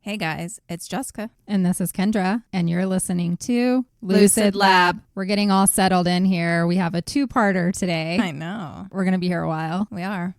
Hey guys, it's Jessica. And this is Kendra, and you're listening to Lucid Lab. We're getting all settled in here. We have a two-parter today. I know. We're going to be here a while. We are.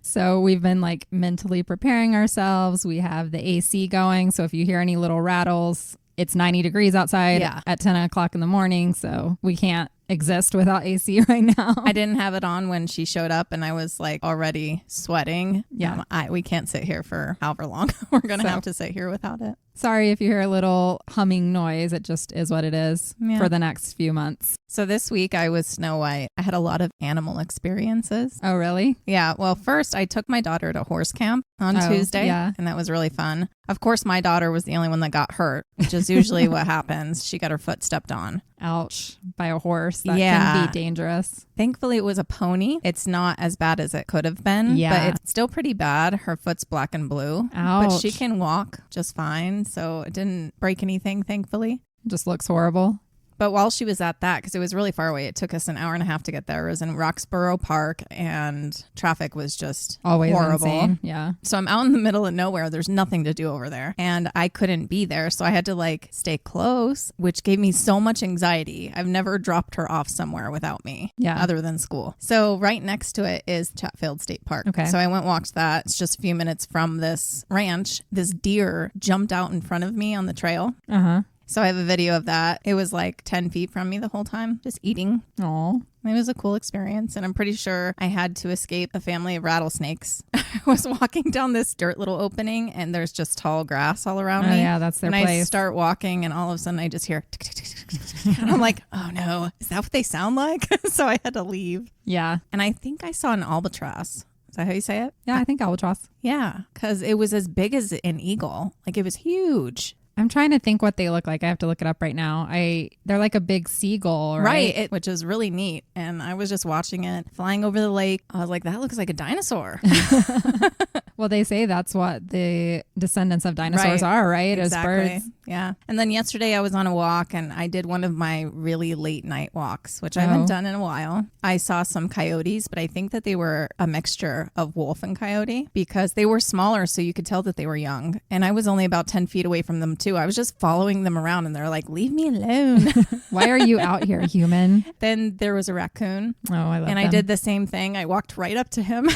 So we've been like mentally preparing ourselves. We have the AC going. So if you hear any little rattles, it's 90 degrees outside at 10 o'clock in the morning. So we can't exist without AC right now. I didn't have it on when she showed up and I was like already sweating. Yeah. We can't sit here for however long. We're going to have to sit here without it. Sorry if you hear a little humming noise. It just is what it is for the next few months. So this week I was Snow White. I had a lot of animal experiences. Oh, really? Yeah. Well, first I took my daughter to horse camp on Tuesday. Yeah. And that was really fun. Of course, my daughter was the only one that got hurt, which is usually what happens. She got her foot stepped on. Ouch. By a horse. That can be dangerous. Thankfully, it was a pony. It's not as bad as it could have been, but it's still pretty bad. Her foot's black and blue, but she can walk just fine. So it didn't break anything, thankfully. Just looks horrible. But while she was at that, because it was really far away, it took us an hour and a half to get there. It was in Roxborough Park and traffic was just always horrible. Insane. Yeah. So I'm out in the middle of nowhere. There's nothing to do over there. And I couldn't be there. So I had to like stay close, which gave me so much anxiety. I've never dropped her off somewhere without me other than school. So right next to it is Chatfield State Park. Okay. So I went walked that. It's just a few minutes from this ranch. This deer jumped out in front of me on the trail. Uh-huh. So I have a video of that. It was like 10 feet from me the whole time, just eating. Oh, it was a cool experience. And I'm pretty sure I had to escape a family of rattlesnakes. I was walking down this dirt little opening and there's just tall grass all around me. Yeah, that's their place. place. I start walking and all of a sudden I just hear tick, tick, tick, tick, tick. And I'm like, oh no, is that what they sound like? So I had to leave. Yeah. And I think I saw an albatross. Is that how you say it? Yeah, I think albatross. Yeah, because it was as big as an eagle. Like it was huge. I'm trying to think what they look like. I have to look it up right now. They're like a big seagull, right? Which is really neat. And I was just watching it flying over the lake. I was like, that looks like a dinosaur. Well, they say that's what the descendants of dinosaurs are, right? Exactly. As birds. Yeah. And then yesterday I was on a walk and I did one of my really late night walks, which I haven't done in a while. I saw some coyotes, but I think that they were a mixture of wolf and coyote because they were smaller, so you could tell that they were young. And I was only about 10 feet away from them too. I was just following them around and they're like, leave me alone. Why are you out here, human? Then there was a raccoon. Oh, I love And them. I did the same thing. I walked right up to him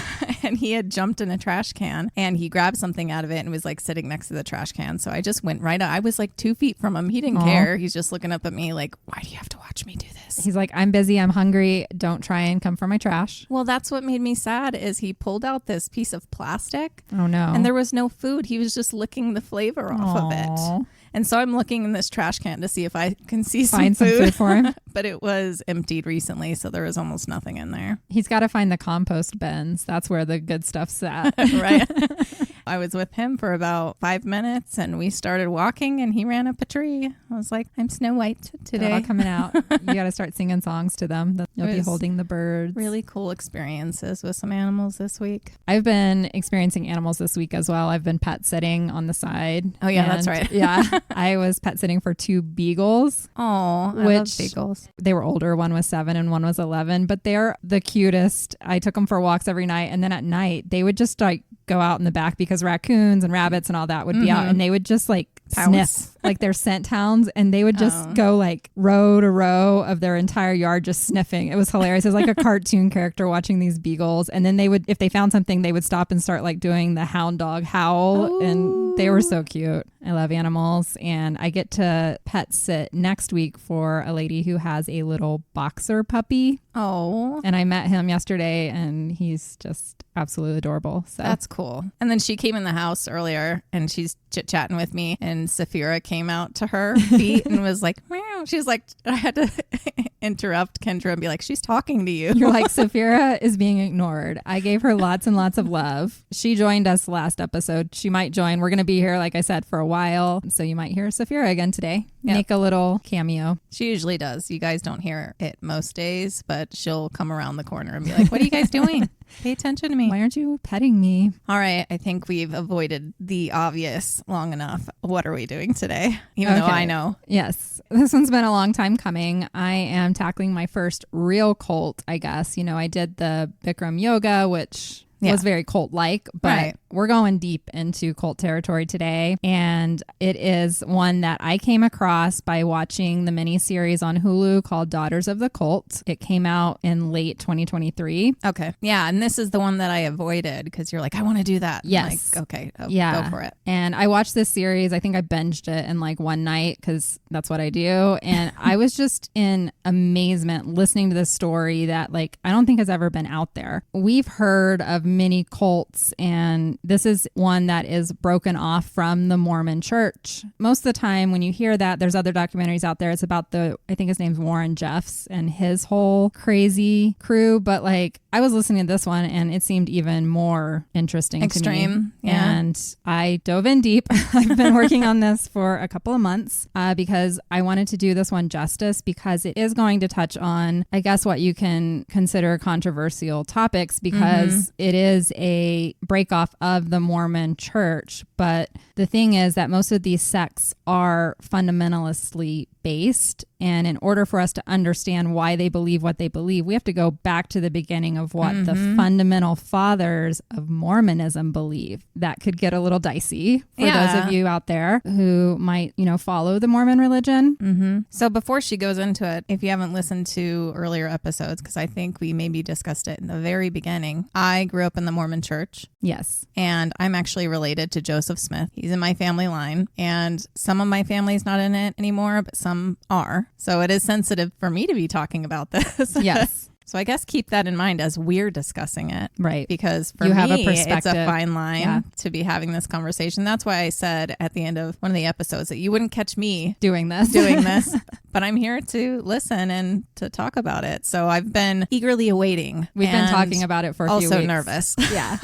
and he had jumped in a trash can and he grabbed something out of it and was like sitting next to the trash can. So I just went right up. I was like 2 feet from him. He didn't care. He's just looking up at me like, why do you have to watch me do this? He's like, I'm busy. I'm hungry. Don't try and come for my trash. Well, that's what made me sad is he pulled out this piece of plastic. Oh, no. And there was no food. He was just licking the flavor off of it. And so I'm looking in this trash can to see if I can find some food for him. But it was emptied recently, so there was almost nothing in there. He's got to find the compost bins. That's where the good stuff's at. Right. I was with him for about 5 minutes and we started walking and he ran up a tree. I was like, I'm Snow White today. They're all coming out. You got to start singing songs to them. You'll be holding the birds. Really cool experiences with some animals this week. I've been experiencing animals this week as well. I've been pet sitting on the side. Oh, yeah, that's right. Yeah. I was pet sitting for 2 beagles. Oh, I love beagles. They were older. One was 7 and one was 11, but they're the cutest. I took them for walks every night. And then at night, they would just like go out in the back because raccoons and rabbits and all that would be out and they would just like sniff like they're scent hounds and they would just go like row to row of their entire yard just sniffing. It was hilarious. It was like a cartoon character watching these beagles, and then they would, if they found something, they would stop and start like doing the hound dog howl. And they were so cute. I love animals, and I get to pet sit next week for a lady who has a little boxer puppy. Oh. And I met him yesterday and he's just absolutely adorable. So that's cool. And then she came in the house earlier and she's chit-chatting with me and Saphira came out to her feet and was like, meow. She's like, I had to interrupt Kendra and be like, she's talking to you. You're like, Saphira is being ignored. I gave her lots and lots of love. She joined us last episode. She might join. We're going to be here, like I said, for a while. So you might hear Saphira again today. Yep. Make a little cameo. She usually does. You guys don't hear it most days, but she'll come around the corner and be like, what are you guys doing? Pay attention to me. Why aren't you petting me? All right. I think we've avoided the obvious long enough. What are we doing today? Even though I know. Yes. This one's been a long time coming. I am tackling my first real cult, I guess. You know, I did the Bikram yoga, which was very cult-like, but we're going deep into cult territory today. And it is one that I came across by watching the miniseries on Hulu called Daughters of the Cult. It came out in late 2023. Okay. Yeah. And this is the one that I avoided because you're like, I want to do that. Yes. I'm like, okay. Go for it. And I watched this series. I think I binged it in like one night because that's what I do. And I was just in amazement listening to this story that like I don't think has ever been out there. We've heard of many cults, and this is one that is broken off from the Mormon church. Most of the time when you hear that, there's other documentaries out there. It's about I think his name's Warren Jeffs and his whole crazy crew. But like I was listening to this one and it seemed even more interesting to me. Yeah. And I dove in deep. I've been working on this for a couple of months because I wanted to do this one justice because it is going to touch on, I guess, what you can consider controversial topics because it is a break off of the Mormon church. But the thing is that most of these sects are fundamentally based. And in order for us to understand why they believe what they believe, we have to go back to the beginning of what the fundamental fathers of Mormonism believe. That could get a little dicey for those of you out there who might, follow the Mormon religion. So before she goes into it, if you haven't listened to earlier episodes, because I think we maybe discussed it in the very beginning, I grew up in the Mormon church. Yes. And I'm actually related to Joseph Smith. He's in my family line. And some of my family's not in it anymore, but some are. So it is sensitive for me to be talking about this. Yes. So I guess keep that in mind as we're discussing it. Right. Because for you me, have a perspective. It's a fine line to be having this conversation. That's why I said at the end of one of the episodes that you wouldn't catch me doing this. But I'm here to listen and to talk about it. So I've been eagerly awaiting. We've been talking about it for a few weeks. Also nervous. Yeah.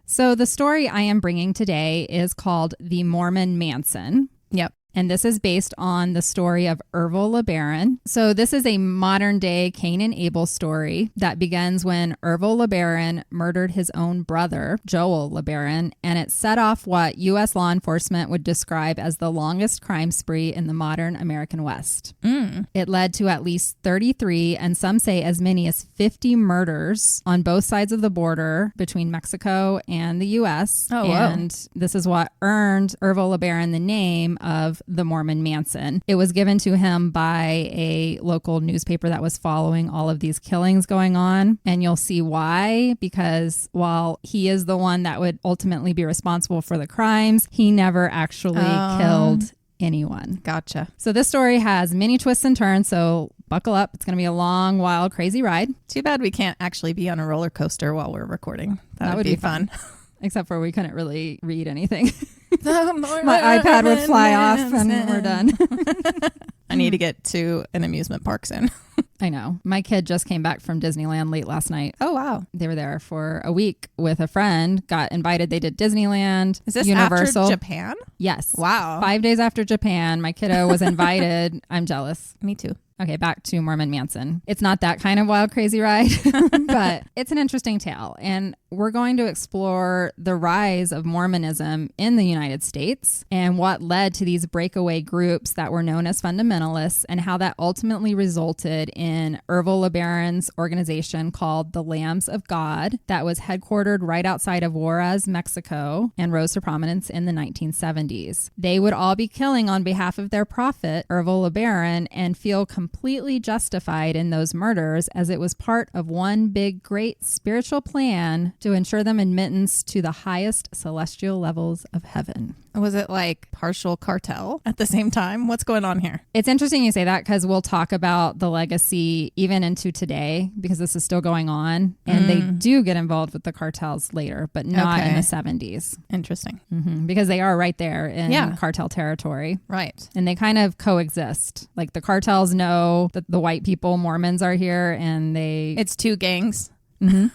So the story I am bringing today is called The Mormon Manson. Yep. And this is based on the story of Ervil LeBaron. So this is a modern day Cain and Abel story that begins when Ervil LeBaron murdered his own brother, Joel LeBaron, and it set off what U.S. law enforcement would describe as the longest crime spree in the modern American West. It led to at least 33, and some say as many as 50 murders on both sides of the border between Mexico and the U.S. And this is what earned Ervil LeBaron the name of the Mormon Manson. It was given to him by a local newspaper that was following all of these killings going on. And you'll see why, because while he is the one that would ultimately be responsible for the crimes, he never actually killed anyone. Gotcha. So this story has many twists and turns, so buckle up. It's going to be a long, wild, crazy ride. Too bad we can't actually be on a roller coaster while we're recording. That would be fun. Except for we couldn't really read anything. My iPad would fly off and we're done. I need to get to an amusement park soon. I know. My kid just came back from Disneyland late last night. Oh, wow. They were there for a week with a friend, got invited. They did Disneyland, Is this Universal. after Japan? Yes. Wow. 5 days after Japan. My kiddo was invited. I'm jealous. Me too. Okay, back to Mormon Manson. It's not that kind of wild, crazy ride, but it's an interesting tale. And we're going to explore the rise of Mormonism in the United States and what led to these breakaway groups that were known as fundamentalists and how that ultimately resulted in Ervil LeBaron's organization called the Lambs of God that was headquartered right outside of Juarez, Mexico, and rose to prominence in the 1970s. They would all be killing on behalf of their prophet, Ervil LeBaron, and feel completely justified in those murders as it was part of one big, great spiritual plan to ensure them admittance to the highest celestial levels of heaven. Was it like partial cartel at the same time? What's going on here? It's interesting you say that because we'll talk about the legacy even into today because this is still going on. And they do get involved with the cartels later, but not in the 70s. Interesting. Because they are right there in cartel territory. Right. And they kind of coexist. Like the cartels know that the white people, Mormons, are here and they... It's two gangs. And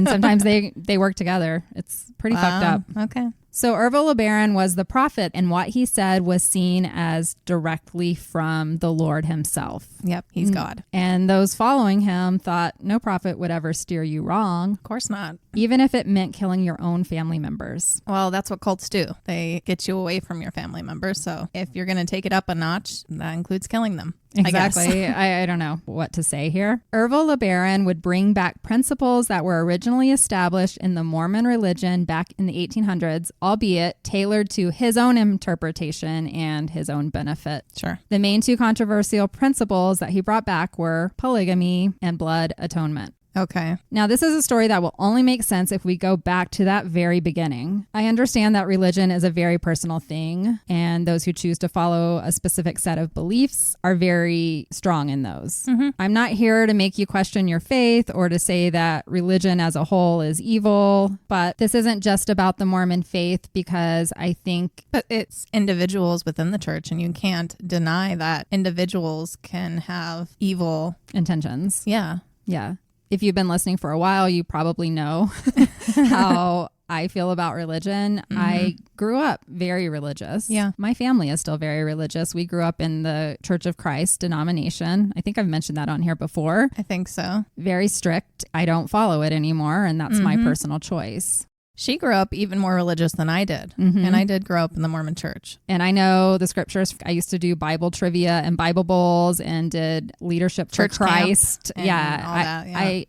sometimes they work together. It's pretty fucked up. Okay. So Ervil LeBaron was the prophet, and what he said was seen as directly from the Lord himself. Yep, he's God. And those following him thought no prophet would ever steer you wrong. Of course not. Even if it meant killing your own family members. Well, that's what cults do. They get you away from your family members. So if you're going to take it up a notch, that includes killing them. Exactly. I don't know what to say here. Ervil LeBaron would bring back principles that were originally established in the Mormon religion back in the 1800s, albeit tailored to his own interpretation and his own benefit. Sure. The main two controversial principles that he brought back were polygamy and blood atonement. Okay. Now, this is a story that will only make sense if we go back to that very beginning. I understand that religion is a very personal thing, and those who choose to follow a specific set of beliefs are very strong in those. Mm-hmm. I'm not here to make you question your faith or to say that religion as a whole is evil, but this isn't just about the Mormon faith, because I think... But it's individuals within the church, and you can't deny that individuals can have evil intentions. Yeah. Yeah. If you've been listening for a while, you probably know how I feel about religion. Mm-hmm. I grew up very religious. Yeah. My family is still very religious. We grew up in the Church of Christ denomination. I think I've mentioned that on here before. I think so. Very strict. I don't follow it anymore, and that's my personal choice. She grew up even more religious than I did. Mm-hmm. And I did grow up in the Mormon church. And I know the scriptures. I used to do Bible trivia and Bible bowls and did leadership for Christ. I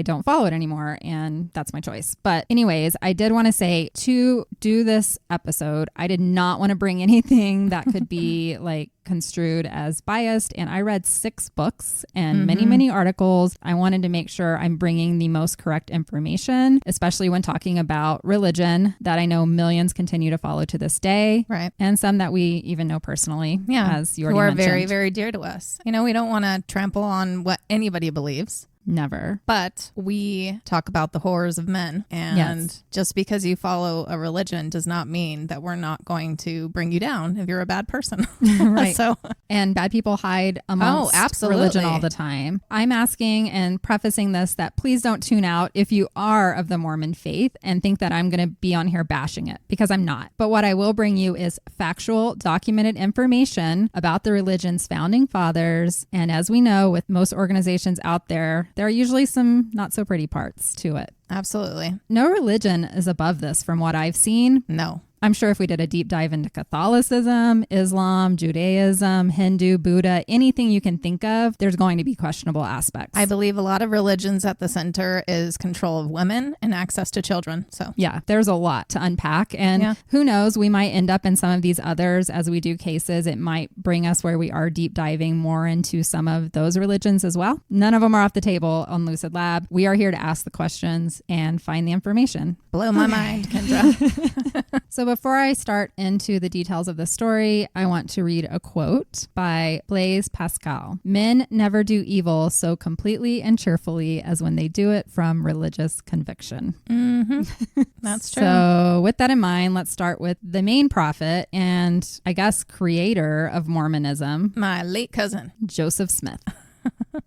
don't follow it anymore, and that's my choice. But anyways, I did want to say, to do this episode, I did not want to bring anything that could be like construed as biased, and I read 6 books and many articles. I wanted to make sure I'm bringing the most correct information, especially when talking about religion that I know millions continue to follow to this day, right? And some that we even know personally, as you already mentioned, mentioned. Very, very dear to us. You know, we don't want to trample on what anybody believes. Never. But we talk about the horrors of men. And just because you follow a religion does not mean that we're not going to bring you down if you're a bad person. Right. So, and bad people hide amongst religion all the time. I'm asking and prefacing this that please don't tune out if you are of the Mormon faith and think that I'm going to be on here bashing it, because I'm not. But what I will bring you is factual, documented information about the religion's founding fathers. And as we know, with most organizations out there are usually some not so pretty parts to it. Absolutely. No religion is above this from what I've seen. No. I'm sure if we did a deep dive into Catholicism, Islam, Judaism, Hindu, Buddha, anything you can think of, there's going to be questionable aspects. I believe a lot of religions at the center is control of women and access to children. So yeah, there's a lot to unpack. And who knows, we might end up in some of these others as we do cases. It might bring us where we are deep diving more into some of those religions as well. None of them are off the table on Lucid Lab. We are here to ask the questions and find the information. Blow my mind, Kendra. So before I start into the details of the story, I want to read a quote by Blaise Pascal. Men never do evil so completely and cheerfully as when they do it from religious conviction. Mm-hmm. That's true. So with that in mind, let's start with the main prophet and I guess creator of Mormonism. My late cousin, Joseph Smith.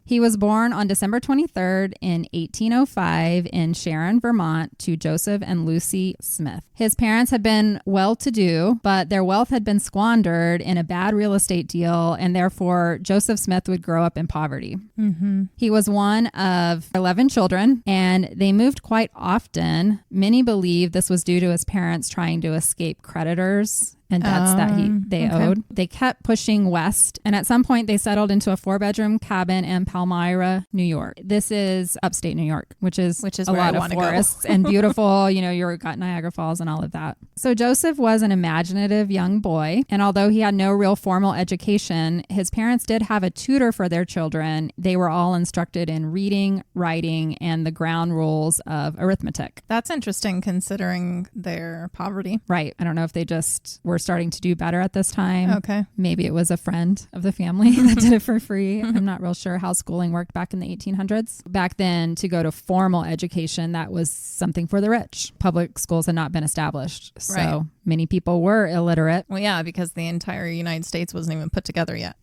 He was born on December 23rd in 1805 in Sharon, Vermont, to Joseph and Lucy Smith. His parents had been well-to-do, but their wealth had been squandered in a bad real estate deal, and therefore Joseph Smith would grow up in poverty. Mm-hmm. He was one of 11 children, and they moved quite often. Many believe this was due to his parents trying to escape creditors and debts that they owed. They kept pushing west, and at some point they settled into a 4-bedroom cabin in Palmyra, New York. This is upstate New York, which is a lot of forests and beautiful, you've got Niagara Falls and all of that. So Joseph was an imaginative young boy, and although he had no real formal education, his parents did have a tutor for their children. They were all instructed in reading, writing, and the ground rules of arithmetic. That's interesting considering their poverty. Right. I don't know if they just were starting to do better at this time. Okay. Maybe it was a friend of the family that did it for free. I'm not real sure how schooling worked back in the 1800s. Back then, to go to formal education, that was something for the rich. Public schools had not been established. So many people were illiterate. Well, yeah, because the entire United States wasn't even put together yet.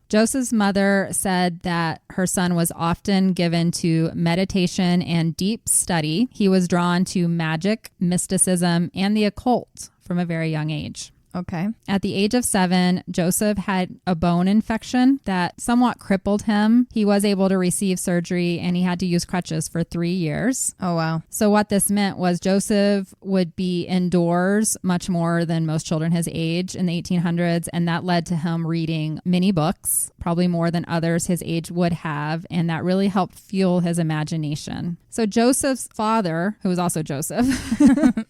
Joseph's mother said that her son was often given to meditation and deep study. He was drawn to magic, mysticism, and the occult from a very young age. Okay. At the age of 7, Joseph had a bone infection that somewhat crippled him. He was able to receive surgery and he had to use crutches for 3 years. Oh, wow. So what this meant was Joseph would be indoors much more than most children his age in the 1800s, and that led to him reading many books, probably more than others his age would have, and that really helped fuel his imagination. So Joseph's father, who was also Joseph,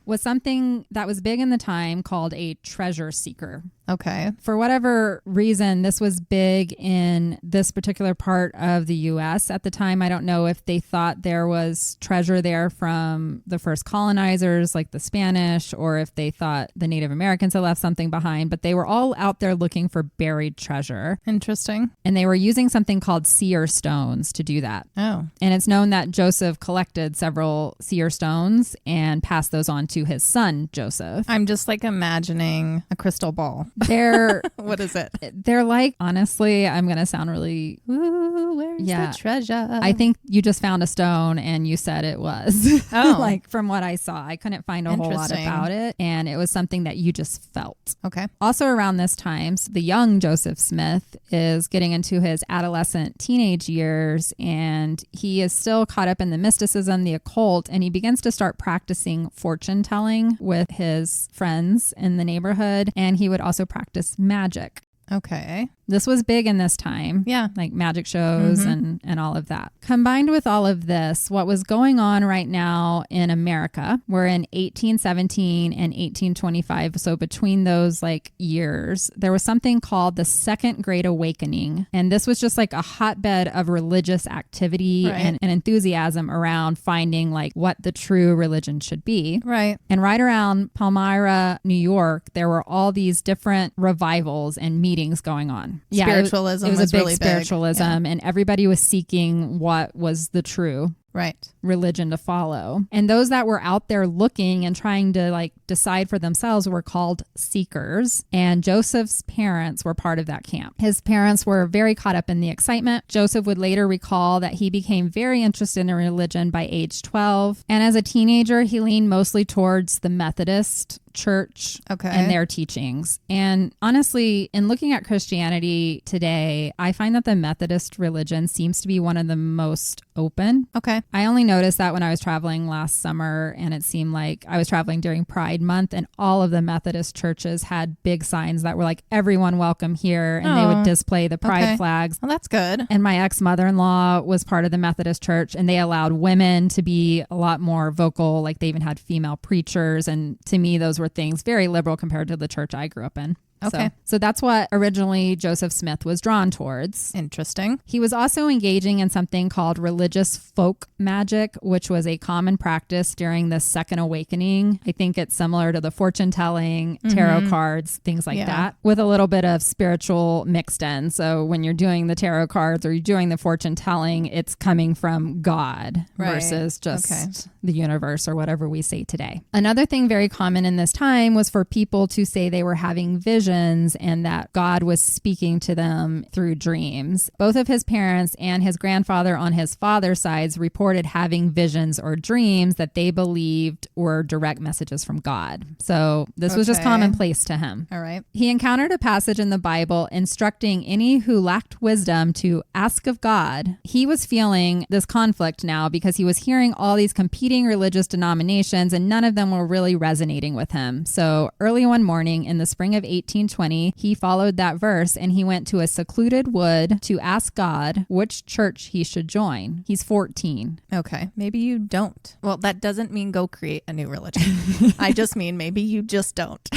was something that was big in the time called a treasure seeker. Okay. For whatever reason, this was big in this particular part of the U.S. at the time. I don't know if they thought there was treasure there from the first colonizers, like the Spanish, or if they thought the Native Americans had left something behind, but they were all out there looking for buried treasure. Interesting. And they were using something called seer stones to do that. Oh. And it's known that Joseph collected several seer stones and passed those on to his son, Joseph. I'm just like imagining a crystal ball. They're What is it? they're like, honestly, I'm going to sound really, Ooh, where's the treasure? I think you just found a stone and you said it was. Oh. Like from what I saw, I couldn't find a whole lot Interesting. about it. And it was something that you just felt. Okay. Also around this time, the young Joseph Smith is getting into his adolescent teenage years, and he is still caught up in the mysticism, the occult, and he begins to start practicing fortune telling with his friends in the neighborhood, and he would also practice magic. Okay. This was big in this time. Yeah. Like magic shows and all of that. Combined with all of this, what was going on right now in America, we're in 1817 and 1825. So between those like years, there was something called the Second Great Awakening. And this was just like a hotbed of religious activity and enthusiasm around finding like what the true religion should be. Right. And right around Palmyra, New York, there were all these different revivals and meetings going on. Spiritualism it was was a big really big. spiritualism, and everybody was seeking what was the true Right. religion to follow. And those that were out there looking and trying to like decide for themselves were called seekers. And Joseph's parents were part of that camp. His parents were very caught up in the excitement. Joseph would later recall that he became very interested in religion by age 12. And as a teenager, he leaned mostly towards the Methodist church and their teachings. And honestly, in looking at Christianity today, I find that the Methodist religion seems to be one of the most open. Okay. I only noticed that when I was traveling last summer, and it seemed like I was traveling during Pride Month, and all of the Methodist churches had big signs that were like, everyone welcome here, and they would display the pride flags. Well, that's good. And my ex-mother-in-law was part of the Methodist church, and they allowed women to be a lot more vocal. Like they even had female preachers. And to me, those were things very liberal compared to the church I grew up in. Okay. So that's what originally Joseph Smith was drawn towards. Interesting. He was also engaging in something called religious folk magic, which was a common practice during the Second Awakening. I think it's similar to the fortune telling, tarot cards, things like that, with a little bit of spiritual mixed in. So when you're doing the tarot cards or you're doing the fortune telling, it's coming from God versus just the universe or whatever we say today. Another thing very common in this time was for people to say they were having visions and that God was speaking to them through dreams. Both of his parents and his grandfather on his father's sides reported having visions or dreams that they believed were direct messages from God. So this was just commonplace to him. All right. He encountered a passage in the Bible instructing any who lacked wisdom to ask of God. He was feeling this conflict now because he was hearing all these competing religious denominations and none of them were really resonating with him. So early one morning in the spring of 1820, he followed that verse and he went to a secluded wood to ask God which church he should join. He's 14. Okay. Maybe you don't. Well, that doesn't mean go create a new religion. I just mean maybe you just don't.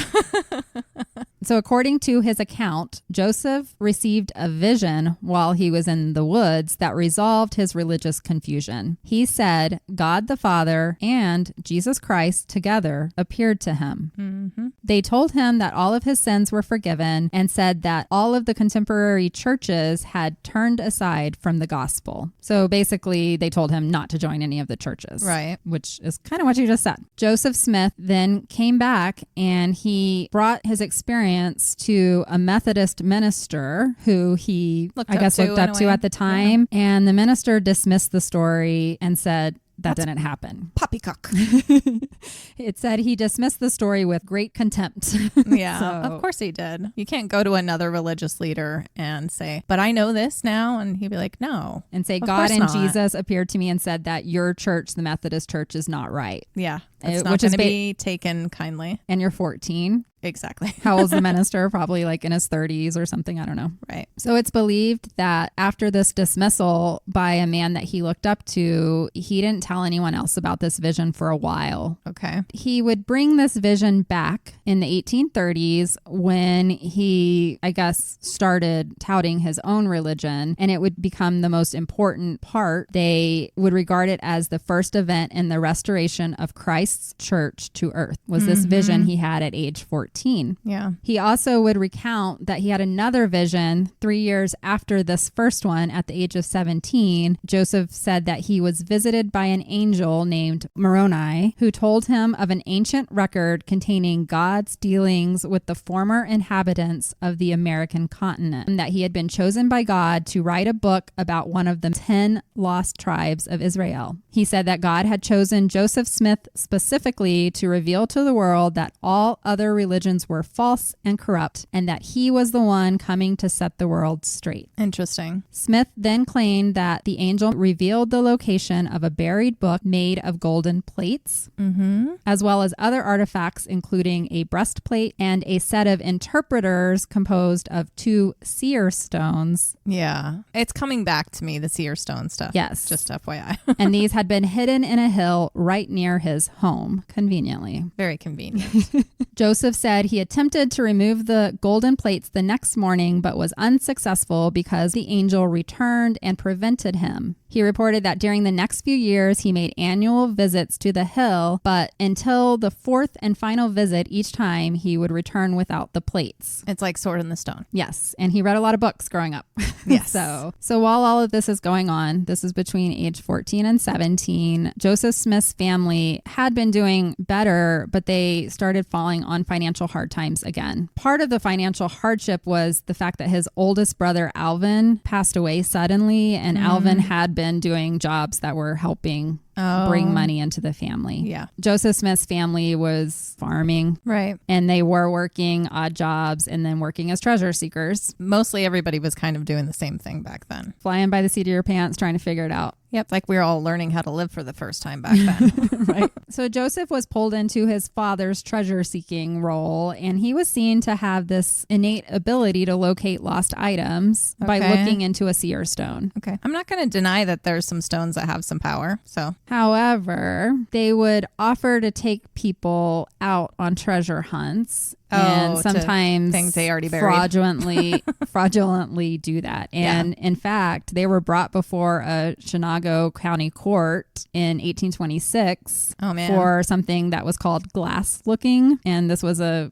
So according to his account, Joseph received a vision while he was in the woods that resolved his religious confusion. He said God the Father and Jesus Christ together appeared to him. Mm-hmm. They told him that all of his sins were forgiven and said that all of the contemporary churches had turned aside from the gospel. So basically, they told him not to join any of the churches. Right. Which is kind of what you just said. Joseph Smith then came back and he brought his experience to a Methodist minister who he, looked up to at the time. And the minister dismissed the story and said, that didn't happen. Poppycock. It said he dismissed the story with great contempt. Yeah, of course he did. You can't go to another religious leader and say, but I know this now. And he'd be like, no. And say, God and Jesus appeared to me and said that your church, the Methodist Church, is not right. Yeah. It's not going to be taken kindly. And you're 14. Exactly. How old's the minister? Probably like in his 30s or something. I don't know. Right. So it's believed that after this dismissal by a man that he looked up to, he didn't tell anyone else about this vision for a while. Okay. He would bring this vision back in the 1830s when he, I guess, started touting his own religion, and it would become the most important part. They would regard it as the first event in the restoration of Christ's church to earth, was this vision he had at age 14. Yeah. He also would recount that he had another vision 3 years after this first one at the age of 17. Joseph said that he was visited by an angel named Moroni, who told him of an ancient record containing God's dealings with the former inhabitants of the American continent, and that he had been chosen by God to write a book about one of the 10 lost tribes of Israel. He said that God had chosen Joseph Smith specifically to reveal to the world that all other religions were false and corrupt, and that he was the one coming to set the world straight. Interesting. Smith then claimed that the angel revealed the location of a buried book made of golden plates, as well as other artifacts, including a breastplate and a set of interpreters composed of 2 seer stones. Yeah. It's coming back to me, the seer stone stuff. Yes. Just FYI. And these had been hidden in a hill right near his home, conveniently. Very convenient. Joseph said he attempted to remove the golden plates the next morning, but was unsuccessful because the angel returned and prevented him. He reported that during the next few years, he made annual visits to the hill, but until the 4th and final visit each time, he would return without the plates. It's like Sword in the Stone. Yes, and he read a lot of books growing up. Yes. So while all of this is going on, this is between age 14 and 17, Joseph Smith's family had been doing better, but they started falling on financial hard times again. Part of the financial hardship was the fact that his oldest brother, Alvin, passed away suddenly, and Alvin had been doing jobs that were helping bring money into the family. Yeah. Joseph Smith's family was farming. Right. And they were working odd jobs and then working as treasure seekers. Mostly everybody was kind of doing the same thing back then. Flying by the seat of your pants, trying to figure it out. Yep. Like we were all learning how to live for the first time back then. Right. So Joseph was pulled into his father's treasure seeking role, and he was seen to have this innate ability to locate lost items by looking into a seer stone. Okay. I'm not going to deny that there's some stones that have some power. So, however, they would offer to take people out on treasure hunts. And sometimes things they already buried. fraudulently do that. And in fact, they were brought before a Chenango County court in 1826 for something that was called glass looking. And this was a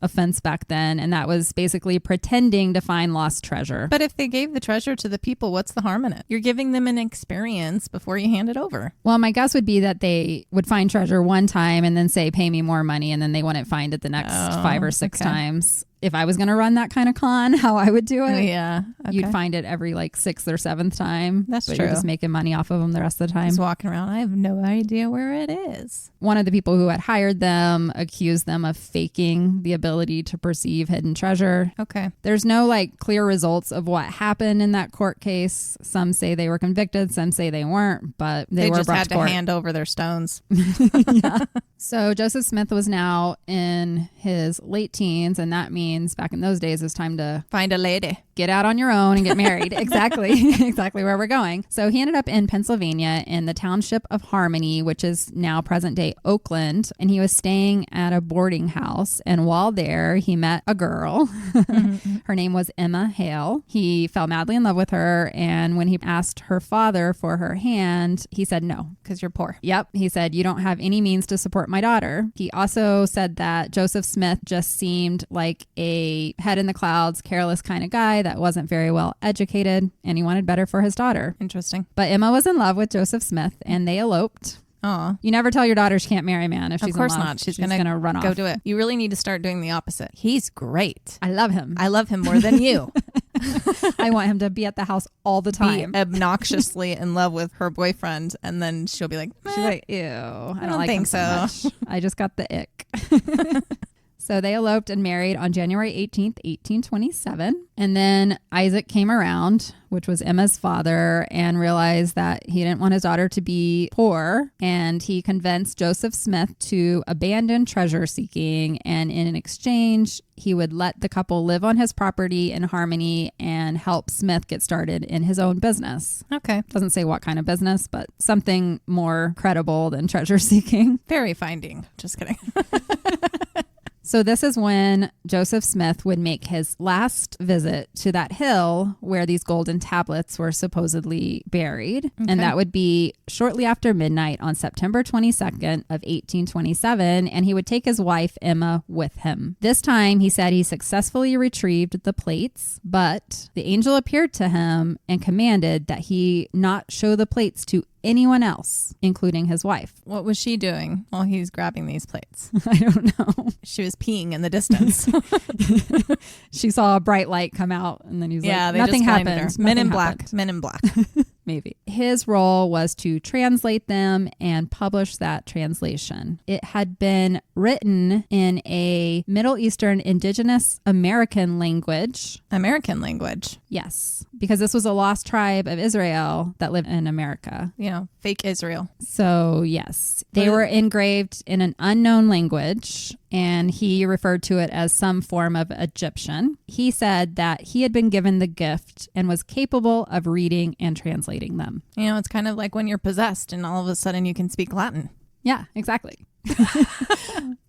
offense back then. And that was basically pretending to find lost treasure. But if they gave the treasure to the people, what's the harm in it? You're giving them an experience before you hand it over. Well, my guess would be that they would find treasure one time and then say, pay me more money. And then they wouldn't find it the next 5 or 6 times. If I was going to run that kind of con, how I would do it. Yeah. Okay. You'd find it every like 6th or 7th time. That's but true. You're just making money off of them the rest of the time. Just walking around. I have no idea where it is. One of the people who had hired them accused them of faking the ability to perceive hidden treasure. Okay. There's no like clear results of what happened in that court case. Some say they were convicted. Some say they weren't, but they were just brought had to court. hand over their stones. Yeah. So Joseph Smith was now in his late teens, and that means back in those days it's time to find a lady, get out on your own and get married. Exactly where we're going. So he ended up in Pennsylvania in the township of Harmony, which is now present day Oakland, and he was staying at a boarding house, and while there he met a girl. Her name was Emma Hale. He fell madly in love with her, and when he asked her father for her hand, he said no. Because you're poor. Yep. He said, you don't have any means to support my daughter. He also said that Joseph Smith just seemed like a head in the clouds, careless kind of guy that wasn't very well educated, and he wanted better for his daughter. Interesting. But Emma was in love with Joseph Smith, and they eloped. Oh, you never tell your daughter she can't marry a man if she's in love. Of course not. She's going to run off. Go do it. You really need to start doing the opposite. He's great. I love him. I love him more than you. I want him to be at the house all the time. Be obnoxiously in love with her boyfriend, and then she'll be like, she's like, ew, I don't like think him so much. I just got the ick. So they eloped and married on January 18th, 1827. And then Isaac came around, which was Emma's father, and realized that he didn't want his daughter to be poor. And he convinced Joseph Smith to abandon treasure seeking. And in exchange, he would let the couple live on his property in harmony and help Smith get started in his own business. Okay. Doesn't say what kind of business, but something more credible than treasure seeking. Fairy finding. Just kidding. So this is when Joseph Smith would make his last visit to that hill where these golden tablets were supposedly buried. Okay. And that would be shortly after midnight on September 22nd of 1827. And he would take his wife, Emma, with him. This time, he said he successfully retrieved the plates, but the angel appeared to him and commanded that he not show the plates to anyone else, including his wife. What was she doing while he's grabbing these plates? I don't know. She was peeing in the distance. She saw a bright light come out, and then he's like, they nothing just blamed happened. her. Men in happened. black. Men in black. Maybe. His role was to translate them and publish that translation. It had been written in a Middle Eastern indigenous American language. American language? Yes, because this was a lost tribe of Israel that lived in America. Yeah, fake Israel. So, yes, they were engraved in an unknown language, and he referred to it as some form of Egyptian. He said that he had been given the gift and was capable of reading and translating them. You know, it's kind of like when you're possessed and all of a sudden you can speak Latin. Yeah, exactly.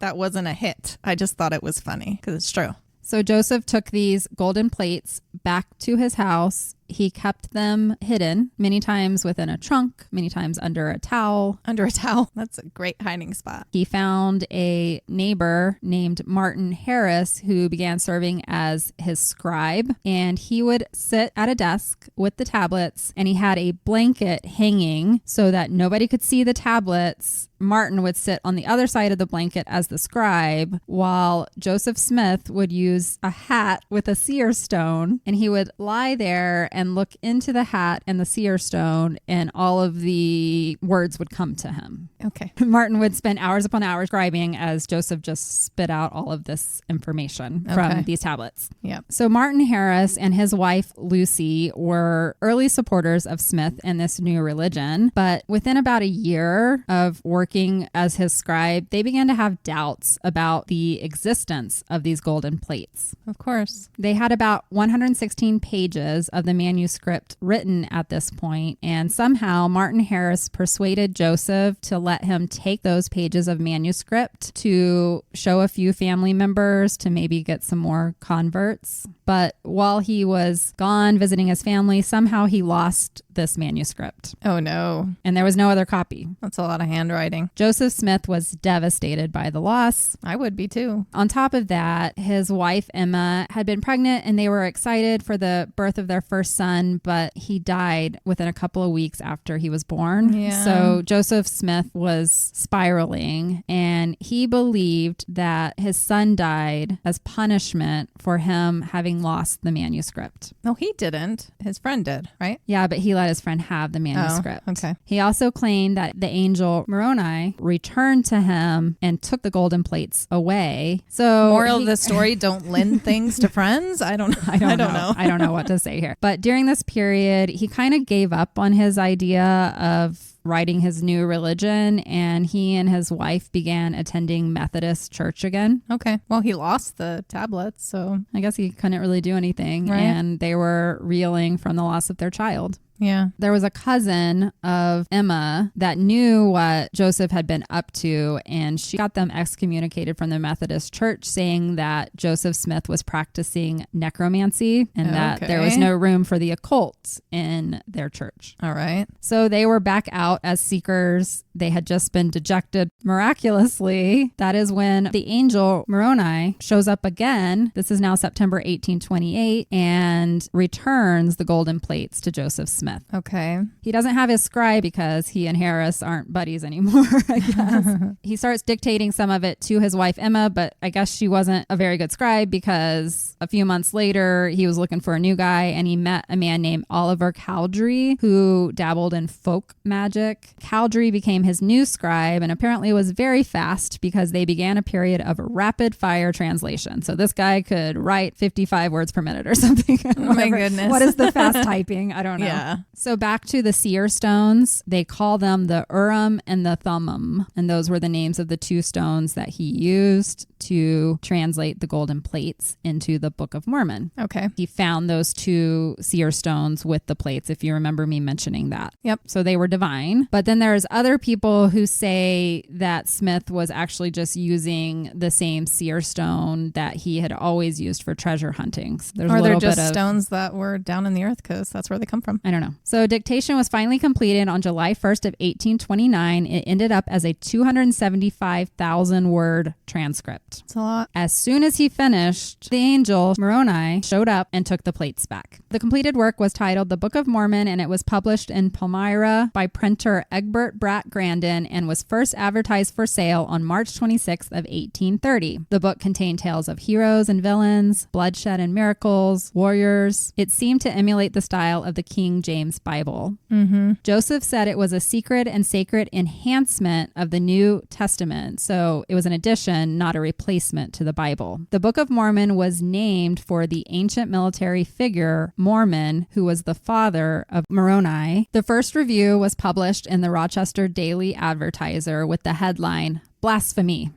That wasn't a hit. I just thought it was funny because it's true. So Joseph took these golden plates back to his house. He kept them hidden, many times within a trunk, many times under a towel. Under a towel? That's a great hiding spot. He found a neighbor named Martin Harris who began serving as his scribe, and he would sit at a desk with the tablets, and he had a blanket hanging so that nobody could see the tablets. Martin would sit on the other side of the blanket as the scribe, while Joseph Smith would use a hat with a seer stone, and he would lie there and look into the hat and the seer stone, and all of the words would come to him. Okay. Martin would spend hours upon hours scribing as Joseph just spit out all of this information from these tablets. Yeah. So Martin Harris and his wife Lucy were early supporters of Smith and this new religion, but within about a year of working as his scribe, they began to have doubts about the existence of these golden plates. Of course. They had about 116 pages of the manuscript written at this point, and somehow Martin Harris persuaded Joseph to let him take those pages of manuscript to show a few family members to maybe get some more converts. But while he was gone visiting his family, somehow he lost this manuscript. Oh no. And there was no other copy. That's a lot of handwriting. Joseph Smith was devastated by the loss. I would be too. On top of that, his wife Emma had been pregnant, and they were excited for the birth of their first son, but he died within a couple of weeks after he was born. Yeah. So Joseph Smith was spiraling, and he believed that his son died as punishment for him having lost the manuscript. No, he didn't. His friend did, right? Yeah, but he let his friend have the manuscript. Oh, okay. He also claimed that the angel Moroni returned to him and took the golden plates away. So moral of the story, don't lend things to friends. I don't know. I don't know what to say here. But during this period, he kind of gave up on his idea of writing his new religion, and he and his wife began attending Methodist church again. Okay. Well, he lost the tablets, so I guess he couldn't really do anything, right. And they were reeling from the loss of their child. Yeah. There was a cousin of Emma that knew what Joseph had been up to, and she got them excommunicated from the Methodist church, saying that Joseph Smith was practicing necromancy and that there was no room for the occult in their church. All right. So they were back out as seekers. They had just been dejected. Miraculously, that is when the angel Moroni shows up again. This is now September 1828, and returns the golden plates to Joseph Smith. Smith. Okay. He doesn't have his scribe because he and Harris aren't buddies anymore, I guess. He starts dictating some of it to his wife, Emma, but I guess she wasn't a very good scribe because a few months later, he was looking for a new guy and he met a man named Oliver Cowdery who dabbled in folk magic. Cowdery became his new scribe and apparently was very fast because they began a period of rapid fire translation. So this guy could write 55 words per minute or something. Oh my goodness. What is the fast typing? I don't know. Yeah. So back to the seer stones, they call them the Urim and the Thummim. And those were the names of the two stones that he used to translate the golden plates into the Book of Mormon. Okay. He found those two seer stones with the plates, if you remember me mentioning that. Yep. So they were divine. But then there's other people who say that Smith was actually just using the same seer stone that he had always used for treasure hunting. So there's or a they're little just bit of stones that were down in the earth because that's where they come from. I don't know. So dictation was finally completed on July 1st of 1829. It ended up as a 275,000 word transcript. It's a lot. As soon as he finished, the angel Moroni showed up and took the plates back. The completed work was titled The Book of Mormon, and it was published in Palmyra by printer Egbert Bratt Grandin and was first advertised for sale on March 26th of 1830. The book contained tales of heroes and villains, bloodshed and miracles, warriors. It seemed to emulate the style of the King James Bible. Joseph said it was a secret and sacred enhancement of the New Testament, so it was an addition, not a replacement to the Bible. The Book of Mormon was named for the ancient military figure Mormon, who was the father of Moroni. The first review was published in the Rochester Daily Advertiser with the headline, "Blasphemy."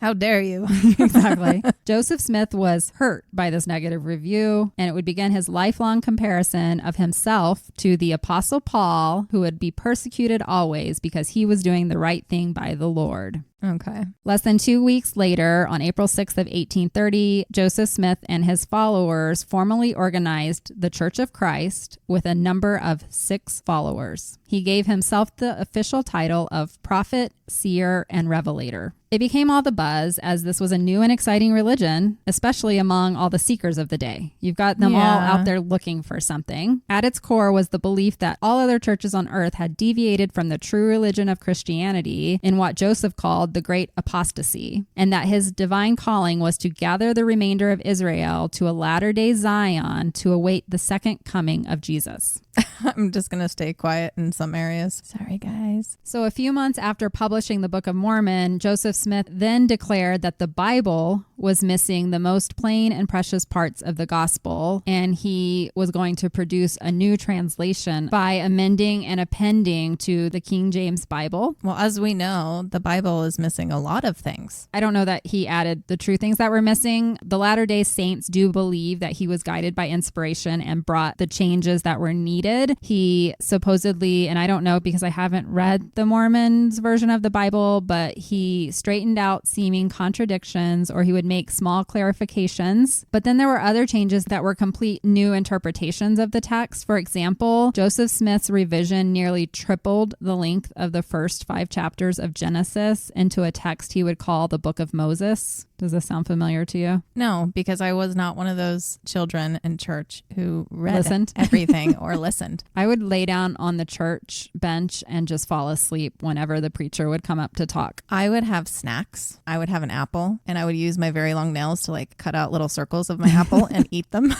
How dare you? Exactly. Joseph Smith was hurt by this negative review, and it would begin his lifelong comparison of himself to the Apostle Paul, who would be persecuted always because he was doing the right thing by the Lord. Okay. Less than 2 weeks later, on April 6th of 1830, Joseph Smith and his followers formally organized the Church of Christ with a number of 6 followers. He gave himself the official title of prophet, seer, and revelator. It became all the buzz as this was a new and exciting religion, especially among all the seekers of the day. You've got them all out there looking for something. At its core was the belief that all other churches on earth had deviated from the true religion of Christianity in what Joseph called the great apostasy, and that his divine calling was to gather the remainder of Israel to a latter-day Zion to await the second coming of Jesus. I'm just going to stay quiet in some areas. Sorry, guys. So a few months after publishing the Book of Mormon, Joseph Smith then declared that the Bible was missing the most plain and precious parts of the gospel, and he was going to produce a new translation by amending and appending to the King James Bible. Well, as we know, the Bible is missing a lot of things. I don't know that he added the true things that were missing. The Latter-day Saints do believe that he was guided by inspiration and brought the changes that were needed. He supposedly, and I don't know because I haven't read the Mormons version of the Bible, but he straightened out seeming contradictions, or he would make small clarifications. But then there were other changes that were complete new interpretations of the text. For example, Joseph Smith's revision nearly tripled the length of the first 5 chapters of Genesis into a text he would call the Book of Moses. Does this sound familiar to you? No, because I was not one of those children in church who Listened. everything or listened. I would lay down on the church bench and just fall asleep whenever the preacher would come up to talk. I would have snacks. I would have an apple, and I would use my very long nails to like cut out little circles of my apple and eat them.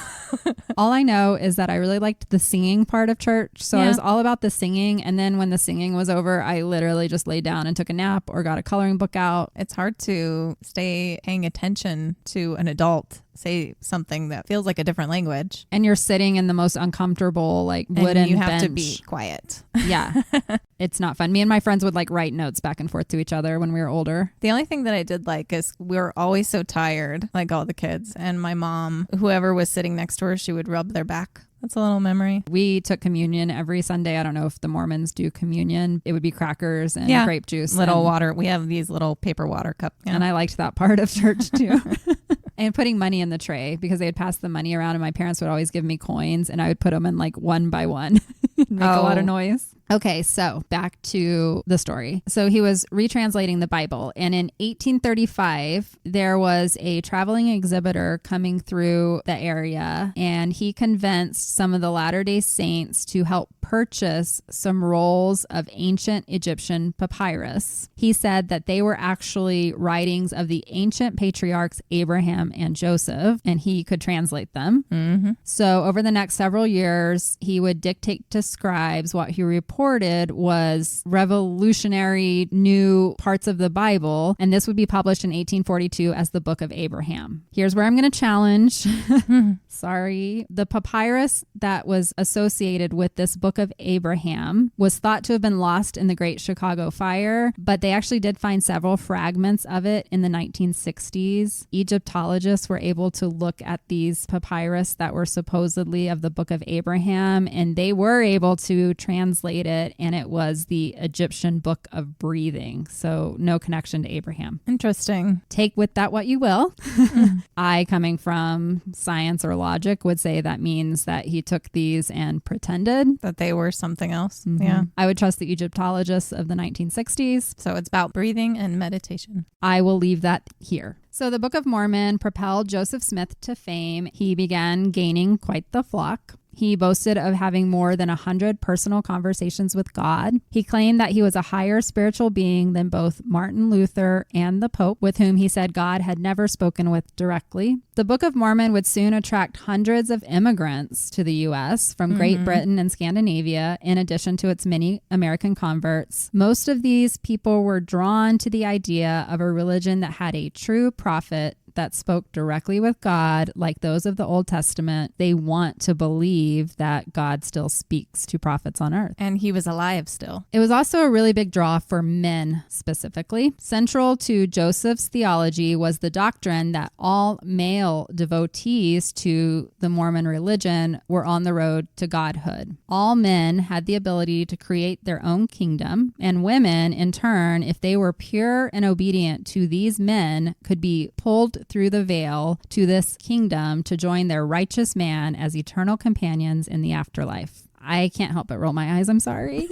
All I know is that I really liked the singing part of church. So I was all about the singing. And then when the singing was over, I literally just laid down and took a nap or got a coloring book out. It's hard to stay paying attention to an adult say something that feels like a different language. And you're sitting in the most uncomfortable, like, wooden and you have bench. to be quiet. Yeah. It's not fun. Me and my friends would like write notes back and forth to each other when we were older. The only thing that I did like is we were always so tired, like all the kids. And my mom, whoever was sitting next to her, she would rub their back. That's a little memory. We took communion every Sunday. I don't know if the Mormons do communion. It would be crackers and grape juice. Little water. We have these little paper water cups. Yeah. And I liked that part of church too. And putting money in the tray because they would pass the money around and my parents would always give me coins and I would put them in like one by one. Make a lot of noise. Okay, so back to the story. So he was retranslating the Bible, and in 1835, there was a traveling exhibitor coming through the area, and he convinced some of the Latter-day Saints to help purchase some rolls of ancient Egyptian papyrus. He said that they were actually writings of the ancient patriarchs Abraham and Joseph, and he could translate them. Mm-hmm. So over the next several years, he would dictate to scribes what he reported was revolutionary new parts of the Bible, and this would be published in 1842 as the Book of Abraham. Here's where I'm going to challenge. Sorry. The papyrus that was associated with this Book of Abraham was thought to have been lost in the Great Chicago Fire, but they actually did find several fragments of it in the 1960s. Egyptologists were able to look at these papyrus that were supposedly of the Book of Abraham, and they were able to translate it, and it was the Egyptian Book of Breathing. So no connection to Abraham. Interesting. Take with that what you will. I, coming from science or logic, would say that means that he took these and pretended that they were something else. Mm-hmm. Yeah. I would trust the Egyptologists of the 1960s. So it's about breathing and meditation. I will leave that here. So the Book of Mormon propelled Joseph Smith to fame. He began gaining quite the flock. He boasted of having more than 100 personal conversations with God. He claimed that he was a higher spiritual being than both Martin Luther and the Pope, with whom he said God had never spoken with directly. The Book of Mormon would soon attract hundreds of immigrants to the U.S. from Great Britain and Scandinavia, in addition to its many American converts. Most of these people were drawn to the idea of a religion that had a true prophet that spoke directly with God, like those of the Old Testament. They want to believe that God still speaks to prophets on earth. And he was alive still. It was also a really big draw for men specifically. Central to Joseph's theology was the doctrine that all male devotees to the Mormon religion were on the road to godhood. All men had the ability to create their own kingdom, and women, in turn, if they were pure and obedient to these men, could be pulled through the veil to this kingdom to join their righteous man as eternal companions in the afterlife. I can't help but roll my eyes. I'm sorry.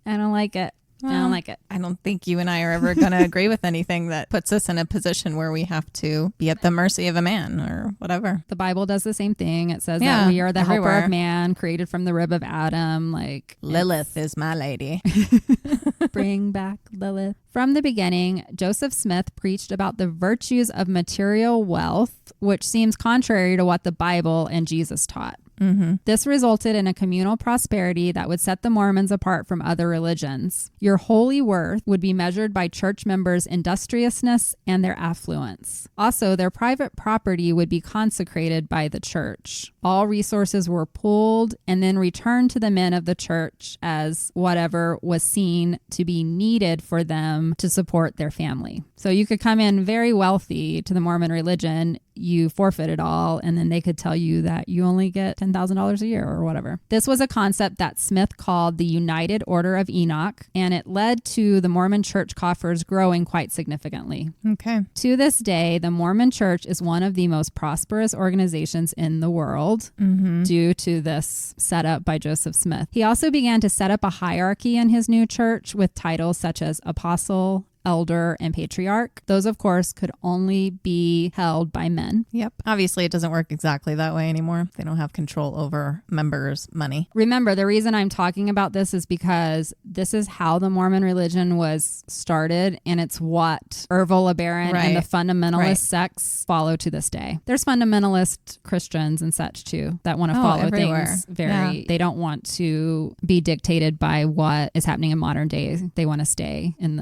I don't like it. Well, I don't like it. I don't think you and I are ever going to agree with anything that puts us in a position where we have to be at the mercy of a man or whatever. The Bible does the same thing. It says that we are the helper of man, created from the rib of Adam. Like Lilith is my lady. Bring back Lilith. From the beginning, Joseph Smith preached about the virtues of material wealth, which seems contrary to what the Bible and Jesus taught. Mm-hmm. This resulted in a communal prosperity that would set the Mormons apart from other religions. Your holy worth would be measured by church members' industriousness and their affluence. Also, their private property would be consecrated by the church. All resources were pooled and then returned to the men of the church as whatever was seen to be needed for them to support their family. So you could come in very wealthy to the Mormon religion, you forfeit it all, and then they could tell you that you only get $10,000 a year or whatever. This was a concept that Smith called the United Order of Enoch, and it led to the Mormon church coffers growing quite significantly. Okay. To this day, the Mormon church is one of the most prosperous organizations in the world due to this setup by Joseph Smith. He also began to set up a hierarchy in his new church with titles such as apostle, elder, and patriarch. Those, of course, could only be held by men. Yep. Obviously, it doesn't work exactly that way anymore. They don't have control over members' money. Remember, the reason I'm talking about this is because this is how the Mormon religion was started, and it's what Ervil LeBaron and the fundamentalist sects follow to this day. There's fundamentalist Christians and such too that want to follow everywhere. things they don't want to be dictated by what is happening in modern day. They want to stay in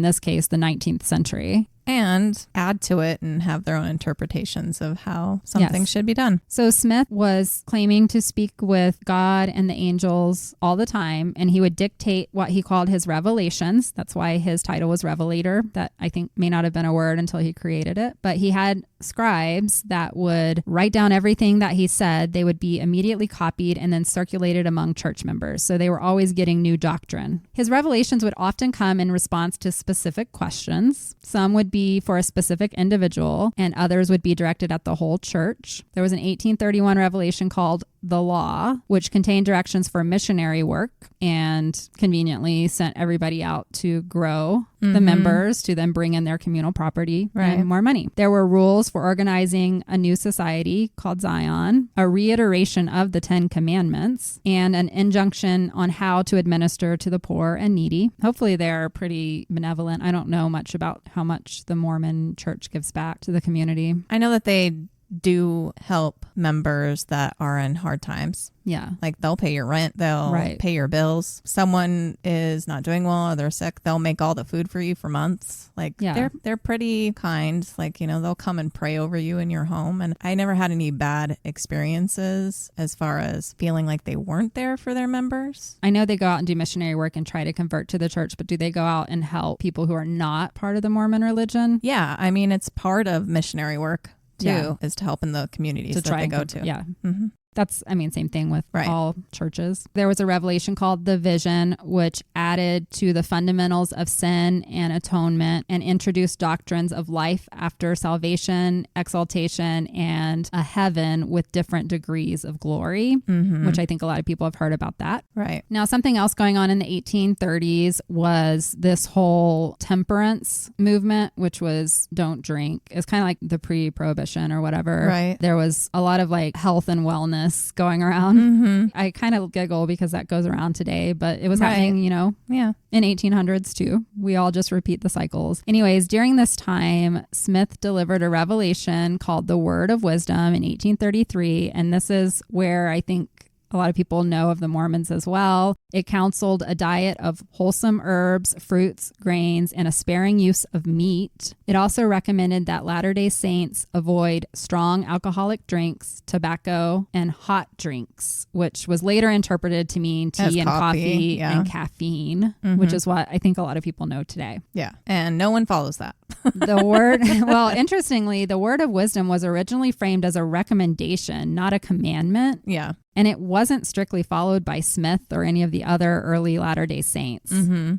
this case, the 19th century. And add to it and have their own interpretations of how something should be done. So Smith was claiming to speak with God and the angels all the time, and he would dictate what he called his revelations. That's why his title was Revelator. That I think may not have been a word until he created it. But he had scribes that would write down everything that he said. They would be immediately copied and then circulated among church members. So they were always getting new doctrine. His revelations would often come in response to specific questions. Some would be for a specific individual, and others would be directed at the whole church. There was an 1831 revelation called the Law, which contained directions for missionary work and conveniently sent everybody out to grow the members to then bring in their communal property and more money. There were rules for organizing a new society called Zion, a reiteration of the 10 Commandments, and an injunction on how to administer to the poor and needy. Hopefully they're pretty benevolent. I don't know much about how much the Mormon church gives back to the community. I know that they do help members that are in hard times. Yeah. Like they'll pay your rent, they'll pay your bills. Someone is not doing well or they're sick, they'll make all the food for you for months. Like they're pretty kind. Like, you know, they'll come and pray over you in your home. And I never had any bad experiences as far as feeling like they weren't there for their members. I know they go out and do missionary work and try to convert to the church, but do they go out and help people who are not part of the Mormon religion? Yeah. I mean, it's part of missionary work too, is to help in the communities that they go to. Yeah. Mm-hmm. That's, I mean, same thing with all churches. There was a revelation called the Vision, which added to the fundamentals of sin and atonement and introduced doctrines of life after salvation, exaltation, and a heaven with different degrees of glory, which I think a lot of people have heard about that. Right. Now, something else going on in the 1830s was this whole temperance movement, which was don't drink. It's kind of like the pre-prohibition or whatever. Right. There was a lot of like health and wellness going around. I kind of giggle because that goes around today, but it was happening, you know, in 1800s too. We all just repeat the cycles. Anyways, during this time, Smith delivered a revelation called the Word of Wisdom in 1833. And this is where I think a lot of people know of the Mormons as well. It counseled a diet of wholesome herbs, fruits, grains, and a sparing use of meat. It also recommended that Latter-day Saints avoid strong alcoholic drinks, tobacco, and hot drinks, which was later interpreted to mean tea and coffee and caffeine, which is what I think a lot of people know today. Yeah. And no one follows that. The word, well, interestingly, the Word of Wisdom was originally framed as a recommendation, not a commandment. Yeah. And it wasn't strictly followed by Smith or any of the other early Latter-day Saints.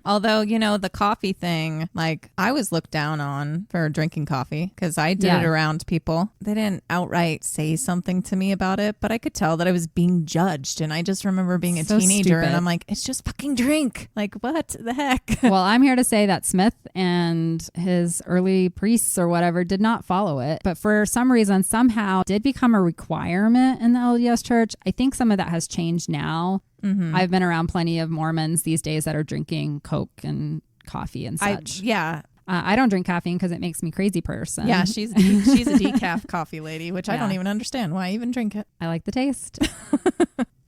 Although, you know, the coffee thing, like I was looked down on for drinking coffee because I did it around people. They didn't outright say something to me about it, but I could tell that I was being judged. And I just remember being a teenager and I'm like, it's just fucking drink. Like, what the heck? Well, I'm here to say that Smith and his early priests or whatever did not follow it. But for some reason, somehow did become a requirement in the LDS church. I think some of that has changed now. I've been around plenty of Mormons these days that are drinking Coke and coffee and such. I don't drink caffeine because it makes me a crazy person. Yeah, she's a decaf coffee lady, which I don't even understand why I even drink it. I like the taste.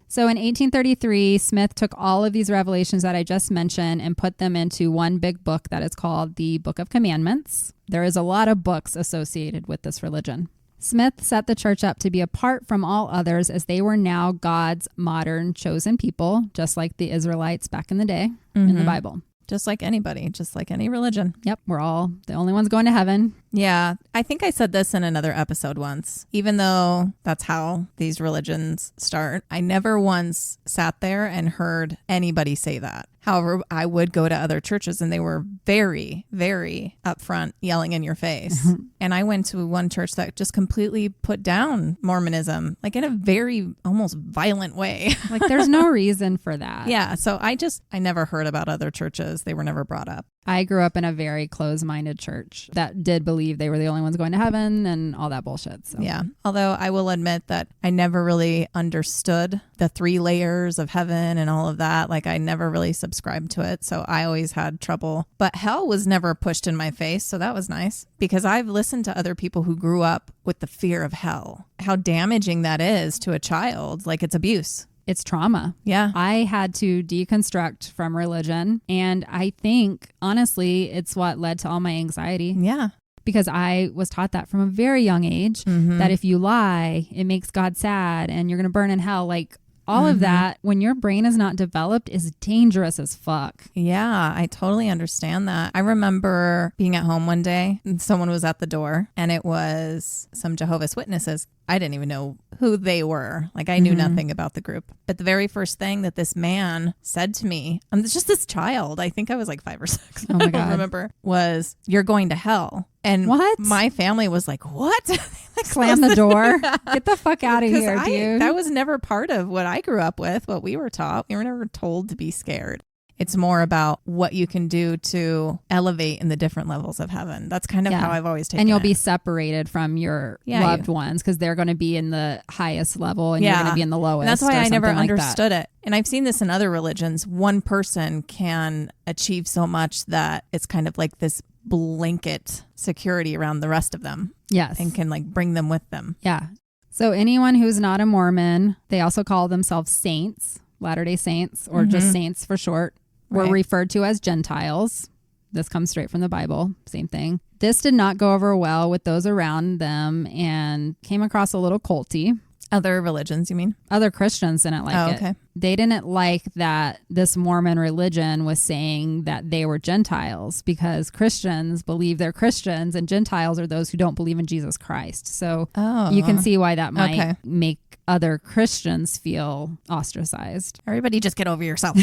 So in 1833, Smith took all of these revelations that I just mentioned and put them into one big book that is called the Book of Commandments. There is a lot of books associated with this religion. Smith set the church up to be apart from all others as they were now God's modern chosen people, just like the Israelites back in the day in the Bible. Just like anybody, just like any religion. Yep, we're all the only ones going to heaven. Yeah, I think I said this in another episode once. Even though that's how these religions start, I never once sat there and heard anybody say that. However, I would go to other churches and they were very, very upfront, yelling in your face. And I went to one church that just completely put down Mormonism, like in a very almost violent way. Like there's no reason for that. Yeah. So I never heard about other churches. They were never brought up. I grew up in a very closed-minded church that did believe they were the only ones going to heaven and all that bullshit. So. Yeah. Although I will admit that I never really understood the 3 layers of heaven and all of that. Like I never really subscribed to it. So I always had trouble. But hell was never pushed in my face. So that was nice because I've listened to other people who grew up with the fear of hell, how damaging that is to a child. Like it's abuse. It's trauma. Yeah. I had to deconstruct from religion. And I think, honestly, it's what led to all my anxiety. Yeah. Because I was taught that from a very young age, that if you lie, it makes God sad and you're going to burn in hell. Like all of that, when your brain is not developed, is dangerous as fuck. Yeah, I totally understand that. I remember being at home one day and someone was at the door and it was some Jehovah's Witnesses. I didn't even know who they were. Like I knew nothing about the group. But the very first thing that this man said to me, just this child, I think I was like 5 or 6. Oh my God. I don't remember, was, "You're going to hell." And what? My family was like, what? Like, slam the door. Get the fuck out of here, dude. That was never part of what I grew up with, what we were taught. We were never told to be scared. It's more about what you can do to elevate in the different levels of heaven. That's kind of how I've always taken it. And you'll be separated from your loved ones because they're going to be in the highest level and you're going to be in the lowest. And that's why I never understood it. And I've seen this in other religions. One person can achieve so much that it's kind of like this blanket security around the rest of them. Yes. And can like bring them with them. Yeah. So anyone who's not a Mormon, they also call themselves saints, Latter-day Saints, or just saints for short, were referred to as Gentiles. This comes straight from the Bible. Same thing. This did not go over well with those around them and came across a little culty. Other religions, you mean? Other Christians didn't like it. They didn't like that this Mormon religion was saying that they were Gentiles because Christians believe they're Christians and Gentiles are those who don't believe in Jesus Christ. So you can see why that might make other Christians feel ostracized. Everybody just get over yourself.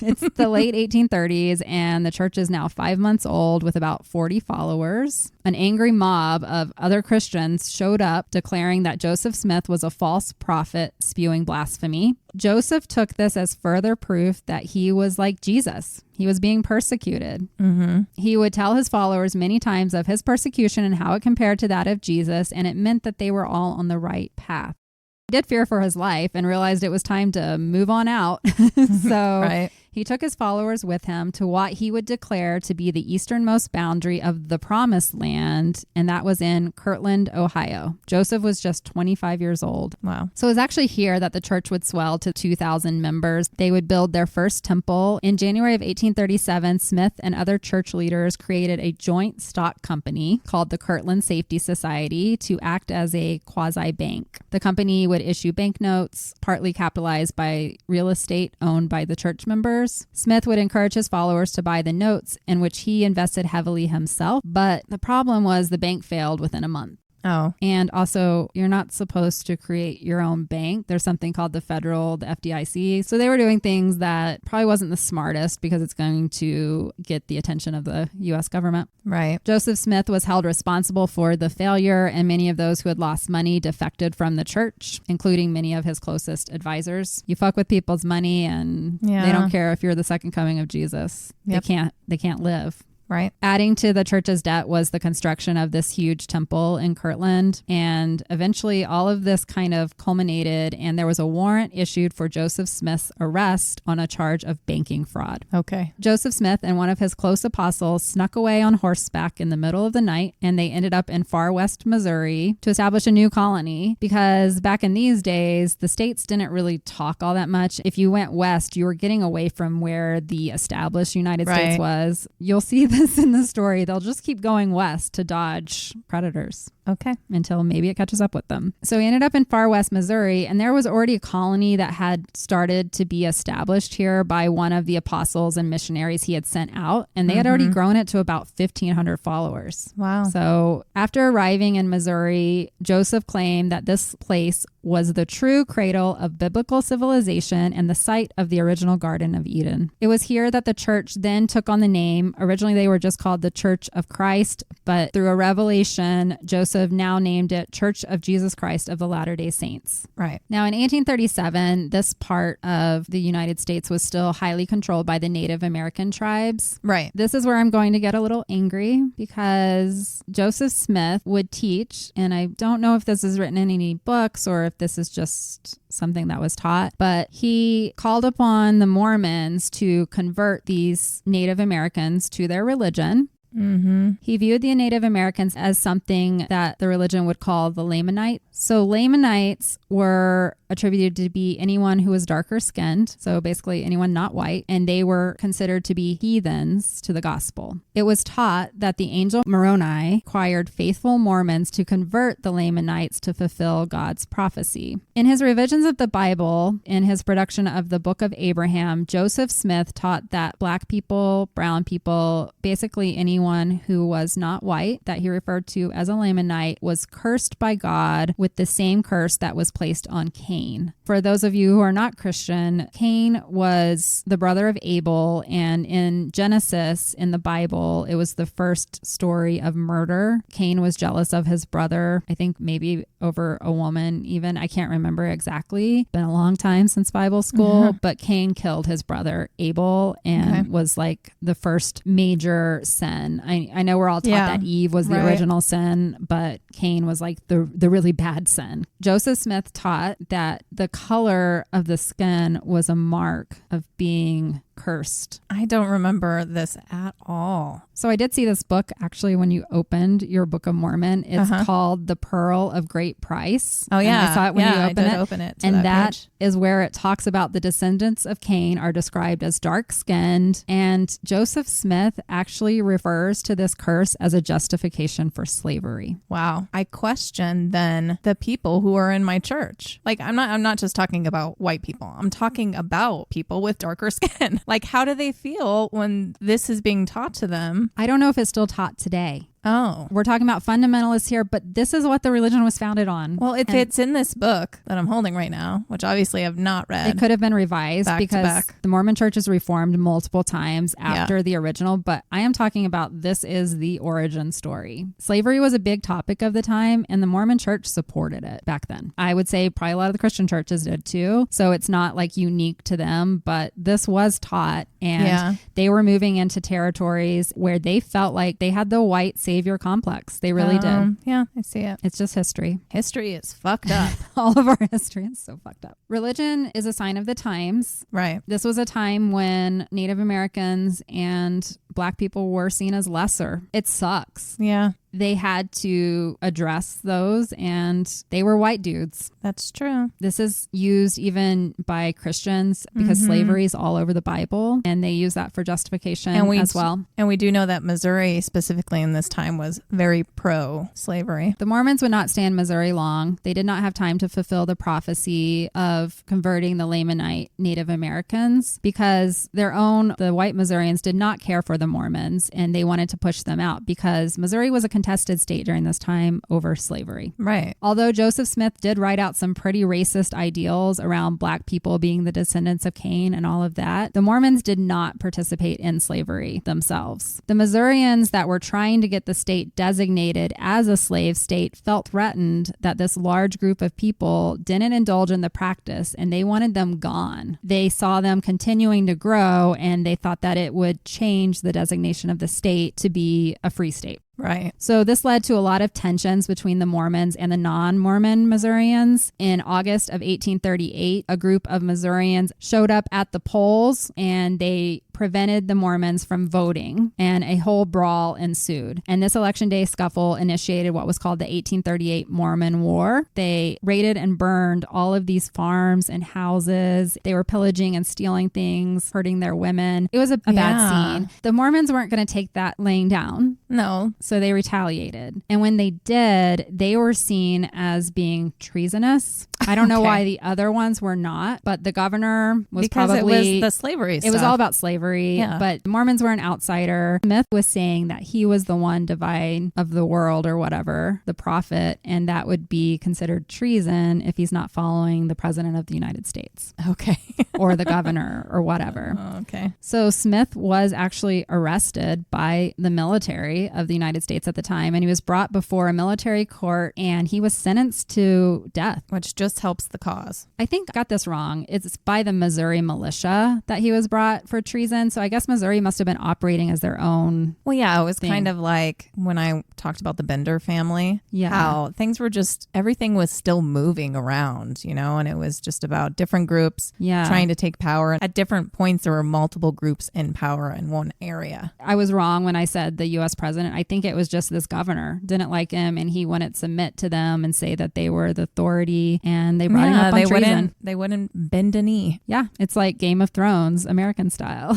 It's the late 1830s and the church is now 5 months old with about 40 followers. An angry mob of other Christians showed up declaring that Joseph Smith was a false prophet spewing blasphemy. Joseph took this as further proof that he was like Jesus. He was being persecuted. He would tell his followers many times of his persecution and how it compared to that of Jesus, and it meant that they were all on the right path. He did fear for his life and realized it was time to move on out. So he took his followers with him to what he would declare to be the easternmost boundary of the promised land, and that was in Kirtland, Ohio. Joseph was just 25 years old. Wow. So it was actually here that the church would swell to 2,000 members. They would build their first temple. In January of 1837, Smith and other church leaders created a joint stock company called the Kirtland Safety Society to act as a quasi-bank. The company would issue banknotes, partly capitalized by real estate owned by the church members. Smith would encourage his followers to buy the notes, in which he invested heavily himself, but the problem was the bank failed within a month. Oh. And also, you're not supposed to create your own bank. There's something called the FDIC. So they were doing things that probably wasn't the smartest because it's going to get the attention of the U.S. government. Right. Joseph Smith was held responsible for the failure, and many of those who had lost money defected from the church, including many of his closest advisors. You fuck with people's money and they don't care if you're the second coming of Jesus. They can't live. Right. Adding to the church's debt was the construction of this huge temple in Kirtland. And eventually all of this kind of culminated, and there was a warrant issued for Joseph Smith's arrest on a charge of banking fraud. Okay. Joseph Smith and one of his close apostles snuck away on horseback in the middle of the night, and they ended up in far west Missouri to establish a new colony, because back in these days, the states didn't really talk all that much. If you went west, you were getting away from where the established United States was. You'll see this in the story. They'll just keep going west to dodge predators. Okay. Until maybe it catches up with them. So he ended up in far west Missouri, and there was already a colony that had started to be established here by one of the apostles and missionaries he had sent out, and they had already grown it to about 1,500 followers. Wow. So after arriving in Missouri, Joseph claimed that this place was the true cradle of biblical civilization and the site of the original Garden of Eden. It was here that the church then took on the name. Originally, they were just called the Church of Christ, but through a revelation, Joseph now named it Church of Jesus Christ of the Latter-day Saints. Right. Now, in 1837, this part of the United States was still highly controlled by the Native American tribes. Right. This is where I'm going to get a little angry, because Joseph Smith would teach, and I don't know if this is written in any books or if this is just something that was taught, but he called upon the Mormons to convert these Native Americans to their religion. He viewed the Native Americans as something that the religion would call the Lamanites. So Lamanites were attributed to be anyone who was darker skinned, so basically anyone not white, and they were considered to be heathens to the gospel. It was taught that the angel Moroni required faithful Mormons to convert the Lamanites to fulfill God's prophecy. In his revisions of the Bible, in his production of the Book of Abraham, Joseph Smith taught that black people, brown people, basically anyone anyone who was not white, that he referred to as a Lamanite, was cursed by God with the same curse that was placed on Cain. For those of you who are not Christian, Cain was the brother of Abel, and in Genesis, in the Bible, it was the first story of murder. Cain was jealous of his brother, I think maybe over a woman even. I can't remember exactly. Been a long time since Bible school, but Cain killed his brother Abel and was like the first major sin. I know we're all taught that Eve was the original sin, but Cain was like the really bad sin. Joseph Smith taught that the color of the skin was a mark of being cursed. I don't remember this at all. So I did see this book actually when you opened your Book of Mormon. It's called The Pearl of Great Price. Oh yeah. And I saw it when you open it. And that page is where it talks about the descendants of Cain are described as dark-skinned. And Joseph Smith actually refers to this curse as a justification for slavery. Wow. I question then the people who are in my church. Like I'm not just talking about white people. I'm talking about people with darker skin. Like, how do they feel when this is being taught to them? I don't know if it's still taught today. Oh. We're talking about fundamentalists here, but this is what the religion was founded on. Well, if it's in this book that I'm holding right now, which obviously I've not read. It could have been revised because the Mormon church is reformed multiple times after the original, but I am talking about this is the origin story. Slavery was a big topic of the time, and the Mormon church supported it back then. I would say probably a lot of the Christian churches did too, so it's not like unique to them, but this was taught, and they were moving into territories where they felt like they had the white savior complex. They really did. Yeah, I see it. It's just history. History is fucked up. All of our history is so fucked up. Religion is a sign of the times. Right. This was a time when Native Americans and Black people were seen as lesser. It sucks. Yeah. They had to address those, and they were white dudes. That's true. This is used even by Christians because slavery is all over the Bible, and they use that for justification as well. And we do know that Missouri, specifically in this time, was very pro-slavery. The Mormons would not stay in Missouri long. They did not have time to fulfill the prophecy of converting the Lamanite Native Americans because the white Missourians did not care for the Mormons, and they wanted to push them out because Missouri was a contested state during this time over slavery. Right. Although Joseph Smith did write out some pretty racist ideals around Black people being the descendants of Cain and all of that, the Mormons did not participate in slavery themselves. The Missourians that were trying to get the state designated as a slave state felt threatened that this large group of people didn't indulge in the practice, and they wanted them gone. They saw them continuing to grow, and they thought that it would change the designation of the state to be a free state. Right. So this led to a lot of tensions between the Mormons and the non-Mormon Missourians. In August of 1838, a group of Missourians showed up at the polls, and they prevented the Mormons from voting, and a whole brawl ensued. And this election day scuffle initiated what was called the 1838 Mormon War. They raided and burned all of these farms and houses. They were pillaging and stealing things, hurting their women. It was a bad scene. The Mormons weren't going to take that laying down. No. So they retaliated. And when they did, they were seen as being treasonous. I don't know why the other ones were not, but the governor was because probably... it was the slavery stuff. It was all about slavery, but the Mormons were an outsider. Smith was saying that he was the one divine of the world or whatever, the prophet, and that would be considered treason if he's not following the president of the United States. Okay. Or the governor or whatever. Okay. So Smith was actually arrested by the military of the United States at the time, and he was brought before a military court, and he was sentenced to death. Which just helps the cause. I think I got this wrong. It's by the Missouri militia that he was brought for treason. So I guess Missouri must have been operating as their own. Well, yeah, it was kind of like when I talked about the Bender family. Yeah. How things were just, everything was still moving around, and it was just about different groups trying to take power. At different points, there were multiple groups in power in one area. I was wrong when I said the U.S. president. I think it was just this governor didn't like him, and he wouldn't submit to them and say that they were the authority, and they brought him up on treason. They wouldn't bend a knee. Yeah, it's like Game of Thrones, American style.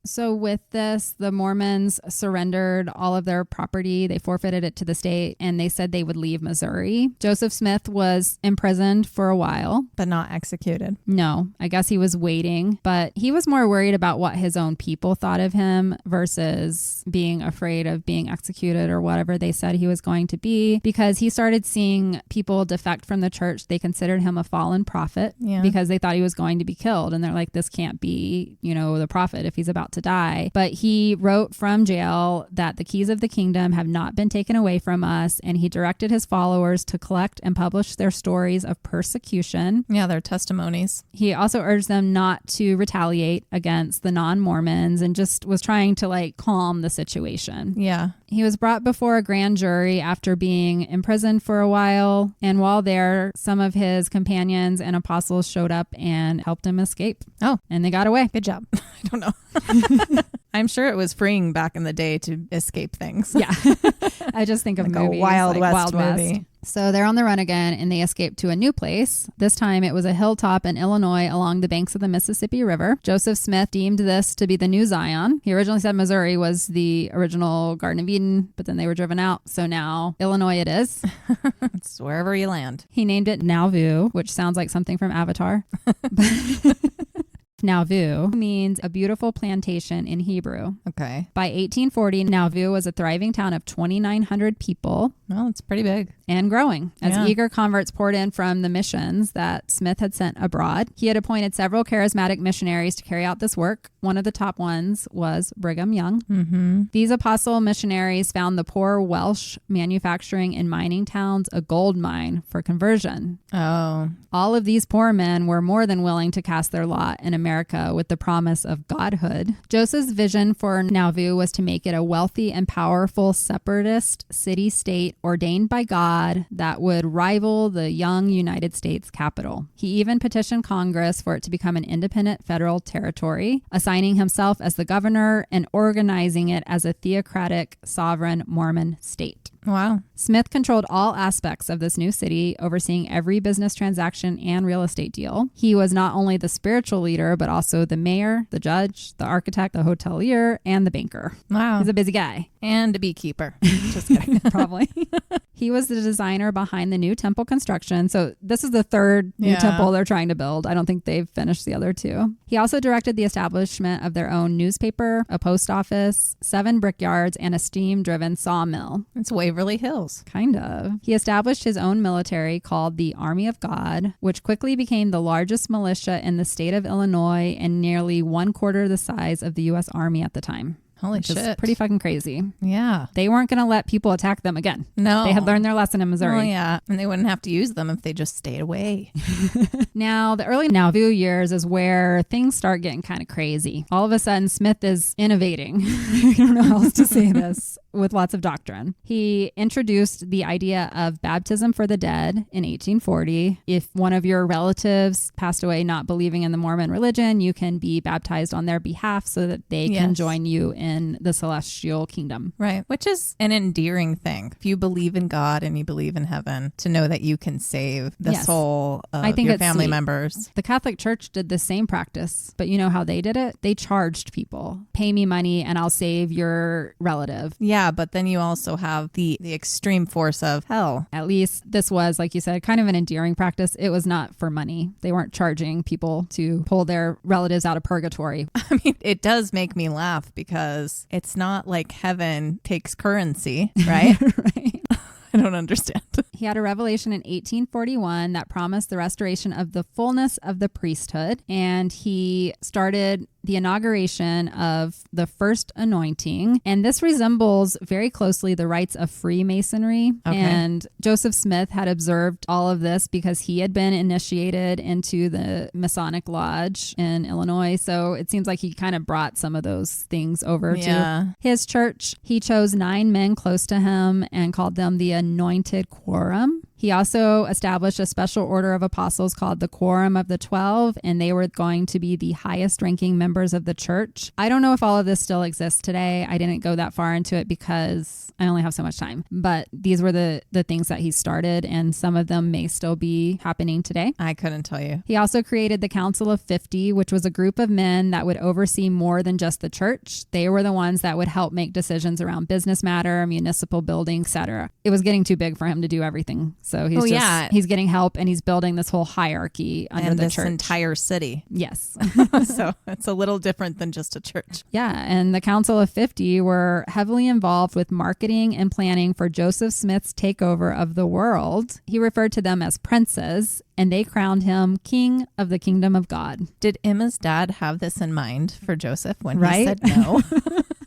So with this, the Mormons surrendered all of their property. They forfeited it to the state, and they said they would leave Missouri. Joseph Smith was imprisoned for a while. But not executed. No, I guess he was waiting, but he was more worried about what his own people thought of him versus being afraid of being executed or whatever they said he was going to be, because he started seeing people defect from the church. They considered him a fallen prophet because they thought he was going to be killed. And they're like, this can't be, the prophet if he's about to die. But he wrote from jail that the keys of the kingdom have not been taken away from us. And he directed his followers to collect and publish their stories of persecution. Yeah, their testimonies. He also urged them not to retaliate against the non-Mormons and just was trying to calm the situation. Yeah. He was brought before a grand jury after being imprisoned for a while. And while there, some of his companions and apostles showed up and helped him escape. Oh. And they got away. Good job. I don't know. I'm sure it was freeing back in the day to escape things. Yeah. I just think of movies a Wild West movie. So they're on the run again, and they escaped to a new place. This time it was a hilltop in Illinois along the banks of the Mississippi River. Joseph Smith deemed this to be the new Zion. He originally said Missouri was the original Garden of Eden, but then they were driven out. So now Illinois it is. It's wherever you land. He named it Nauvoo, which sounds like something from Avatar. Nauvoo means a beautiful plantation in Hebrew. Okay. By 1840, Nauvoo was a thriving town of 2,900 people. Well, it's pretty big. And growing, as eager converts poured in from the missions that Smith had sent abroad. He had appointed several charismatic missionaries to carry out this work. One of the top ones was Brigham Young. Mm-hmm. These apostle missionaries found the poor Welsh manufacturing and mining towns a gold mine for conversion. Oh. All of these poor men were more than willing to cast their lot in America with the promise of godhood. Joseph's vision for Nauvoo was to make it a wealthy and powerful separatist city-state ordained by God that would rival the young United States capital. He even petitioned Congress for it to become an independent federal territory, assigning himself as the governor and organizing it as a theocratic, sovereign Mormon state. Wow. Smith controlled all aspects of this new city, overseeing every business transaction and real estate deal. He was not only the spiritual leader, but also the mayor, the judge, the architect, the hotelier, and the banker. Wow. He's a busy guy. And a beekeeper. Just kidding. Probably. He was the designer behind the new temple construction. So this is the third new temple they're trying to build. I don't think they've finished the other two. He also directed the establishment of their own newspaper, a post office, 7 brickyards, and a steam-driven sawmill. It's Waverly Hills. Kind of. He established his own military called the Army of God, which quickly became the largest militia in the state of Illinois and nearly 1/4 the size of the U.S. Army at the time. Holy shit. Is pretty fucking crazy. Yeah. They weren't going to let people attack them again. No. They had learned their lesson in Missouri. Oh, yeah. And they wouldn't have to use them if they just stayed away. Now, the early Nauvoo years is where things start getting kind of crazy. All of a sudden, Smith is innovating. I don't know how else to say this. With lots of doctrine. He introduced the idea of baptism for the dead in 1840. If one of your relatives passed away not believing in the Mormon religion, you can be baptized on their behalf so that they can join you in the celestial kingdom. Right. Which is an endearing thing. If you believe in God and you believe in heaven, to know that you can save the soul of your family members. The Catholic Church did the same practice, but you know how they did it? They charged people. Pay me money and I'll save your relative. Yeah, but then you also have the extreme force of hell. At least this was, like you said, kind of an endearing practice. It was not for money. They weren't charging people to pull their relatives out of purgatory. I mean, it does make me laugh because it's not like heaven takes currency, right? Right. I don't understand. He had a revelation in 1841 that promised the restoration of the fullness of the priesthood, and he started the inauguration of the first anointing. And this resembles very closely the rites of Freemasonry. Okay. And Joseph Smith had observed all of this because he had been initiated into the Masonic Lodge in Illinois. So it seems like he kind of brought some of those things over to his church. He chose 9 men close to him and called them the Anointed Quorum. He also established a special order of apostles called the Quorum of the 12, and they were going to be the highest ranking members of the church. I don't know if all of this still exists today. I didn't go that far into it because I only have so much time. But these were the things that he started, and some of them may still be happening today. I couldn't tell you. He also created the Council of 50, which was a group of men that would oversee more than just the church. They were the ones that would help make decisions around business matter, municipal building, etc. It was getting too big for him to do everything So he's getting help, and he's building this whole hierarchy under the church. Entire city. Yes. So it's a little different than just a church. Yeah. And the Council of 50 were heavily involved with marketing and planning for Joseph Smith's takeover of the world. He referred to them as princes, and they crowned him king of the kingdom of God. Did Emma's dad have this in mind for Joseph when he said no?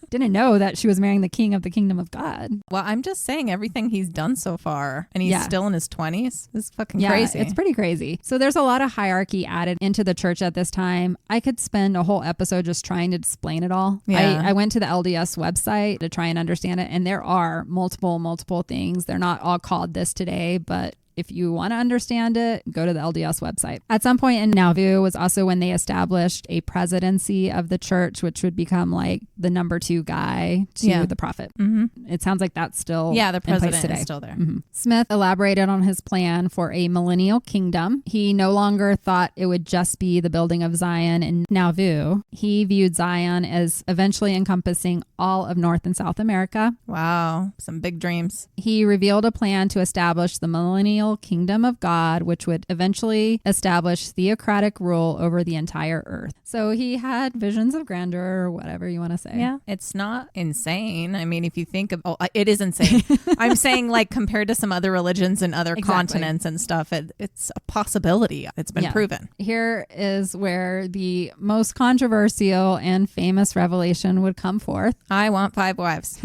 Didn't know that she was marrying the king of the kingdom of God. Well, I'm just saying everything he's done so far, and he's still in his 20s. It's fucking crazy. It's pretty crazy. So there's a lot of hierarchy added into the church at this time. I could spend a whole episode just trying to explain it all. Yeah. I went to the LDS website to try and understand it, and there are multiple things. They're not all called this today, but if you want to understand it, go to the LDS website. At some point in Nauvoo was also when they established a presidency of the church, which would become like the number 2 guy to the prophet. Mm-hmm. It sounds like that's still the president in place today. Is still there. Mm-hmm. Smith elaborated on his plan for a millennial kingdom. He no longer thought it would just be the building of Zion in Nauvoo. He viewed Zion as eventually encompassing all of North and South America. Wow, some big dreams. He revealed a plan to establish the millennial kingdom of God, which would eventually establish theocratic rule over the entire earth. So he had visions of grandeur, or whatever you want to say. Yeah, it's not insane. I mean, if you think of, it is insane. I'm saying like compared to some other religions and other continents and stuff, it's a possibility. It's been proven. Here is where the most controversial and famous revelation would come forth. I want 5 wives.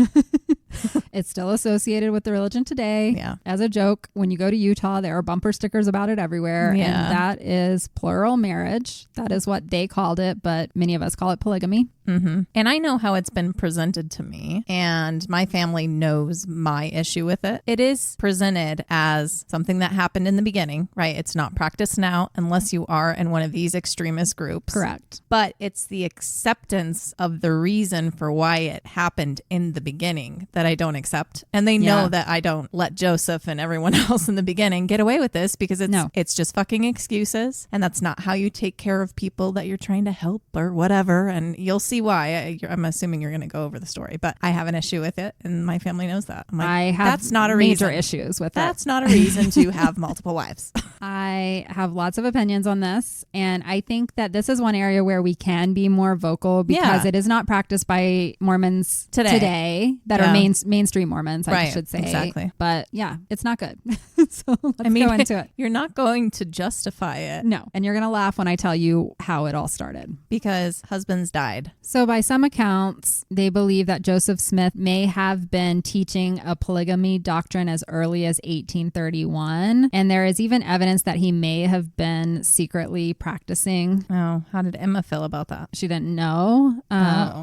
It's still associated with the religion today. Yeah. As a joke, when you go to Utah, there are bumper stickers about it everywhere. Yeah. And that is plural marriage. That is what they called it, but many of us call it polygamy. Mm-hmm. And I know how it's been presented to me, and my family knows my issue with it. It is presented as something that happened in the beginning, right? It's not practiced now unless you are in one of these extremist groups. Correct. But it's the acceptance of the reason for why it happened in the beginning that I don't accept. And they know that I don't let Joseph and everyone else in the beginning get away with this because it's just fucking excuses. And that's not how you take care of people that you're trying to help or whatever. And you'll see why. I'm assuming you're going to go over the story, but I have an issue with it, and my family knows that. I'm like, I have that's not a major reason. issues with That's not a reason to have multiple wives. I have lots of opinions on this, and I think that this is one area where we can be more vocal because it is not practiced by Mormons today that are mainstream Mormons, I should say. Exactly. But yeah, it's not good. So let's go into it. You're not going to justify it. No. And you're going to laugh when I tell you how it all started. Because husbands died. So by some accounts, they believe that Joseph Smith may have been teaching a polygamy doctrine as early as 1831. And there is even evidence that he may have been secretly practicing. Oh, how did Emma feel about that? She didn't know.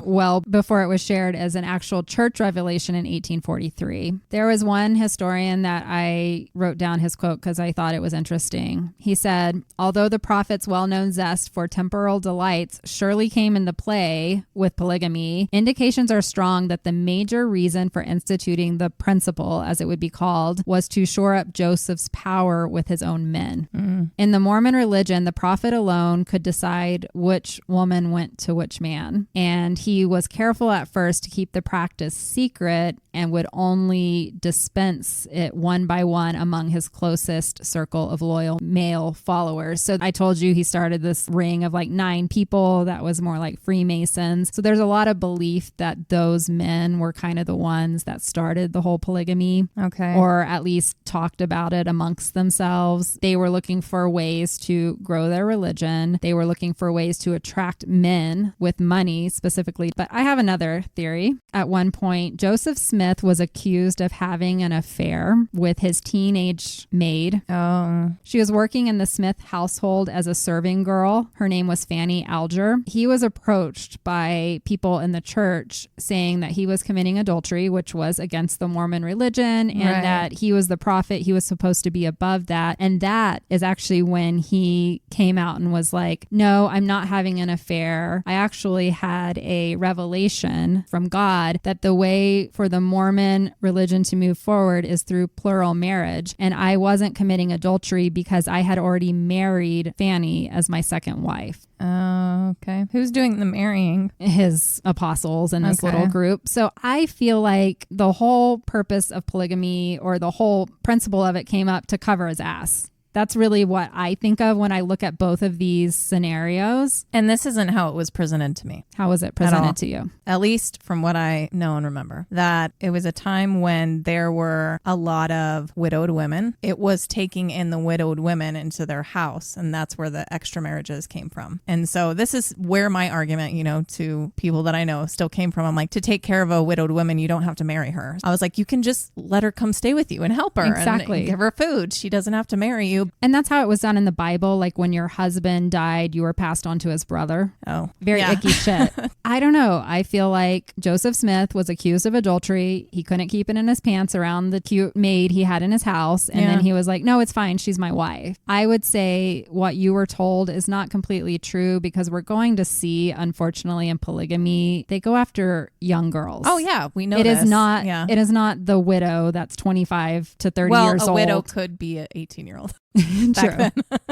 Well, before it was shared as an actual church revelation in 1843. There was one historian that I wrote down his quote because I thought it was interesting. He said, although the prophet's well-known zest for temporal delights surely came into play with polygamy, indications are strong that the major reason for instituting the principle, as it would be called, was to shore up Joseph's power with his own men. In the Mormon religion, the prophet alone could decide which woman went to which man. And he was careful at first to keep the practice secret and would only dispense it one by one among his closest circle of loyal male followers. So I told you he started this ring of like 9 people that was more like Freemasons. So there's a lot of belief that those men were kind of the ones that started the whole polygamy. Okay. Or at least talked about it amongst themselves. They were looking for ways to grow their religion. They were looking for ways to attract men with money specifically. But I have another theory. At one point, Joseph Smith was accused of having an affair with his teenage maid. Oh. She was working in the Smith household as a serving girl. Her name was Fanny Alger. He was approached by people in the church saying that he was committing adultery, which was against the Mormon religion, and that he was the prophet. He was supposed to be above that. And that is actually when he came out and was like, no, I'm not having an affair. I actually had a revelation from God that the way for for the Mormon religion to move forward is through plural marriage. And I wasn't committing adultery because I had already married Fanny as my second wife. Okay. Who's doing the marrying? His apostles in this little group. So I feel like the whole purpose of polygamy, or the whole principle of it, came up to cover his ass. That's really what I think of when I look at both of these scenarios. And this isn't how it was presented to me. How was it presented to you? At least from what I know and remember, that it was a time when there were a lot of widowed women. It was taking in the widowed women into their house, and that's where the extra marriages came from. And so this is where my argument, to people that I know still came from. I'm like, to take care of a widowed woman, you don't have to marry her. I was like, you can just let her come stay with you and help her. Exactly. And give her food. She doesn't have to marry you. And that's how it was done in the Bible. Like when your husband died, you were passed on to his brother. Oh, very icky shit. I don't know. I feel like Joseph Smith was accused of adultery. He couldn't keep it in his pants around the cute maid he had in his house. And then he was like, no, it's fine. She's my wife. I would say what you were told is not completely true, because we're going to see, unfortunately, in polygamy, they go after young girls. Oh, yeah. We know it this. Is not. Yeah. It is not the widow that's 25 to 30 years old. Well, a widow could be an 18-year-old.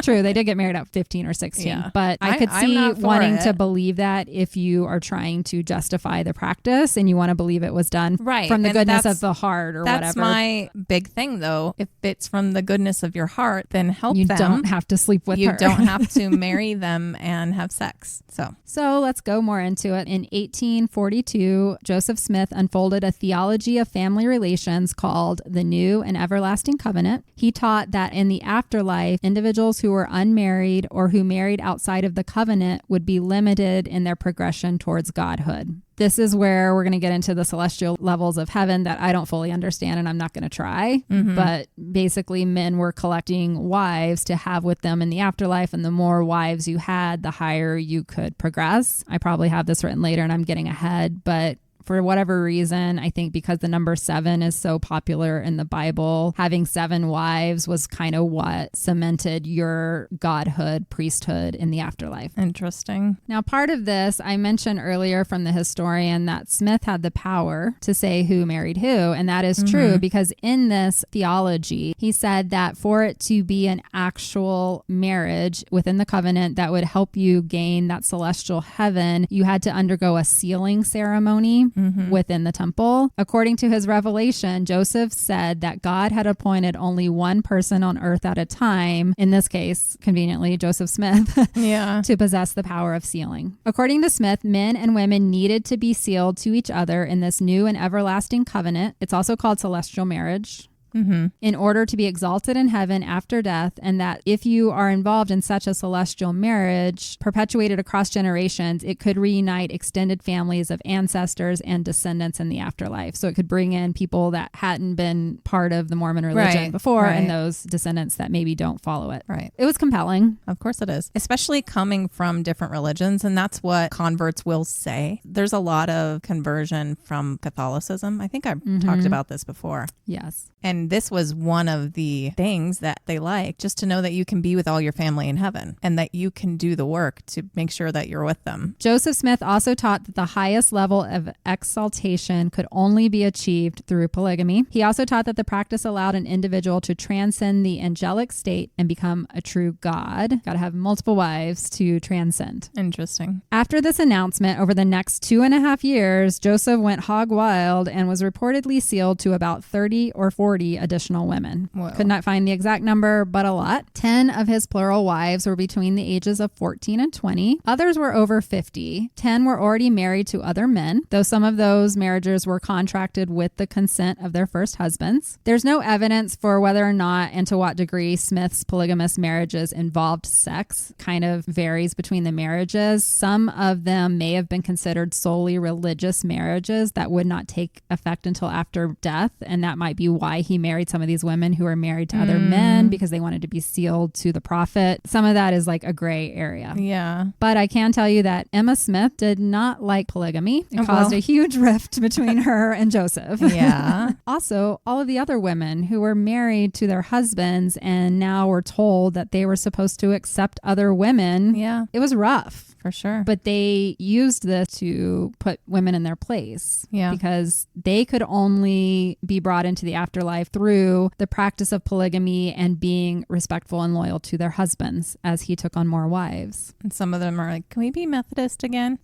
True. They did get married at 15 or 16. Yeah. But I could see wanting to believe that if you are trying to justify the practice and you want to believe it was done from the goodness of the heart or whatever. That's my big thing, though. If it's from the goodness of your heart, then help them. You don't have to sleep with her. You don't have to marry them and have sex. So let's go more into it. In 1842, Joseph Smith unfolded a theology of family relations called the New and Everlasting Covenant. He taught that in the afterlife, individuals who were unmarried or who married outside of the covenant would be limited in their progression towards godhood. This is where we're going to get into the celestial levels of heaven that I don't fully understand, and I'm not going to try. Mm-hmm. But basically, men were collecting wives to have with them in the afterlife, and the more wives you had, the higher you could progress. I probably have this written later, and I'm getting ahead, but for whatever reason, I think because the number 7 is so popular in the Bible, having 7 wives was kind of what cemented your godhood, priesthood in the afterlife. Interesting. Now, part of this, I mentioned earlier from the historian that Smith had the power to say who married who, and that is true because in this theology, he said that for it to be an actual marriage within the covenant that would help you gain that celestial heaven, you had to undergo a sealing ceremony within the temple. According to his revelation, Joseph said that God had appointed only one person on earth at a time, in this case, conveniently, Joseph Smith, to possess the power of sealing. According to Smith, men and women needed to be sealed to each other in this new and everlasting covenant. It's also called celestial marriage. In order to be exalted in heaven after death, and that if you are involved in such a celestial marriage perpetuated across generations, it could reunite extended families of ancestors and descendants in the afterlife. So it could bring in people that hadn't been part of the Mormon religion before and those descendants that maybe don't follow it. Right. It was compelling. Of course it is, especially coming from different religions, and that's what converts will say. There's a lot of conversion from Catholicism. I think I've talked about this before. Yes. And this was one of the things that they like, just to know that you can be with all your family in heaven and that you can do the work to make sure that you're with them. Joseph Smith also taught that the highest level of exaltation could only be achieved through polygamy. He also taught that the practice allowed an individual to transcend the angelic state and become a true god. Got to have multiple wives to transcend. Interesting. After this announcement, over the next 2.5 years, Joseph went hog wild and was reportedly sealed to about 30 or 40 additional women. Whoa. Could not find the exact number, but a lot. 10 of his plural wives were between the ages of 14 and 20. Others were over 50. 10 were already married to other men, though some of those marriages were contracted with the consent of their first husbands. There's no evidence for whether or not and to what degree Smith's polygamous marriages involved sex. Kind of varies between the marriages. Some of them may have been considered solely religious marriages that would not take effect until after death, and that might be why he married some of these women who were married to other men because they wanted to be sealed to the prophet. Some of that is like a gray area. Yeah. But I can tell you that Emma Smith did not like polygamy. It caused a huge rift between her and Joseph. Yeah. Also, all of the other women who were married to their husbands and now were told that they were supposed to accept other women. Yeah. It was rough. For sure. But they used this to put women in their place. Yeah. Because they could only be brought into the afterlife through the practice of polygamy and being respectful and loyal to their husbands as he took on more wives. And some of them are like, can we be Methodist again?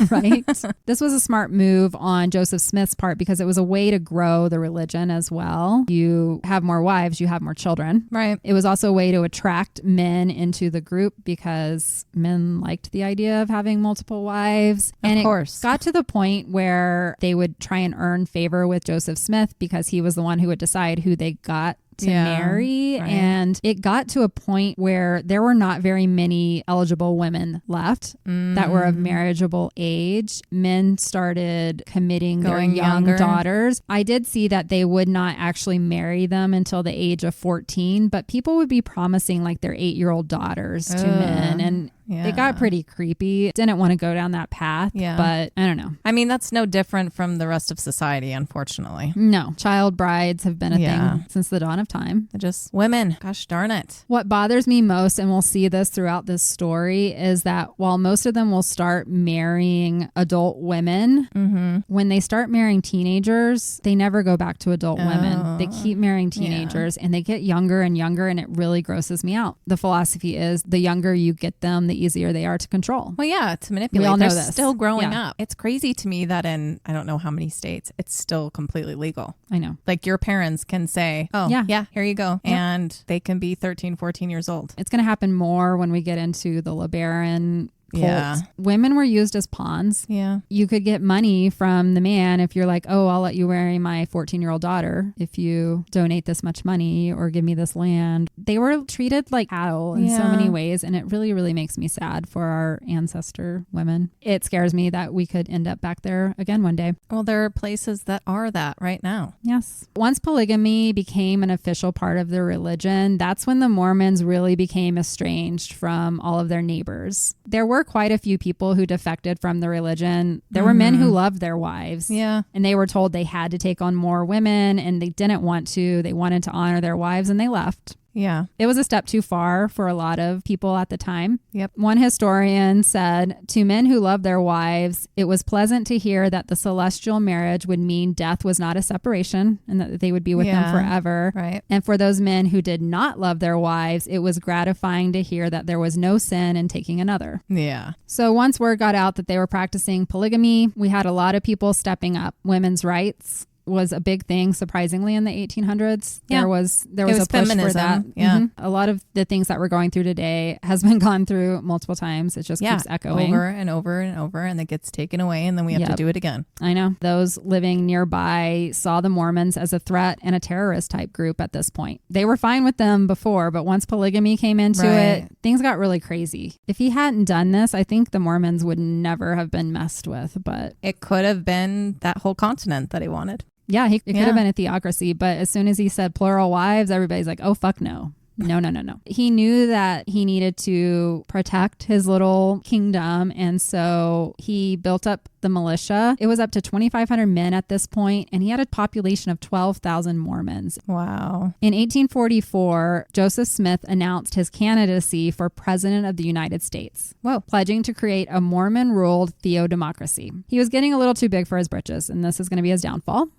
Right? This was a smart move on Joseph Smith's part because it was a way to grow the religion as well. You have more wives, you have more children. Right. It was also a way to attract men into the group because men liked the idea of having multiple wives. And of course. It got to the point where they would try and earn favor with Joseph Smith because he was the one who would decide who they got to marry. Right. And it got to a point where there were not very many eligible women left that were of marriageable age. Men started committing their young daughters. I did see that they would not actually marry them until the age of 14, but people would be promising like their 8-year-old daughters to men. And it got pretty creepy. Didn't want to go down that path, but I don't know. I mean, that's no different from the rest of society, unfortunately. No. Child brides have been a thing since the dawn of time. They're just women. Gosh darn it. What bothers me most, and we'll see this throughout this story, is that while most of them will start marrying adult women, when they start marrying teenagers, they never go back to adult women. They keep marrying teenagers and they get younger and younger, and it really grosses me out. The philosophy is the younger you get them, the easier they are to control. Well, yeah, to manipulate. We all know They're this. Still growing up. It's crazy to me that in, I don't know how many states, it's still completely legal. I know. Like your parents can say, oh, yeah, here you go. Yeah. And they can be 13, 14 years old. It's going to happen more when we get into the LeBaron cult. Yeah. Women were used as pawns. Yeah. You could get money from the man if you're like, oh, I'll let you marry my 14-year-old daughter if you donate this much money or give me this land. They were treated like cattle in so many ways, and it really, really makes me sad for our ancestor women. It scares me that we could end up back there again one day. Well, there are places that are that right now. Yes. Once polygamy became an official part of their religion, that's when the Mormons really became estranged from all of their neighbors. There were quite a few people who defected from the religion. There were men who loved their wives. Yeah. And they were told they had to take on more women, and they didn't want to. They wanted to honor their wives, and they left. Yeah. It was a step too far for a lot of people at the time. Yep. One historian said, to men who loved their wives, it was pleasant to hear that the celestial marriage would mean death was not a separation and that they would be with them forever. Right. And for those men who did not love their wives, it was gratifying to hear that there was no sin in taking another. Yeah. So once word got out that they were practicing polygamy, we had a lot of people stepping up. Women's rights was a big thing, surprisingly, in the 1800s. Yeah. There was a push feminism. for that. Yeah. A lot of the things that we're going through today has been gone through multiple times. It just keeps echoing. Over and over and over, and it gets taken away, and then we have to do it again. I know. Those living nearby saw the Mormons as a threat and a terrorist type group at this point. They were fine with them before, but once polygamy came into it, things got really crazy. If he hadn't done this, I think the Mormons would never have been messed with, but it could have been that whole continent that he wanted. Yeah, it could have been a theocracy, but as soon as he said plural wives, everybody's like, oh, fuck no. No. He knew that he needed to protect his little kingdom, and so he built up the militia. It was up to 2,500 men at this point, and he had a population of 12,000 Mormons. Wow. In 1844, Joseph Smith announced his candidacy for president of the United States, pledging to create a Mormon-ruled theodemocracy. He was getting a little too big for his britches, and this is going to be his downfall.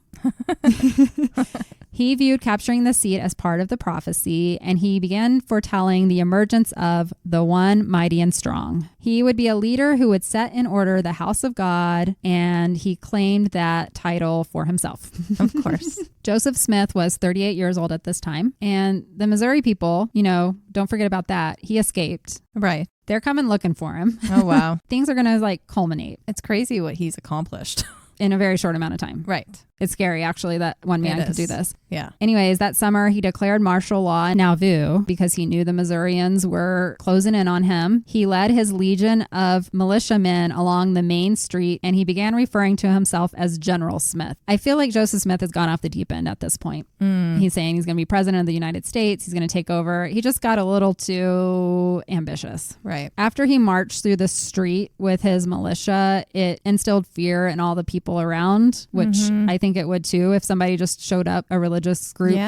He viewed capturing the seat as part of the prophecy, and he began foretelling the emergence of the one mighty and strong. He would be a leader who would set in order the house of God, and he claimed that title for himself. Of course. Joseph Smith was 38 years old at this time, and the Missouri people, don't forget about that. He escaped. Right. They're coming looking for him. Oh, wow. Things are going to culminate. It's crazy what he's accomplished. in a very short amount of time. Right. It's scary, actually, that one man could do this. Yeah. Anyways, that summer, he declared martial law in Nauvoo because he knew the Missourians were closing in on him. He led his legion of militiamen along the main street, and he began referring to himself as General Smith. I feel like Joseph Smith has gone off the deep end at this point. He's saying he's going to be president of the United States. He's going to take over. He just got a little too ambitious. Right. After he marched through the street with his militia, it instilled fear in all the people around, which I think it would too. If somebody just showed up, a religious group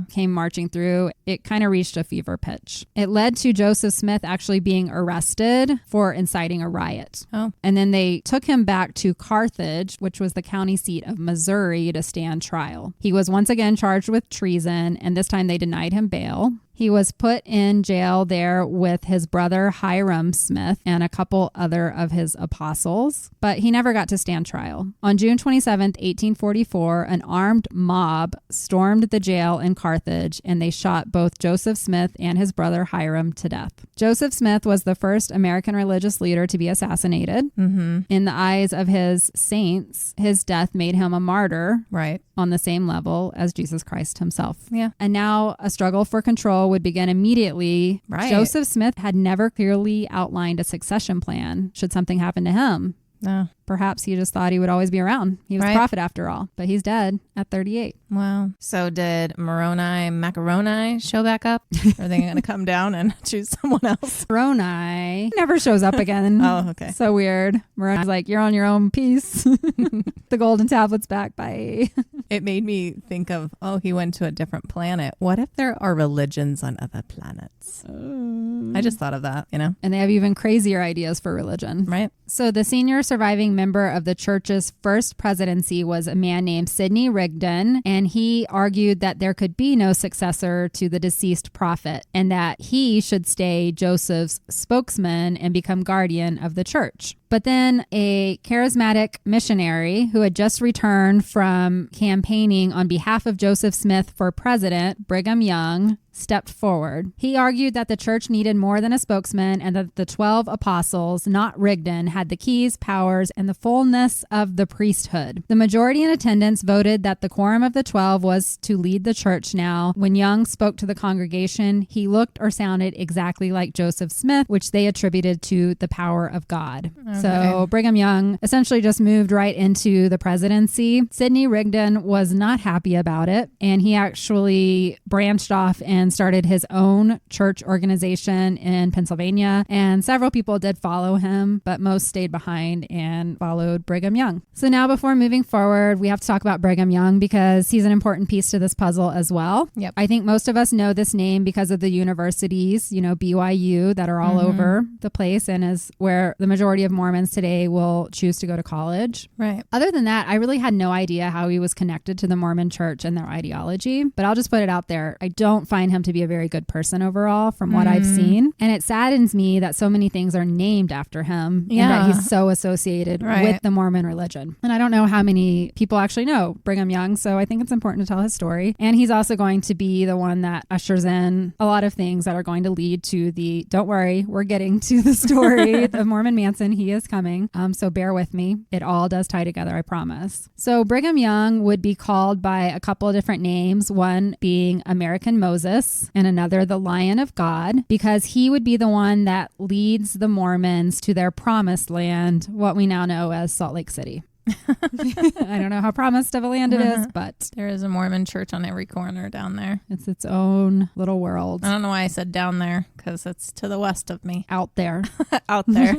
came marching through, it kind of reached a fever pitch. It led to Joseph Smith actually being arrested for inciting a riot. And then they took him back to Carthage, which was the county seat of Missouri, to stand trial. He was once again charged with treason, and this time they denied him bail. He was put in jail there with his brother Hiram Smith and a couple other of his apostles, but he never got to stand trial. On June 27th, 1844, an armed mob stormed the jail in Carthage, and they shot both Joseph Smith and his brother Hiram to death. Joseph Smith was the first American religious leader to be assassinated. In the eyes of his saints, his death made him a martyr. Right. On the same level as Jesus Christ himself. Yeah. And now a struggle for control would begin immediately. Right. Joseph Smith had never clearly outlined a succession plan should something happen to him. No. Perhaps he just thought he would always be around. He was a prophet after all, but he's dead at 38. Wow. So did Moroni Macaroni show back up? Or are they going to come down and choose someone else? Moroni never shows up again. Oh, okay. So weird. Moroni's like, you're on your own, peace. The golden tablet's back, bye. It made me think of, he went to a different planet. What if there are religions on other planets? I just thought of that, And they have even crazier ideas for religion. Right. So the senior surviving member of the church's first presidency was a man named Sidney Rigdon, and he argued that there could be no successor to the deceased prophet and that he should stay Joseph's spokesman and become guardian of the church. But then a charismatic missionary who had just returned from campaigning on behalf of Joseph Smith for president, Brigham Young, stepped forward. He argued that the church needed more than a spokesman and that the 12 apostles, not Rigdon, had the keys, powers, and the fullness of the priesthood. The majority in attendance voted that the quorum of the 12 was to lead the church now. When Young spoke to the congregation, he looked or sounded exactly like Joseph Smith, which they attributed to the power of God. Okay. So Brigham Young essentially just moved right into the presidency. Sidney Rigdon was not happy about it, and he actually branched off and started his own church organization in Pennsylvania, and several people did follow him, but most stayed behind and followed Brigham Young. So now before moving forward, we have to talk about Brigham Young because he's an important piece to this puzzle as well. Yep. I think most of us know this name because of the universities, BYU, that are all over the place and is where the majority of Mormons today will choose to go to college. Right. Other than that, I really had no idea how he was connected to the Mormon church and their ideology, but I'll just put it out there. I don't find him to be a very good person overall from what I've seen. And it saddens me that so many things are named after him and that he's so associated with the Mormon religion. And I don't know how many people actually know Brigham Young, so I think it's important to tell his story. And he's also going to be the one that ushers in a lot of things that are going to lead to the, don't worry, we're getting to the story of Mormon Manson. He is coming. So bear with me. It all does tie together, I promise. So Brigham Young would be called by a couple of different names, one being American Moses and another the Lion of God, because he would be the one that leads the Mormons to their promised land, what we now know as Salt Lake City. I don't know how promised of a land it is, but there is a Mormon church on every corner down there. It's its own little world. I don't know why I said down there, because it's to the west of me. Out there. Out there.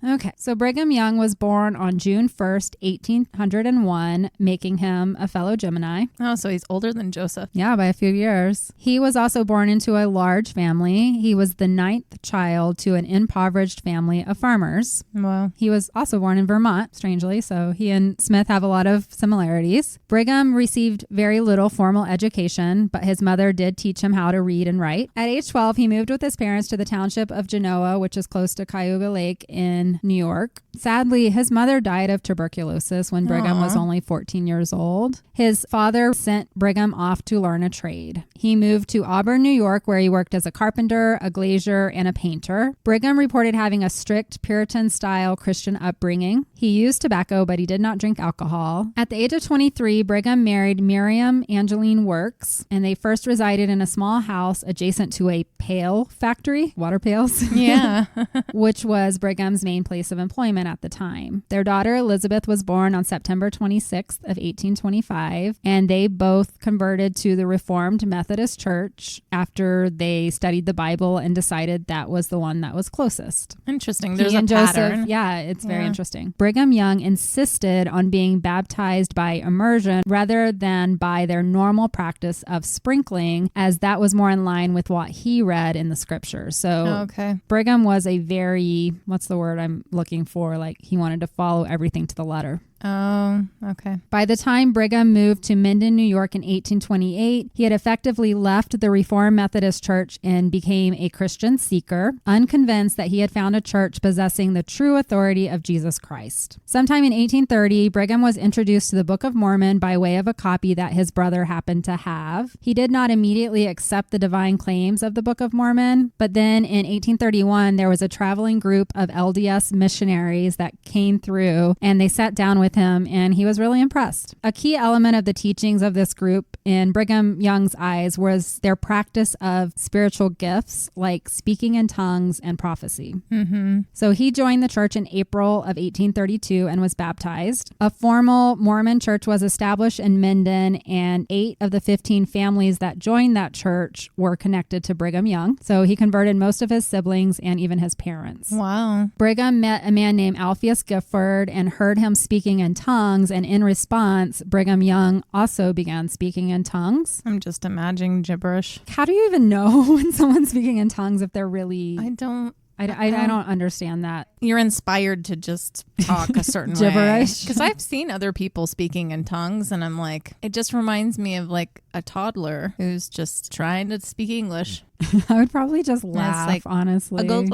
Okay, so Brigham Young was born on June 1st, 1801, making him a fellow Gemini. Oh, so he's older than Joseph. Yeah, by a few years. He was also born into a large family. He was the 9th child to an impoverished family of farmers. Wow. He was also born in Vermont, strangely, so he and Smith have a lot of similarities. Brigham received very little formal education, but his mother did teach him how to read and write. At age 12, he moved with his parents to the township of Genoa, which is close to Cayuga Lake in New York. Sadly, his mother died of tuberculosis when Brigham was only 14 years old. His father sent Brigham off to learn a trade. He moved to Auburn, New York, where he worked as a carpenter, a glazier, and a painter. Brigham reported having a strict Puritan-style Christian upbringing. He used tobacco tobacco, but he did not drink alcohol. At the age of 23, Brigham married Miriam Angeline Works, and they first resided in a small house adjacent to a pail factory, water pails, Yeah. which was Brigham's main place of employment at the time. Their daughter Elizabeth was born on September 26th of 1825, and they both converted to the Reformed Methodist Church after they studied the Bible and decided that was the one that was closest. Interesting. There's He a and pattern. Joseph, yeah, it's very interesting. Brigham Young insisted on being baptized by immersion rather than by their normal practice of sprinkling, as that was more in line with what he read in the scriptures. So Okay. Brigham was a very, what's the word I'm looking for? Like, he wanted to follow everything to the letter. Oh, okay. By the time Brigham moved to Minden, New York in 1828, he had effectively left the Reformed Methodist Church and became a Christian seeker, unconvinced that he had found a church possessing the true authority of Jesus Christ. Sometime in 1830, Brigham was introduced to the Book of Mormon by way of a copy that his brother happened to have. He did not immediately accept the divine claims of the Book of Mormon, but then in 1831, there was a traveling group of LDS missionaries that came through, and they sat down with him, and he was really impressed. A key element of the teachings of this group in Brigham Young's eyes was their practice of spiritual gifts like speaking in tongues and prophecy. Mm-hmm. So he joined the church in April of 1832 and was baptized. A formal Mormon church was established in Minden, and 8 of the 15 families that joined that church were connected to Brigham Young. So he converted most of his siblings and even his parents. Wow. Brigham met a man named Alpheus Gifford and heard him speaking in tongues, and in response, Brigham Young also began speaking in tongues. I'm just imagining gibberish. How do you even know when someone's speaking in tongues if they're really... I don't understand that. You're inspired to just talk a certain way. Gibberish. Because I've seen other people speaking in tongues, and I'm like, it just reminds me of like a toddler who's just trying to speak English. I would probably just laugh, like, honestly. I can't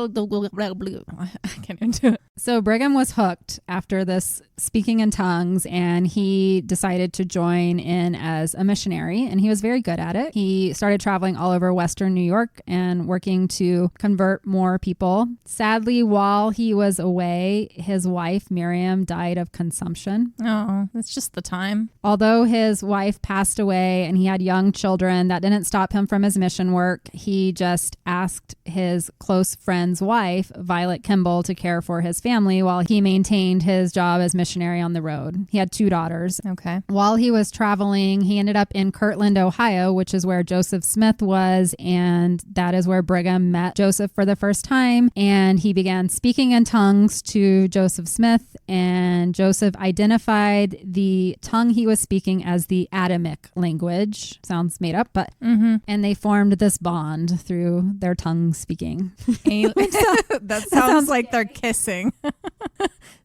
even do it. So Brigham was hooked after this speaking in tongues, and he decided to join in as a missionary, and he was very good at it. He started traveling all over Western New York and working to convert more people. Sadly, while he was away, his wife, Miriam, died of consumption. Oh, it's just the time. Although his wife passed away and he had young children, that didn't stop him from his mission work. He just asked his close friend's wife, Violet Kimball, to care for his family while he maintained his job as missionary on the road. He had 2 daughters. Okay. While he was traveling, he ended up in Kirtland, Ohio, which is where Joseph Smith was, and that is where Brigham met Joseph for the first time, and he began speaking in tongues to Joseph Smith, and Joseph identified the tongue he was speaking as the Adamic language. Sounds made up, but and they formed this bond through their tongue speaking. That sounds like they're kissing.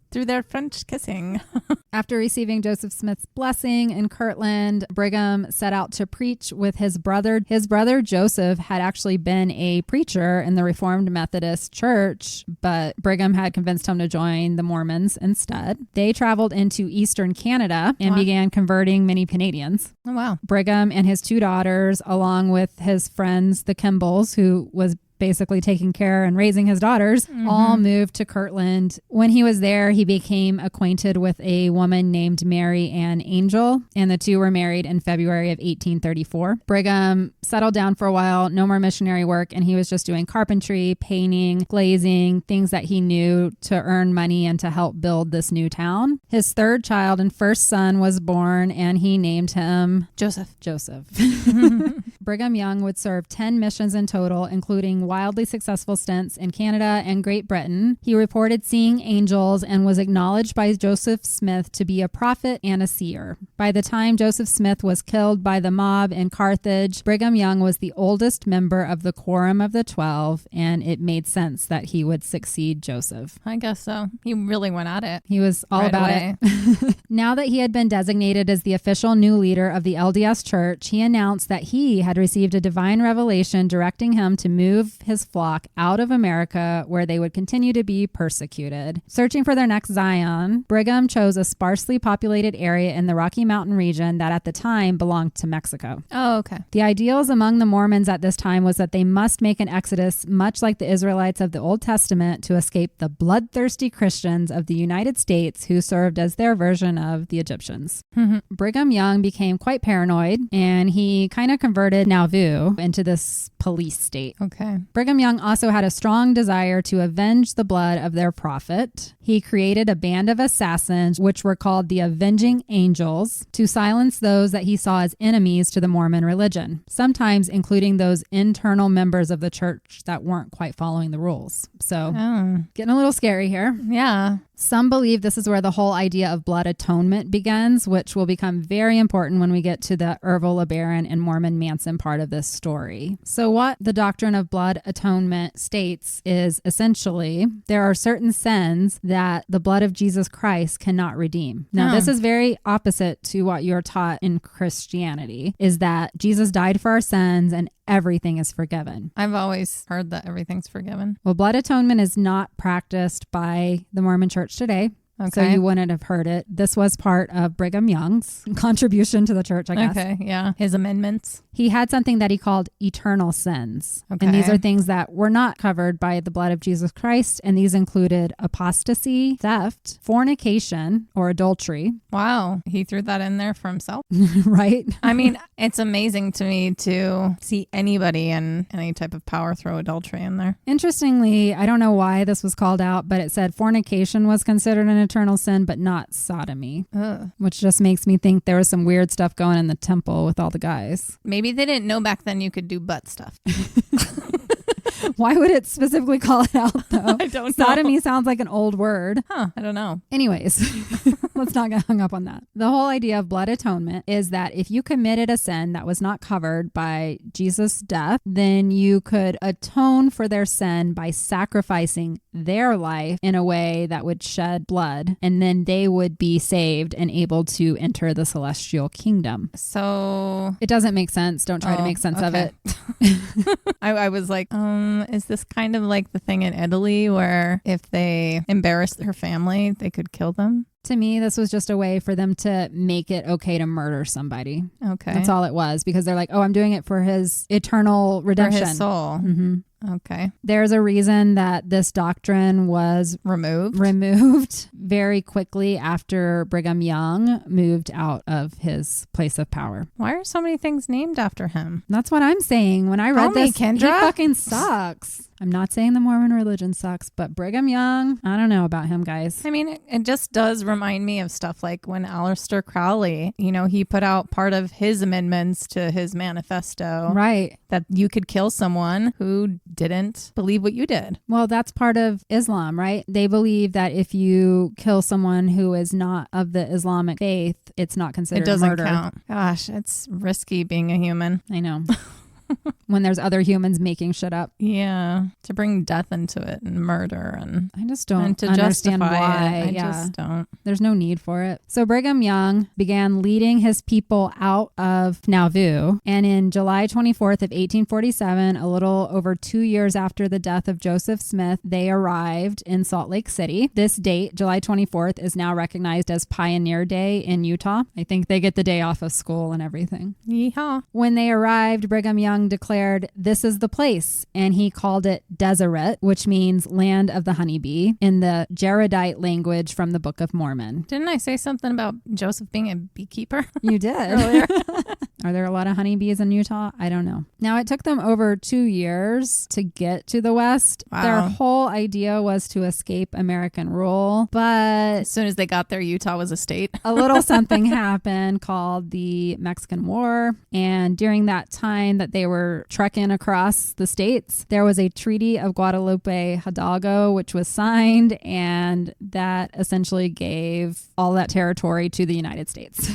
Through their French kissing. After receiving Joseph Smith's blessing in Kirtland, Brigham set out to preach with his brother. His brother Joseph had actually been a preacher in the Reformed Methodist Church, but Brigham had convinced him to join the Mormons instead. They traveled into Eastern Canada and began converting many Canadians. Oh, wow. Brigham and his 2 daughters, along with his friends, the Kimballs, who was basically taking care and raising his daughters, all moved to Kirtland. When he was there, he became acquainted with a woman named Mary Ann Angel, and the 2 were married in February of 1834. Brigham settled down for a while, no more missionary work, and he was just doing carpentry, painting, glazing, things that he knew to earn money and to help build this new town. His 3rd child and first son was born, and he named him Joseph. Brigham Young would serve 10 missions in total, including wildly successful stints in Canada and Great Britain. He reported seeing angels and was acknowledged by Joseph Smith to be a prophet and a seer. By the time Joseph Smith was killed by the mob in Carthage, Brigham Young was the oldest member of the Quorum of the 12, and it made sense that he would succeed Joseph. I guess so. He really went at it. He was all about it. Now that he had been designated as the official new leader of the LDS Church, he announced that he had received a divine revelation directing him to move move his flock out of America where they would continue to be persecuted. Searching for their next Zion, Brigham chose a sparsely populated area in the Rocky Mountain region that at the time belonged to Mexico. Oh, okay. The ideals among the Mormons at this time was that they must make an exodus much like the Israelites of the Old Testament to escape the bloodthirsty Christians of the United States who served as their version of the Egyptians. Brigham Young became quite paranoid, and he kind of converted Nauvoo into this police state. Okay. Brigham Young also had a strong desire to avenge the blood of their prophet. He created a band of assassins, which were called the Avenging Angels, to silence those that he saw as enemies to the Mormon religion, sometimes including those internal members of the church that weren't quite following the rules. So, getting a little scary here. Yeah. Some believe this is where the whole idea of blood atonement begins, which will become very important when we get to the Ervil LeBaron and Mormon Manson part of this story. So what the doctrine of blood atonement states is essentially there are certain sins that the blood of Jesus Christ cannot redeem. Now, this is very opposite to what you're taught in Christianity, is that Jesus died for our sins and everything is forgiven. I've always heard that everything's forgiven. Well, blood atonement is not practiced by the Mormon Church today. Okay. So you wouldn't have heard it. This was part of Brigham Young's contribution to the church, I guess. Okay, yeah. His amendments. He had something that he called eternal sins. Okay. And these are things that were not covered by the blood of Jesus Christ. And these included apostasy, theft, fornication, or adultery. Wow. He threw that in there for himself. Right? I mean, it's amazing to me to see anybody in any type of power throw adultery in there. Interestingly, I don't know why this was called out, but it said fornication was considered an eternal sin, but not sodomy. Ugh. Which just makes me think there was some weird stuff going in the temple with all the guys. Maybe they didn't know back then you could do butt stuff. Why would it specifically call it out, though? I don't know. Sodomy sounds like an old word. I don't know. Anyways, let's not get hung up on that. The whole idea of blood atonement is that if you committed a sin that was not covered by Jesus' death, then you could atone for their sin by sacrificing their life in a way that would shed blood, and then they would be saved and able to enter the celestial kingdom. So it doesn't make sense. Don't try to make sense of it. I was like, is this kind of like the thing in Italy where if they embarrassed their family, they could kill them? To me, this was just a way for them to make it okay to murder somebody. Okay. That's all it was, because they're like, oh, I'm doing it for his eternal redemption. For his soul. Mm-hmm. Okay. There's a reason that this doctrine was removed very quickly after Brigham Young moved out of his place of power. Why are so many things named after him? That's what I'm saying. When I read this, Kendra. He fucking sucks. I'm not saying the Mormon religion sucks, but Brigham Young, I don't know about him, guys. I mean, it just does remind me of stuff like when Aleister Crowley, he put out part of his amendments to his manifesto. Right. That you could kill someone who didn't believe what you did. Well, that's part of Islam, right? They believe that if you kill someone who is not of the Islamic faith, it's not considered murder. It doesn't count. Gosh, it's risky being a human. I know. When there's other humans making shit up. Yeah. To bring death into it and murder and I just don't and to understand justify why. it. I just don't. There's no need for it. So Brigham Young began leading his people out of Nauvoo, and in July 24th of 1847, a little over 2 years after the death of Joseph Smith, they arrived in Salt Lake City. This date, July 24th, is now recognized as Pioneer Day in Utah. I think they get the day off of school and everything. Yeehaw. When they arrived, Brigham Young declared, "This is the place," and he called it Deseret, which means land of the honeybee, in the Jaredite language from the Book of Mormon. Didn't I say something about Joseph being a beekeeper? You did. Earlier. Are there a lot of honeybees in Utah? I don't know. Now, it took them over 2 years to get to the West. Wow. Their whole idea was to escape American rule, but as soon as they got there, Utah was a state. a little something happened called the Mexican War, and during that time that they were trekking across the states, there was a Treaty of Guadalupe Hidalgo, which was signed, and that essentially gave all that territory to the United States.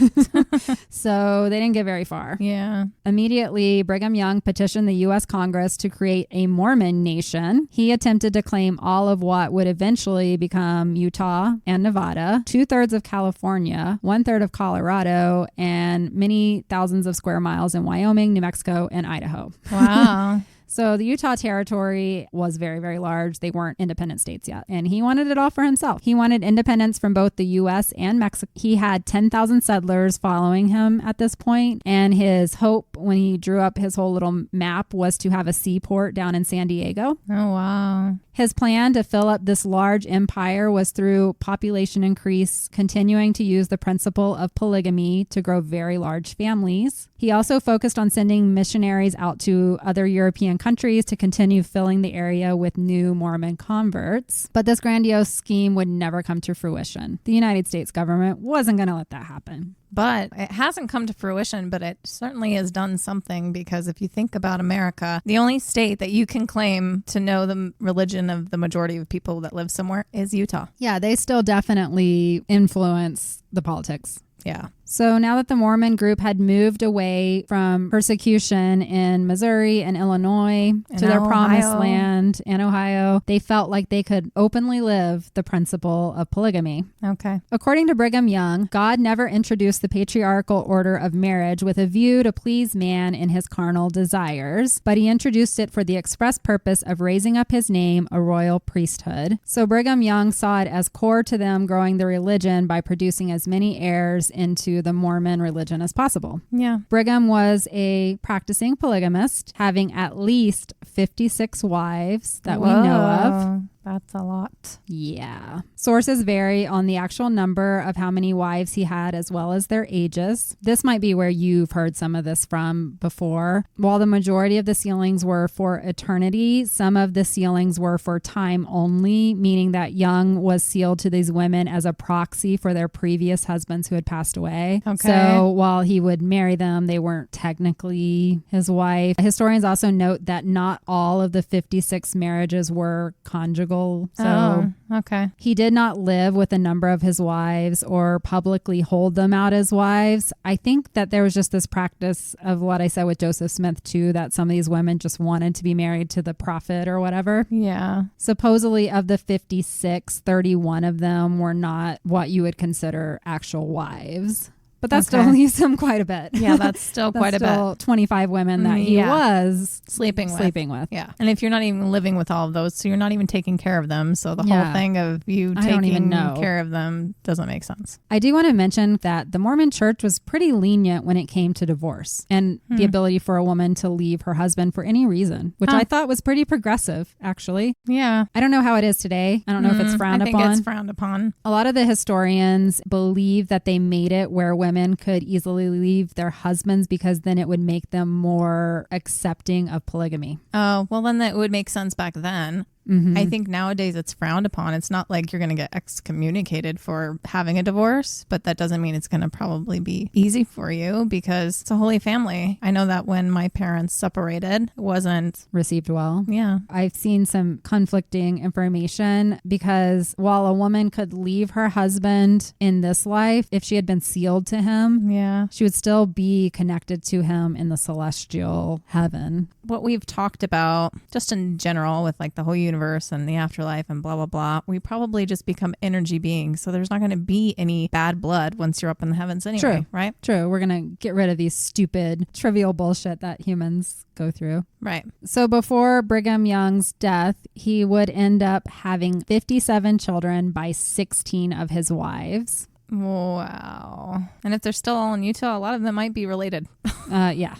So they didn't get very far. Yeah. Immediately, Brigham Young petitioned the U.S. Congress to create a Mormon nation. He attempted to claim all of what would eventually become Utah and Nevada, 2/3 of California, 1/3 of Colorado, and many thousands of square miles in Wyoming, New Mexico, and Idaho. Wow. So the Utah territory was very, very large. They weren't independent states yet. And he wanted it all for himself. He wanted independence from both the U.S. and Mexico. He had 10,000 settlers following him at this point. And his hope when he drew up his whole little map was to have a seaport down in San Diego. Oh, wow. His plan to fill up this large empire was through population increase, continuing to use the principle of polygamy to grow very large families. He also focused on sending missionaries out to other European countries to continue filling the area with new Mormon converts. But this grandiose scheme would never come to fruition. The United States government wasn't going to let that happen. But it hasn't come to fruition, but it certainly has done something, because if you think about America, the only state that you can claim to know the religion of the majority of people that live somewhere is Utah. Yeah, they still definitely influence the politics. Yeah. So now that the Mormon group had moved away from persecution in Missouri and Illinois to their promised land in Ohio, they felt like they could openly live the principle of polygamy. Okay. According to Brigham Young, God never introduced the patriarchal order of marriage with a view to please man in his carnal desires, but he introduced it for the express purpose of raising up his name, a royal priesthood. So Brigham Young saw it as core to them growing the religion by producing as many heirs into the Mormon religion as possible. Yeah. Brigham was a practicing polygamist, having at least 56 wives that we know of. That's a lot. Yeah. Sources vary on the actual number of how many wives he had as well as their ages. This might be where you've heard some of this from before. While the majority of the sealings were for eternity, some of the sealings were for time only, meaning that Young was sealed to these women as a proxy for their previous husbands who had passed away. Okay. So while he would marry them, they weren't technically his wife. Historians also note that not all of the 56 marriages were conjugal. So okay. He did not live with a number of his wives or publicly hold them out as wives. I think that there was just this practice of what I said with Joseph Smith too, that some of these women just wanted to be married to the prophet or whatever. Yeah. Supposedly of the 56, 31 of them were not what you would consider actual wives. But that still leaves him quite a bit. Yeah, that's still quite a bit. 25 women that he was sleeping with. Yeah. And if you're not even living with all of those, so you're not even taking care of them. So the whole thing of you taking care of them doesn't make sense. I do want to mention that the Mormon church was pretty lenient when it came to divorce and the ability for a woman to leave her husband for any reason, which I thought was pretty progressive, actually. Yeah. I don't know how it is today. I don't know if it's frowned upon. I think it's frowned upon. A lot of the historians believe that they made it where women could easily leave their husbands because then it would make them more accepting of polygamy. Oh, well, then that would make sense back then. Mm-hmm. I think nowadays it's frowned upon. It's not like you're going to get excommunicated for having a divorce, but that doesn't mean it's going to probably be easy for you because it's a holy family. I know that when my parents separated, it wasn't received well. Yeah. I've seen some conflicting information because while a woman could leave her husband in this life, if she had been sealed to him, she would still be connected to him in the celestial heaven. What we've talked about just in general with like the whole universe and the afterlife and blah, blah, blah, we probably just become energy beings. So there's not going to be any bad blood once you're up in the heavens anyway. True. Right? True. We're going to get rid of these stupid, trivial bullshit that humans go through. Right. So before Brigham Young's death, he would end up having 57 children by 16 of his wives. Wow. And if they're still all in Utah, a lot of them might be related. Yeah.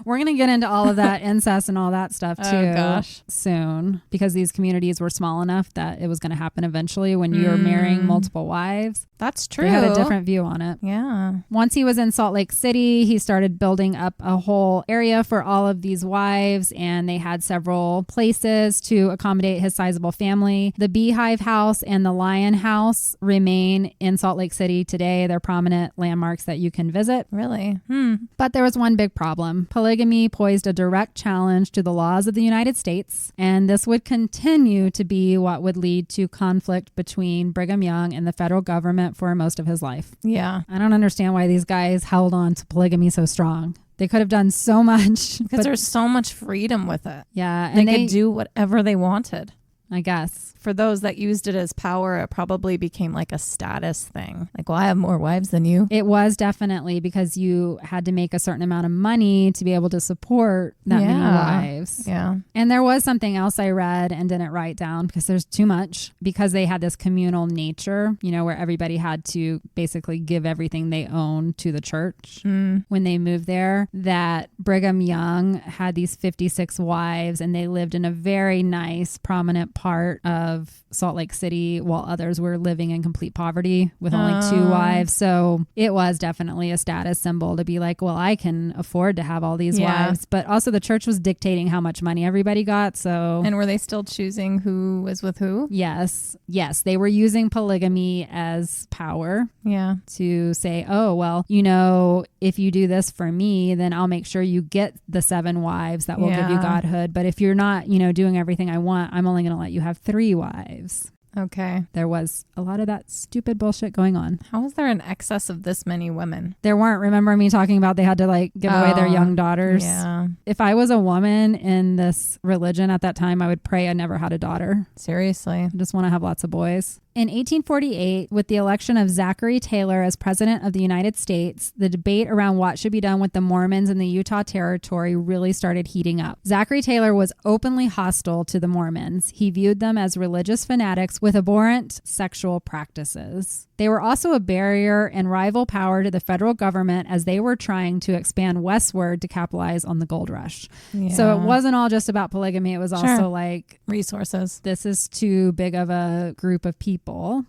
We're going to get into all of that incest and all that stuff too soon because these communities were small enough that it was going to happen eventually when you're marrying multiple wives. That's true. They had a different view on it. Yeah. Once he was in Salt Lake City, he started building up a whole area for all of these wives, and they had several places to accommodate his sizable family. The Beehive House and the Lion House remain in Salt Lake City today. They're prominent landmarks that you can visit. Really? But there was one big problem. Polygamy posed a direct challenge to the laws of the United States, and this would continue to be what would lead to conflict between Brigham Young and the federal government for most of his life. Yeah. I don't understand why these guys held on to polygamy so strong. They could have done so much. Because there's so much freedom with it. Yeah. And they could do whatever they wanted. I guess. For those that used it as power, it probably became like a status thing. Like, well, I have more wives than you. It was definitely because you had to make a certain amount of money to be able to support that many wives. Yeah. And there was something else I read and didn't write down because there's too much, because they had this communal nature, you know, where everybody had to basically give everything they owned to the church when they moved there, that Brigham Young had these 56 wives and they lived in a very nice, prominent part of Salt Lake City while others were living in complete poverty with only 2 wives. So it was definitely a status symbol to be like, well, I can afford to have all these wives. But also the church was dictating how much money everybody got. So, and were they still choosing who was with who? Yes. They were using polygamy as power. Yeah. To say, oh, well, you know, if you do this for me, then I'll make sure you get the 7 wives that will give you godhood. But if you're not, you know, doing everything I want, I'm only going to let you have 3 wives. Okay. There was a lot of that stupid bullshit going on. How was there an excess of this many women? There weren't. Remember me talking about they had to like give away their young daughters? Yeah. If I was a woman in this religion at that time, I would pray I never had a daughter. Seriously. I just want to have lots of boys. In 1848, with the election of Zachary Taylor as president of the United States, the debate around what should be done with the Mormons in the Utah Territory really started heating up. Zachary Taylor was openly hostile to the Mormons. He viewed them as religious fanatics with abhorrent sexual practices. They were also a barrier and rival power to the federal government as they were trying to expand westward to capitalize on the gold rush. Yeah. So it wasn't all just about polygamy. It was also like resources. This is too big of a group of people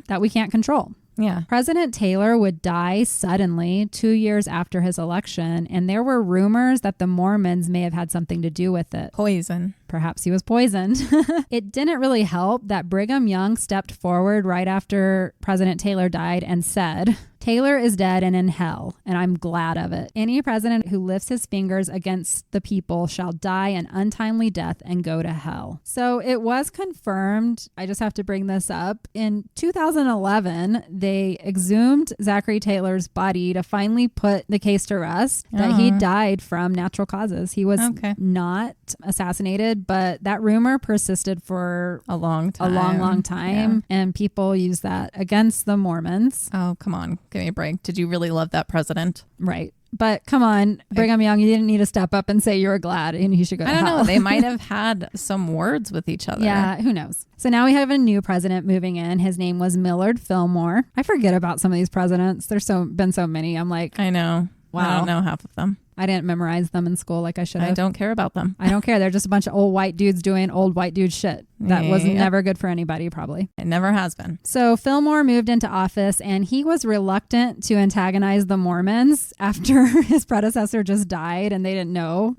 that we can't control. Yeah. President Taylor would die suddenly 2 years after his election, and there were rumors that the Mormons may have had something to do with it. Poison. Perhaps he was poisoned. It didn't really help that Brigham Young stepped forward right after President Taylor died and said, "Taylor is dead and in hell, and I'm glad of it. Any president who lifts his fingers against the people shall die an untimely death and go to hell." So it was confirmed. I just have to bring this up. In 2011, they exhumed Zachary Taylor's body to finally put the case to rest that he died from natural causes. He was not assassinated, but that rumor persisted for a long time. Yeah. And people use that against the Mormons. Oh, come on. Give me a break. Did you really love that president? Right. But come on, Brigham Young, you didn't need to step up and say you were glad and he should go to hell. I don't know. They might have had some words with each other. Yeah, who knows? So now we have a new president moving in. His name was Millard Fillmore. I forget about some of these presidents. There's been so many. I'm like, I know. Wow. I don't know half of them. I didn't memorize them in school like I should have. I don't care about them. I don't care. They're just a bunch of old white dudes doing old white dude shit. That was never good for anybody, probably. It never has been. So Fillmore moved into office and he was reluctant to antagonize the Mormons after his predecessor just died and they didn't know.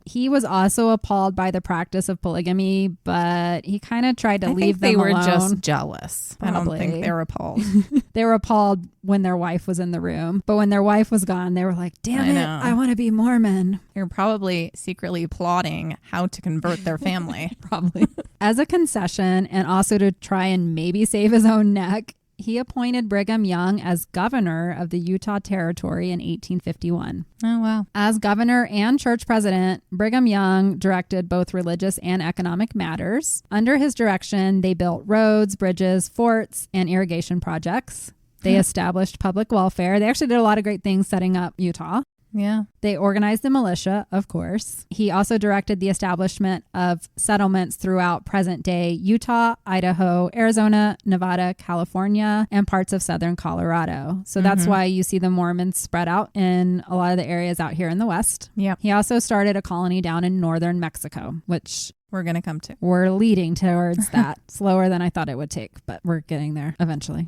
He was also appalled by the practice of polygamy, but he kind of tried to leave them alone. They were just jealous. Probably. I don't think they were appalled. They were appalled when their wife was in the room. But when their wife was gone, they were like, damn it, I want to be Mormon. You're probably secretly plotting how to convert their family. Probably. As a concession and also to try and maybe save his own neck, he appointed Brigham Young as governor of the Utah Territory in 1851. Oh, wow. As governor and church president, Brigham Young directed both religious and economic matters. Under his direction, they built roads, bridges, forts, and irrigation projects. They established public welfare. They actually did a lot of great things setting up Utah. Yeah. They organized the militia, of course. He also directed the establishment of settlements throughout present-day Utah, Idaho, Arizona, Nevada, California, and parts of southern Colorado. So that's why you see the Mormons spread out in a lot of the areas out here in the West. Yeah. He also started a colony down in northern Mexico, which we're going to come to. We're leading towards that. Slower than I thought it would take, but we're getting there eventually.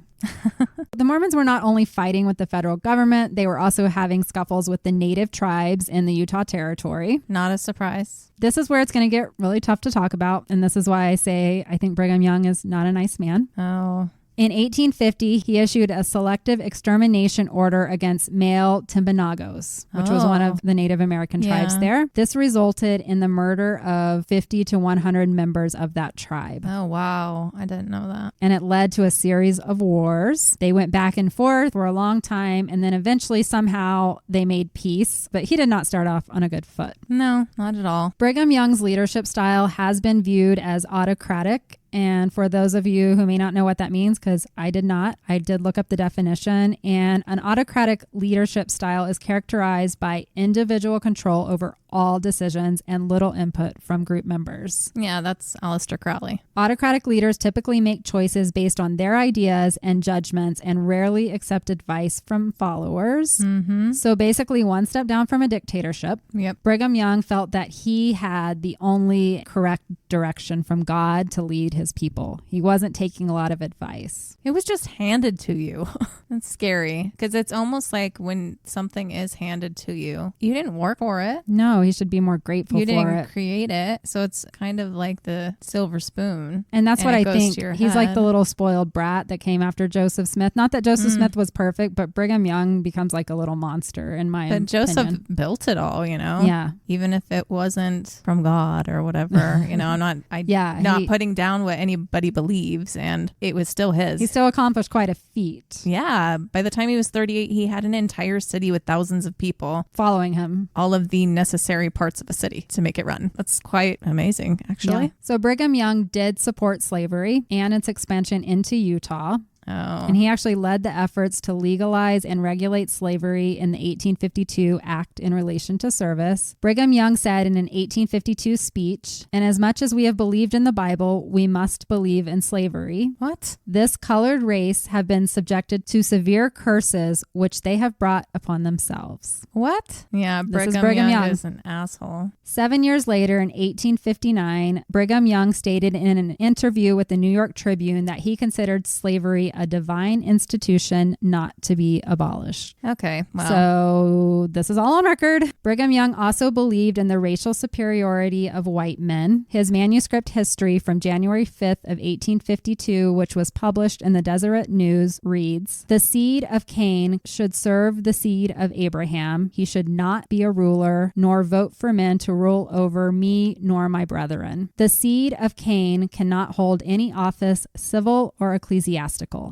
The Mormons were not only fighting with the federal government, they were also having scuffles with the native tribes in the Utah Territory. Not a surprise. This is where it's going to get really tough to talk about. And this is why I say I think Brigham Young is not a nice man. Oh. In 1850, he issued a selective extermination order against male Timpanogos, which was one of the Native American tribes there. This resulted in the murder of 50 to 100 members of that tribe. Oh, wow. I didn't know that. And it led to a series of wars. They went back and forth for a long time, and then eventually somehow they made peace, but he did not start off on a good foot. No, not at all. Brigham Young's leadership style has been viewed as autocratic. And for those of you who may not know what that means, because I did not, I did look up the definition. And an autocratic leadership style is characterized by individual control over all decisions and little input from group members. Yeah, that's Aleister Crowley. Autocratic leaders typically make choices based on their ideas and judgments and rarely accept advice from followers. Mm-hmm. So basically one step down from a dictatorship. Yep. Brigham Young felt that he had the only correct direction from God to lead his people. He wasn't taking a lot of advice. It was just handed to you. That's scary because it's almost like when something is handed to you, you didn't work for it. No, he should be more grateful for it. You didn't create it. So it's kind of like the silver spoon. And that's what I think. He's like the head. little spoiled brat that came after Joseph Smith. Not that Joseph Smith was perfect, but Brigham Young becomes like a little monster in my opinion. But Joseph built it all, you know? Yeah. Even if it wasn't from God or whatever, you know, I'm not putting down what anybody believes, and it was still his. He still accomplished quite a feat. Yeah. By the time he was 38, he had an entire city with thousands of people following him. All of the necessary parts of a city to make it run. That's quite amazing, actually. Yeah. So Brigham Young did support slavery and its expansion into Utah. Oh. And he actually led the efforts to legalize and regulate slavery in the 1852 Act in relation to service. Brigham Young said in an 1852 speech, "And as much as we have believed in the Bible, we must believe in slavery. What? This colored race have been subjected to severe curses which they have brought upon themselves." What? Yeah, Brigham Young is an asshole. 7 years later, in 1859, Brigham Young stated in an interview with the New York Tribune that he considered slavery a divine institution not to be abolished. Okay. Wow. So this is all on record. Brigham Young also believed in the racial superiority of white men. His manuscript history from January 5th of 1852, which was published in the Deseret News, reads, "The seed of Cain should serve the seed of Abraham. He should not be a ruler, nor vote for men to rule over me nor my brethren. The seed of Cain cannot hold any office, civil or ecclesiastical."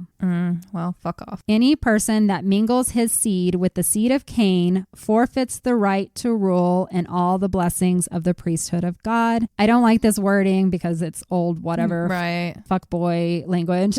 Well, fuck off. "Any person that mingles his seed with the seed of Cain forfeits the right to rule and all the blessings of the priesthood of God." I don't like this wording because it's old, whatever, right? Fuckboy language.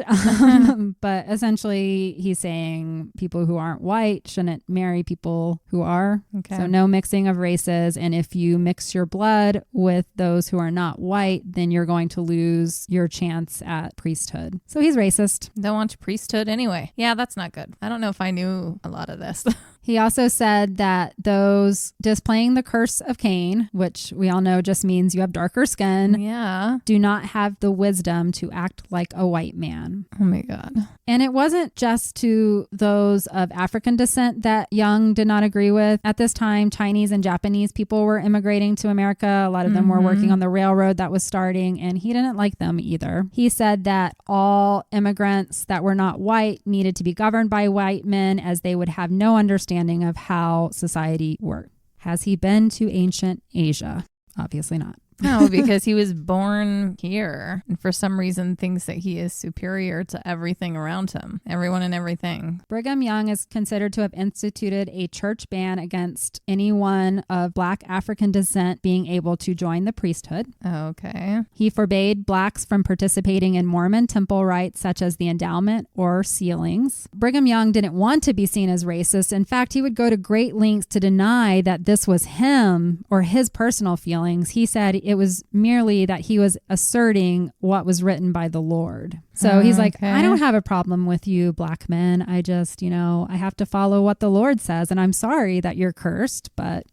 But essentially, he's saying people who aren't white shouldn't marry people who are. Okay. So no mixing of races. And if you mix your blood with those who are not white, then you're going to lose your chance at priesthood. So he's racist. Don't want priesthood anyway. Yeah, that's not good. I don't know if I knew a lot of this. He also said that those displaying the curse of Cain, which we all know just means you have darker skin, yeah, do not have the wisdom to act like a white man. Oh my God. And it wasn't just to those of African descent that Young did not agree with. At this time, Chinese and Japanese people were immigrating to America. A lot of them were working on the railroad that was starting, and he didn't like them either. He said that all immigrants that were not white needed to be governed by white men, as they would have no understanding of how society worked. Has he been to ancient Asia? Obviously not. No, because he was born here and for some reason thinks that he is superior to everything around him, everyone and everything. Brigham Young is considered to have instituted a church ban against anyone of Black African descent being able to join the priesthood. Okay. He forbade Blacks from participating in Mormon temple rites such as the endowment or sealings. Brigham Young didn't want to be seen as racist. In fact, he would go to great lengths to deny that this was him or his personal feelings. He said it was merely that he was asserting what was written by the Lord. So he's like, I don't have a problem with you black men. I just, I have to follow what the Lord says. And I'm sorry that you're cursed, but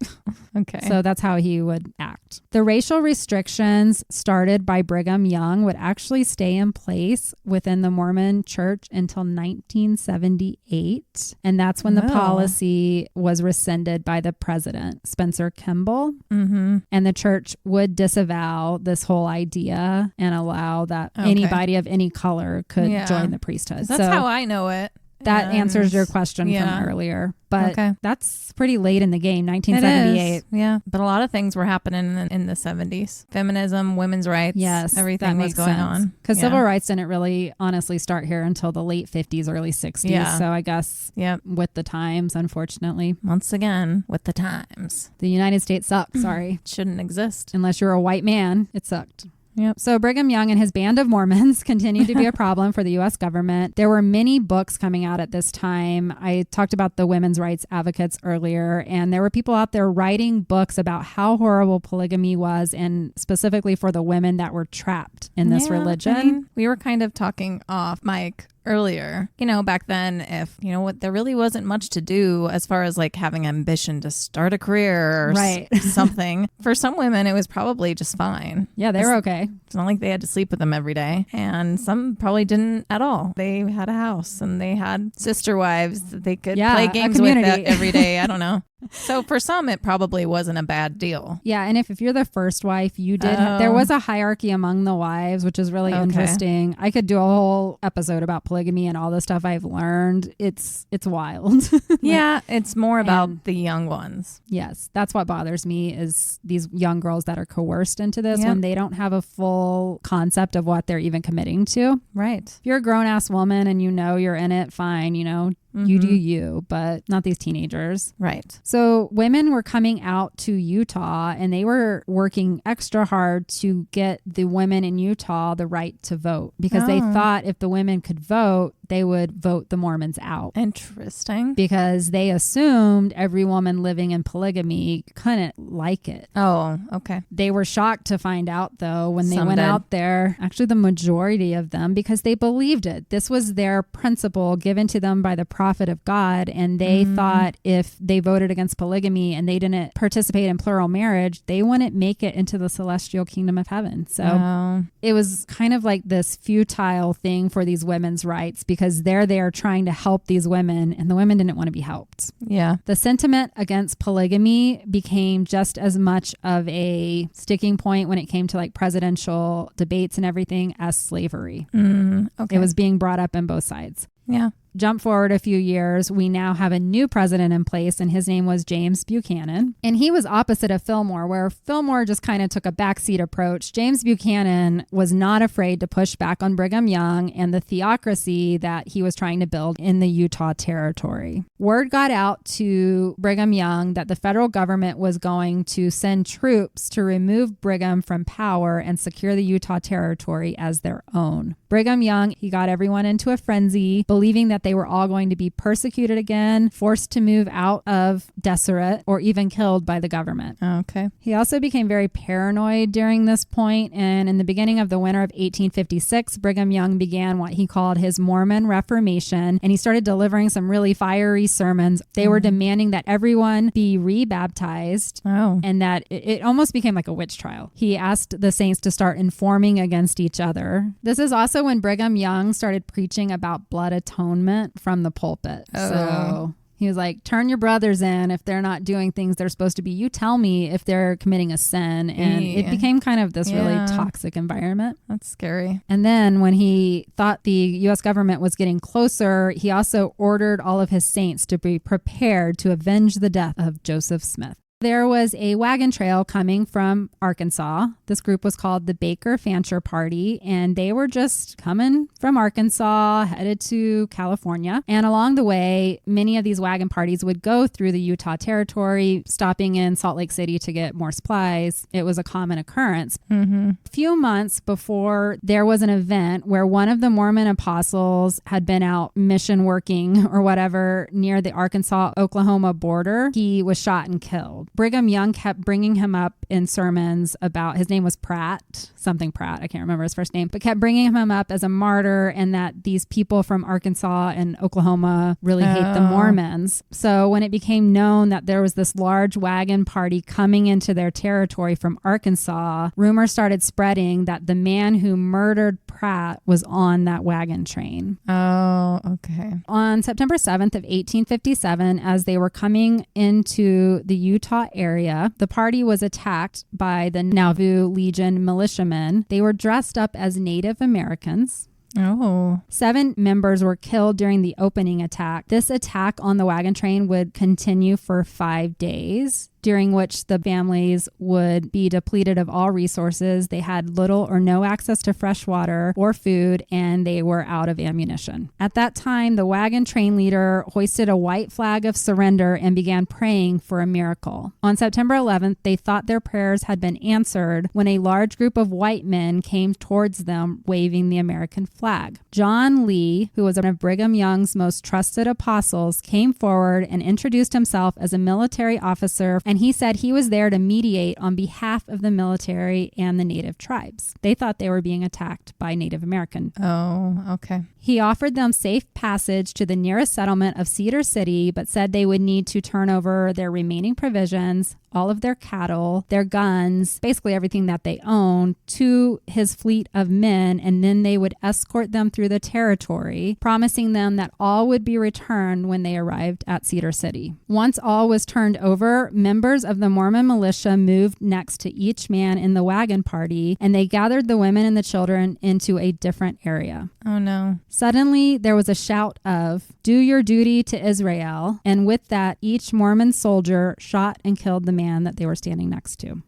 okay. So that's how he would act. The racial restrictions started by Brigham Young would actually stay in place within the Mormon church until 1978. And that's when the policy was rescinded by the president, Spencer Kimball. And the church would disavow this whole idea and allow that anybody of any color could join the priesthood. That's how I know it. That answers your question from earlier. But that's pretty late in the game, 1978. Yeah. But a lot of things were happening in the 70s. Feminism, women's rights. Yes. Everything was going on. Because civil rights didn't really honestly start here until the late 50s, early 60s. Yeah. So I guess with the times, unfortunately. Once again, with the times. The United States sucked. Sorry. Shouldn't exist. Unless you're a white man, it sucked. Yep. So Brigham Young and his band of Mormons continued to be a problem for the U.S. government. There were many books coming out at this time. I talked about the women's rights advocates earlier, and there were people out there writing books about how horrible polygamy was, and specifically for the women that were trapped in this religion. I mean, we were kind of talking off mic earlier, back then, if there really wasn't much to do as far as like having ambition to start a career or something. For some women, it was probably just fine. Yeah, they were okay. It's not like they had to sleep with them every day, and some probably didn't at all. They had a house and they had sister wives that they could play games with every day. I don't know. So for some, it probably wasn't a bad deal. Yeah, and if you're the first wife, you did. There was a hierarchy among the wives, which is really interesting. I could do a whole episode about polygamy and all the stuff I've learned. It's wild. Yeah, it's more about the young ones. Yes, that's what bothers me is these young girls that are coerced into this when they don't have a full concept of what they're even committing to. Right. If you're a grown-ass woman and you're in it, fine, you do you, but not these teenagers. Right. So women were coming out to Utah and they were working extra hard to get the women in Utah the right to vote because they thought if the women could vote, they would vote the Mormons out. Interesting. Because they assumed every woman living in polygamy couldn't like it. Oh, okay. They were shocked to find out, though, when they went out there, actually the majority of them, because they believed it. This was their principle given to them by the prophet of God, and they thought if they voted against polygamy and they didn't participate in plural marriage, they wouldn't make it into the celestial kingdom of heaven. So it was kind of like this futile thing for these women's rights because they're there trying to help these women and the women didn't want to be helped. Yeah. The sentiment against polygamy became just as much of a sticking point when it came to like presidential debates and everything as slavery. Okay. It was being brought up in both sides. Yeah. Jump forward a few years, we now have a new president in place, and his name was James Buchanan. And he was opposite of Fillmore, where Fillmore just kind of took a backseat approach. James Buchanan was not afraid to push back on Brigham Young and the theocracy that he was trying to build in the Utah territory. Word got out to Brigham Young that the federal government was going to send troops to remove Brigham from power and secure the Utah territory as their own. Brigham Young, he got everyone into a frenzy, believing that they were all going to be persecuted again, forced to move out of Deseret, or even killed by the government. Okay. He also became very paranoid during this point, and in the beginning of the winter of 1856, Brigham Young began what he called his Mormon Reformation, and he started delivering some really fiery sermons. They were demanding that everyone be rebaptized, and that it almost became like a witch trial. He asked the saints to start informing against each other. This is also when Brigham Young started preaching about blood atonement from the pulpit. So he was like, turn your brothers in if they're not doing things they're supposed to be. You tell me if they're committing a sin. And it became kind of this really toxic environment. That's scary. And then when he thought the U.S. government was getting closer, he also ordered all of his saints to be prepared to avenge the death of Joseph Smith. There was a wagon trail coming from Arkansas. This group was called the Baker Fancher Party, and they were just coming from Arkansas, headed to California. And along the way, many of these wagon parties would go through the Utah territory, stopping in Salt Lake City to get more supplies. It was a common occurrence. A few months before, there was an event where one of the Mormon apostles had been out mission working or whatever near the Arkansas-Oklahoma border. He was shot and killed. Brigham Young kept bringing him up in sermons about, his name was Pratt, something Pratt, I can't remember his first name, but kept bringing him up as a martyr and that these people from Arkansas and Oklahoma really hate the Mormons. So when it became known that there was this large wagon party coming into their territory from Arkansas, rumors started spreading that the man who murdered Pratt was on that wagon train. Oh, okay. On September 7th of 1857, as they were coming into the Utah area, the party was attacked by the Nauvoo Legion militiamen. They were dressed up as Native Americans. Oh. 7 members were killed during the opening attack. This attack on the wagon train would continue for 5 days, during which the families would be depleted of all resources. They had little or no access to fresh water or food, and they were out of ammunition. At that time, the wagon train leader hoisted a white flag of surrender and began praying for a miracle. On September 11th, they thought their prayers had been answered when a large group of white men came towards them waving the American flag. John Lee, who was one of Brigham Young's most trusted apostles, came forward and introduced himself as a military officer, and he said he was there to mediate on behalf of the military and the native tribes. They thought they were being attacked by Native American. Oh, okay. He offered them safe passage to the nearest settlement of Cedar City, but said they would need to turn over their remaining provisions, all of their cattle, their guns, basically everything that they owned, to his fleet of men, and then they would escort them through the territory, promising them that all would be returned when they arrived at Cedar City. Once all was turned over, members of the Mormon militia moved next to each man in the wagon party, and they gathered the women and the children into a different area. Oh, no. Suddenly, there was a shout of, "Do your duty to Israel," and with that, each Mormon soldier shot and killed the man that they were standing next to.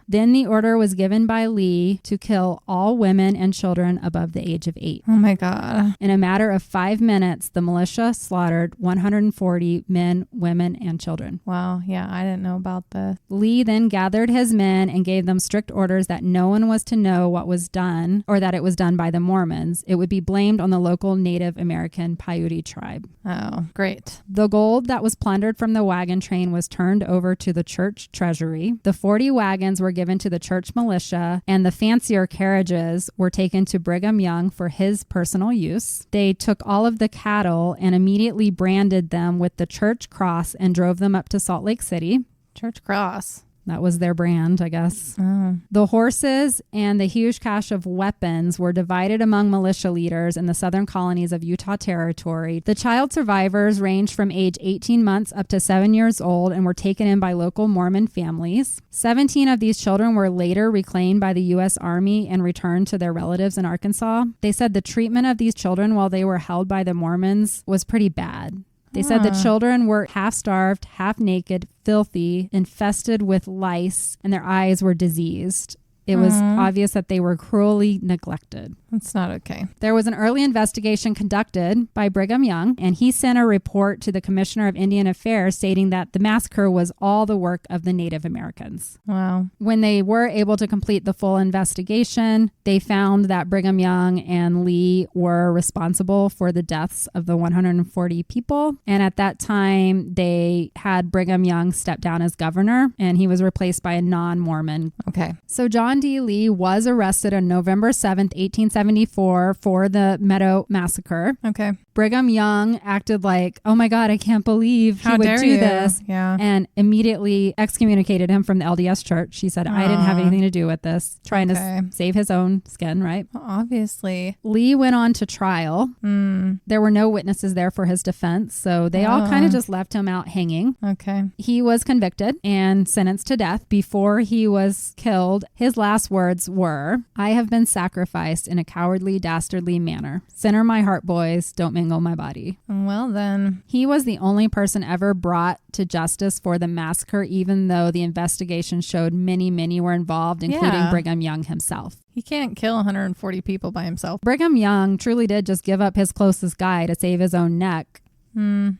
Then the order was given by Lee to kill all women and children above the age of 8. Oh, my God. In a matter of 5 minutes, the militia slaughtered 140 men, women, and children. Wow. Yeah, I didn't know about this. Lee then gathered his men and gave them strict orders that no one was to know what was done or that it was done by the Mormons. It would be blamed on the local Native American Paiute tribe. Oh, great. The gold that was plundered from the wagon train was turned over to the church treasury. The 40 wagons were given to the church militia, and the fancier carriages were taken to Brigham Young for his personal use. They took all of the cattle and immediately branded them with the church cross and drove them up to Salt Lake City. Church cross. That was their brand, I guess. Oh. The horses and the huge cache of weapons were divided among militia leaders in the southern colonies of Utah Territory. The child survivors ranged from age 18 months up to 7 years old and were taken in by local Mormon families. 17 of these children were later reclaimed by the U.S. Army and returned to their relatives in Arkansas. They said the treatment of these children while they were held by the Mormons was pretty bad. They said the children were half starved, half naked, filthy, infested with lice, and their eyes were diseased. It was obvious that they were cruelly neglected. That's not okay. There was an early investigation conducted by Brigham Young, and he sent a report to the Commissioner of Indian Affairs stating that the massacre was all the work of the Native Americans. Wow. When they were able to complete the full investigation, they found that Brigham Young and Lee were responsible for the deaths of the 140 people. And at that time, they had Brigham Young step down as governor, and he was replaced by a non-Mormon. Okay. So John D. Lee was arrested on November 7th, 1874 for the Meadow Massacre. Okay. Brigham Young acted like, oh my God, I can't believe he would do this. Yeah. And immediately excommunicated him from the LDS church. He said, I didn't have anything to do with this. Trying to save his own skin, right? Well, obviously. Lee went on to trial. There were no witnesses there for his defense. So they all kind of just left him out hanging. Okay. He was convicted and sentenced to death. Before he was killed, his last words were, "I have been sacrificed in a cowardly, dastardly manner. Center my heart, boys. Don't mingle my body." Well, then. He was the only person ever brought to justice for the massacre, even though the investigation showed many were involved, including Brigham Young himself. He can't kill 140 people by himself. Brigham Young truly did just give up his closest guy to save his own neck.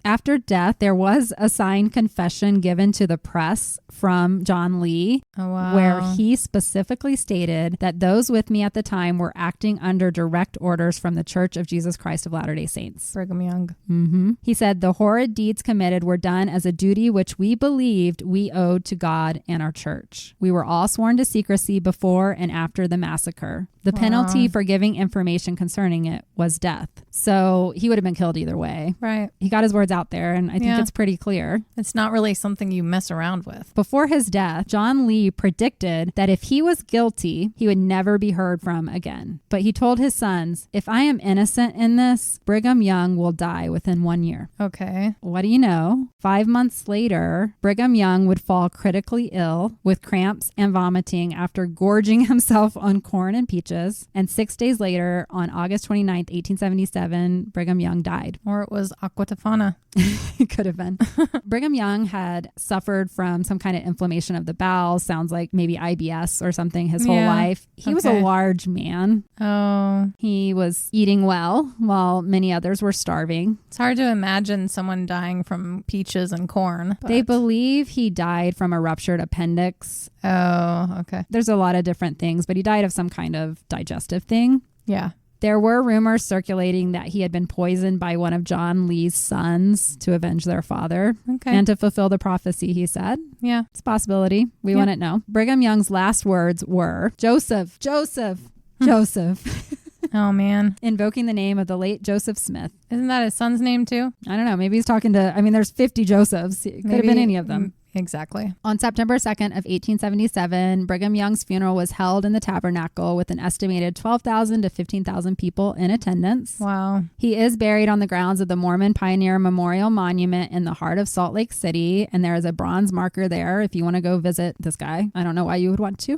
After death, there was a signed confession given to the press from John Lee, where he specifically stated that those with me at the time were acting under direct orders from the Church of Jesus Christ of Latter-day Saints. Brigham Young. He said the horrid deeds committed were done as a duty which we believed we owed to God and our church. We were all sworn to secrecy before and after the massacre. The penalty for giving information concerning it was death. So he would have been killed either way. Right. He he got his words out there, and I think it's pretty clear. It's not really something you mess around with. Before his death, John Lee predicted that if he was guilty, he would never be heard from again. But he told his sons, if I am innocent in this, Brigham Young will die within 1 year. Okay. What do you know? 5 months later, Brigham Young would fall critically ill with cramps and vomiting after gorging himself on corn and peaches. And 6 days later, on August 29th, 1877, Brigham Young died. Or it was aqua tofana. It could have been. Brigham Young had suffered from some kind of inflammation of the bowels. Sounds like maybe IBS or something his whole life. He was a large man. Oh. He was eating well while many others were starving. It's hard to imagine someone dying from peaches and corn. They believe he died from a ruptured appendix. Oh, okay. There's a lot of different things, but he died of some kind of digestive thing. Yeah. There were rumors circulating that he had been poisoned by one of John Lee's sons to avenge their father and to fulfill the prophecy, he said. Yeah. It's a possibility. We wouldn't know. Brigham Young's last words were, Joseph, Joseph, Joseph. Oh, man. Invoking the name of the late Joseph Smith. Isn't that his son's name, too? I don't know. Maybe he's talking to, there's 50 Josephs. It could have been any of them. Exactly. On September 2nd of 1877, Brigham Young's funeral was held in the Tabernacle with an estimated 12,000 to 15,000 people in attendance. Wow. He is buried on the grounds of the Mormon Pioneer Memorial Monument in the heart of Salt Lake City, and there is a bronze marker there if you want to go visit this guy. I don't know why you would want to.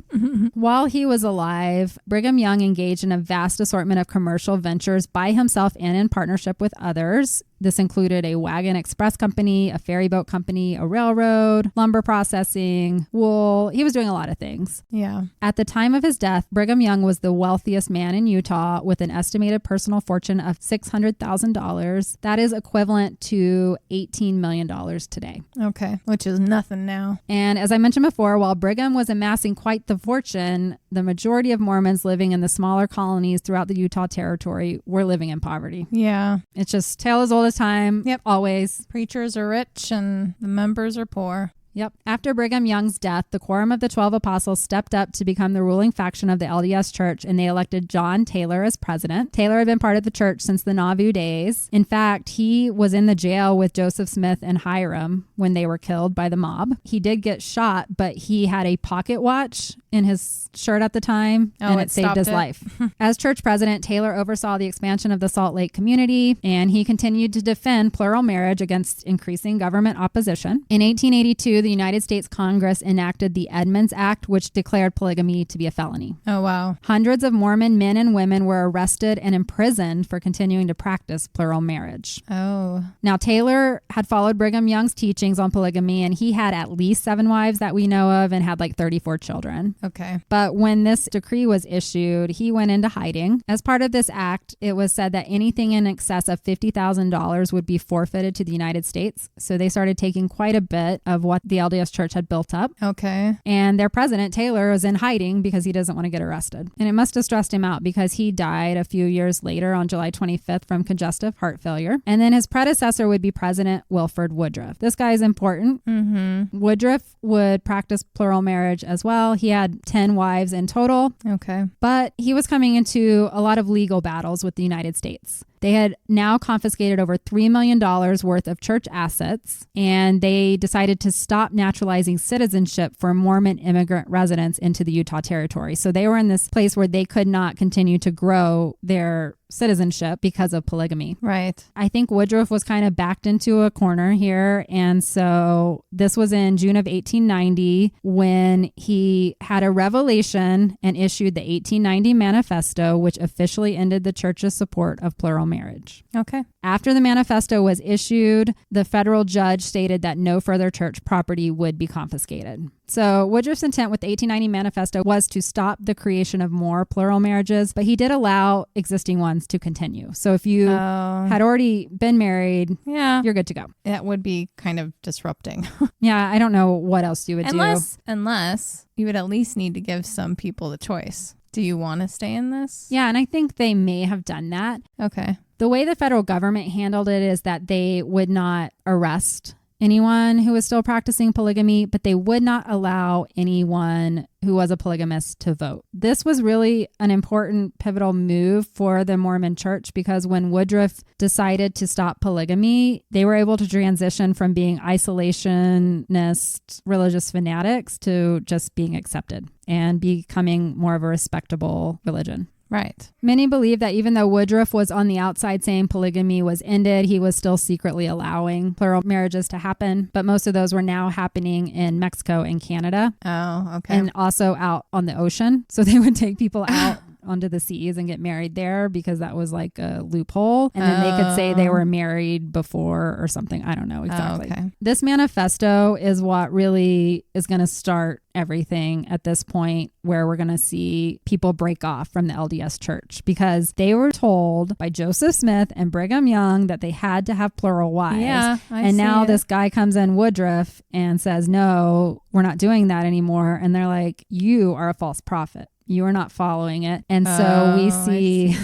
While he was alive, Brigham Young engaged in a vast assortment of commercial ventures by himself and in partnership with others. This included a wagon express company, a ferry boat company, a railroad, lumber processing, wool. He was doing a lot of things. Yeah. At the time of his death, Brigham Young was the wealthiest man in Utah with an estimated personal fortune of $600,000. That is equivalent to $18 million today. Okay. Which is nothing now. And as I mentioned before, while Brigham was amassing quite the fortune, the majority of Mormons living in the smaller colonies throughout the Utah Territory were living in poverty. Yeah. It's just tale as old as time. Yep. Always. Preachers are rich and the members are poor. Yep. After Brigham Young's death, the Quorum of the 12 Apostles stepped up to become the ruling faction of the LDS Church, and they elected John Taylor as president. Taylor had been part of the church since the Nauvoo days. In fact, he was in the jail with Joseph Smith and Hiram when they were killed by the mob. He did get shot, but he had a pocket watch in his shirt at the time, and it saved his life. As church president, Taylor oversaw the expansion of the Salt Lake community, and he continued to defend plural marriage against increasing government opposition. In 1882, the United States Congress enacted the Edmunds Act, which declared polygamy to be a felony. Oh, wow. Hundreds of Mormon men and women were arrested and imprisoned for continuing to practice plural marriage. Oh. Now, Taylor had followed Brigham Young's teachings on polygamy, and he had at least 7 wives that we know of and had like 34 children. Okay. But when this decree was issued, he went into hiding. As part of this act, it was said that anything in excess of $50,000 would be forfeited to the United States. So they started taking quite a bit of what the LDS Church had built up. Okay. And their president, Taylor, was in hiding because he doesn't want to get arrested. And it must have stressed him out because he died a few years later on July 25th from congestive heart failure. And then his predecessor would be President Wilford Woodruff. This guy is important. Mm-hmm. Woodruff would practice plural marriage as well. He had 10 wives in total. Okay. But he was coming into a lot of legal battles with the United States. They had now confiscated over $3 million worth of church assets, and they decided to stop naturalizing citizenship for Mormon immigrant residents into the Utah Territory. So they were in this place where they could not continue to grow their citizenship because of polygamy. Right. I think Woodruff was kind of backed into a corner here. And so this was in June of 1890 when he had a revelation and issued the 1890 Manifesto, which officially ended the church's support of plural marriage. Okay. After the manifesto was issued, the federal judge stated that no further church property would be confiscated. So Woodruff's intent with the 1890 Manifesto was to stop the creation of more plural marriages, but he did allow existing ones to continue. So if you had already been married, you're good to go. That would be kind of disrupting. Yeah, I don't know what else you would do. Unless you would at least need to give some people the choice. Do you want to stay in this? Yeah, and I think they may have done that. Okay. The way the federal government handled it is that they would not arrest anyone who was still practicing polygamy, but they would not allow anyone who was a polygamist to vote. This was really an important pivotal move for the Mormon Church because when Woodruff decided to stop polygamy, they were able to transition from being isolationist religious fanatics to just being accepted and becoming more of a respectable religion. Right. Many believe that even though Woodruff was on the outside saying polygamy was ended, he was still secretly allowing plural marriages to happen. But most of those were now happening in Mexico and Canada. Oh, okay. And also out on the ocean. So they would take people out onto the seas and get married there because that was like a loophole. And then they could say they were married before or something. I don't know exactly. Oh, okay. This manifesto is what really is going to start everything at this point where we're going to see people break off from the LDS church because they were told by Joseph Smith and Brigham Young that they had to have plural wives. Yeah, and now this guy comes in, Woodruff, and says, no, we're not doing that anymore. And they're like, you are a false prophet. You are not following it. And so we see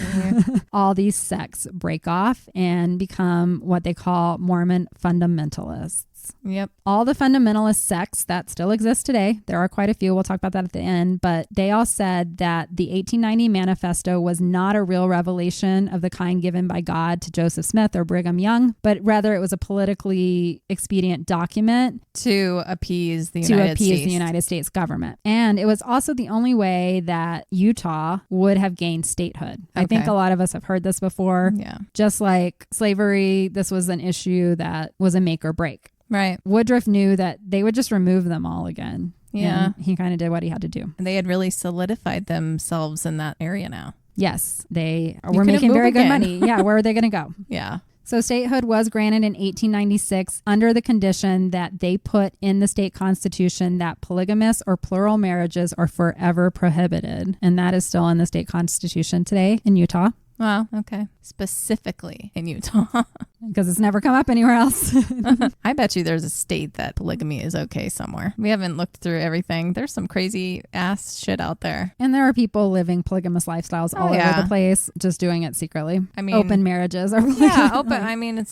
all these sects break off and become what they call Mormon fundamentalists. Yep. All the fundamentalist sects that still exist today, there are quite a few, we'll talk about that at the end, but they all said that the 1890 manifesto was not a real revelation of the kind given by God to Joseph Smith or Brigham Young, but rather it was a politically expedient document to appease the United States government. And it was also the only way that Utah would have gained statehood. Okay. I think a lot of us have heard this before. Yeah. Just like slavery, this was an issue that was a make or break. Right. Woodruff knew that they would just remove them all again. Yeah. And he kind of did what he had to do. And they had really solidified themselves in that area now. Yes. They were making very good money. Yeah. Where are they going to go? Yeah. So statehood was granted in 1896 under the condition that they put in the state constitution that polygamous or plural marriages are forever prohibited. And that is still in the state constitution today in Utah. Wow. Okay. Specifically in Utah. Because it's never come up anywhere else. I bet you there's a state that polygamy is okay somewhere. We haven't looked through everything. There's some crazy ass shit out there. And there are people living polygamous lifestyles all over the place, just doing it secretly. I mean, open marriages are really open. I mean,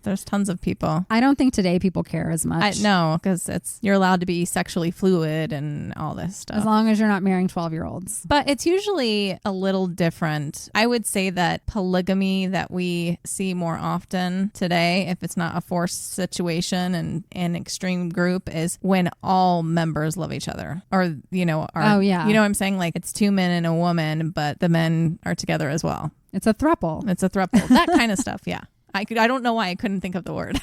there's tons of people. I don't think today people care as much. No, because you're allowed to be sexually fluid and all this stuff. As long as you're not marrying 12-year-olds. But it's usually a little different. I would say that polygamy that we see more often today, if it's not a forced situation and an extreme group, is when all members love each other, or you know what I'm saying, like it's two men and a woman, but the men are together as well. It's a throuple. That kind of stuff. Yeah. I don't know why I couldn't think of the word.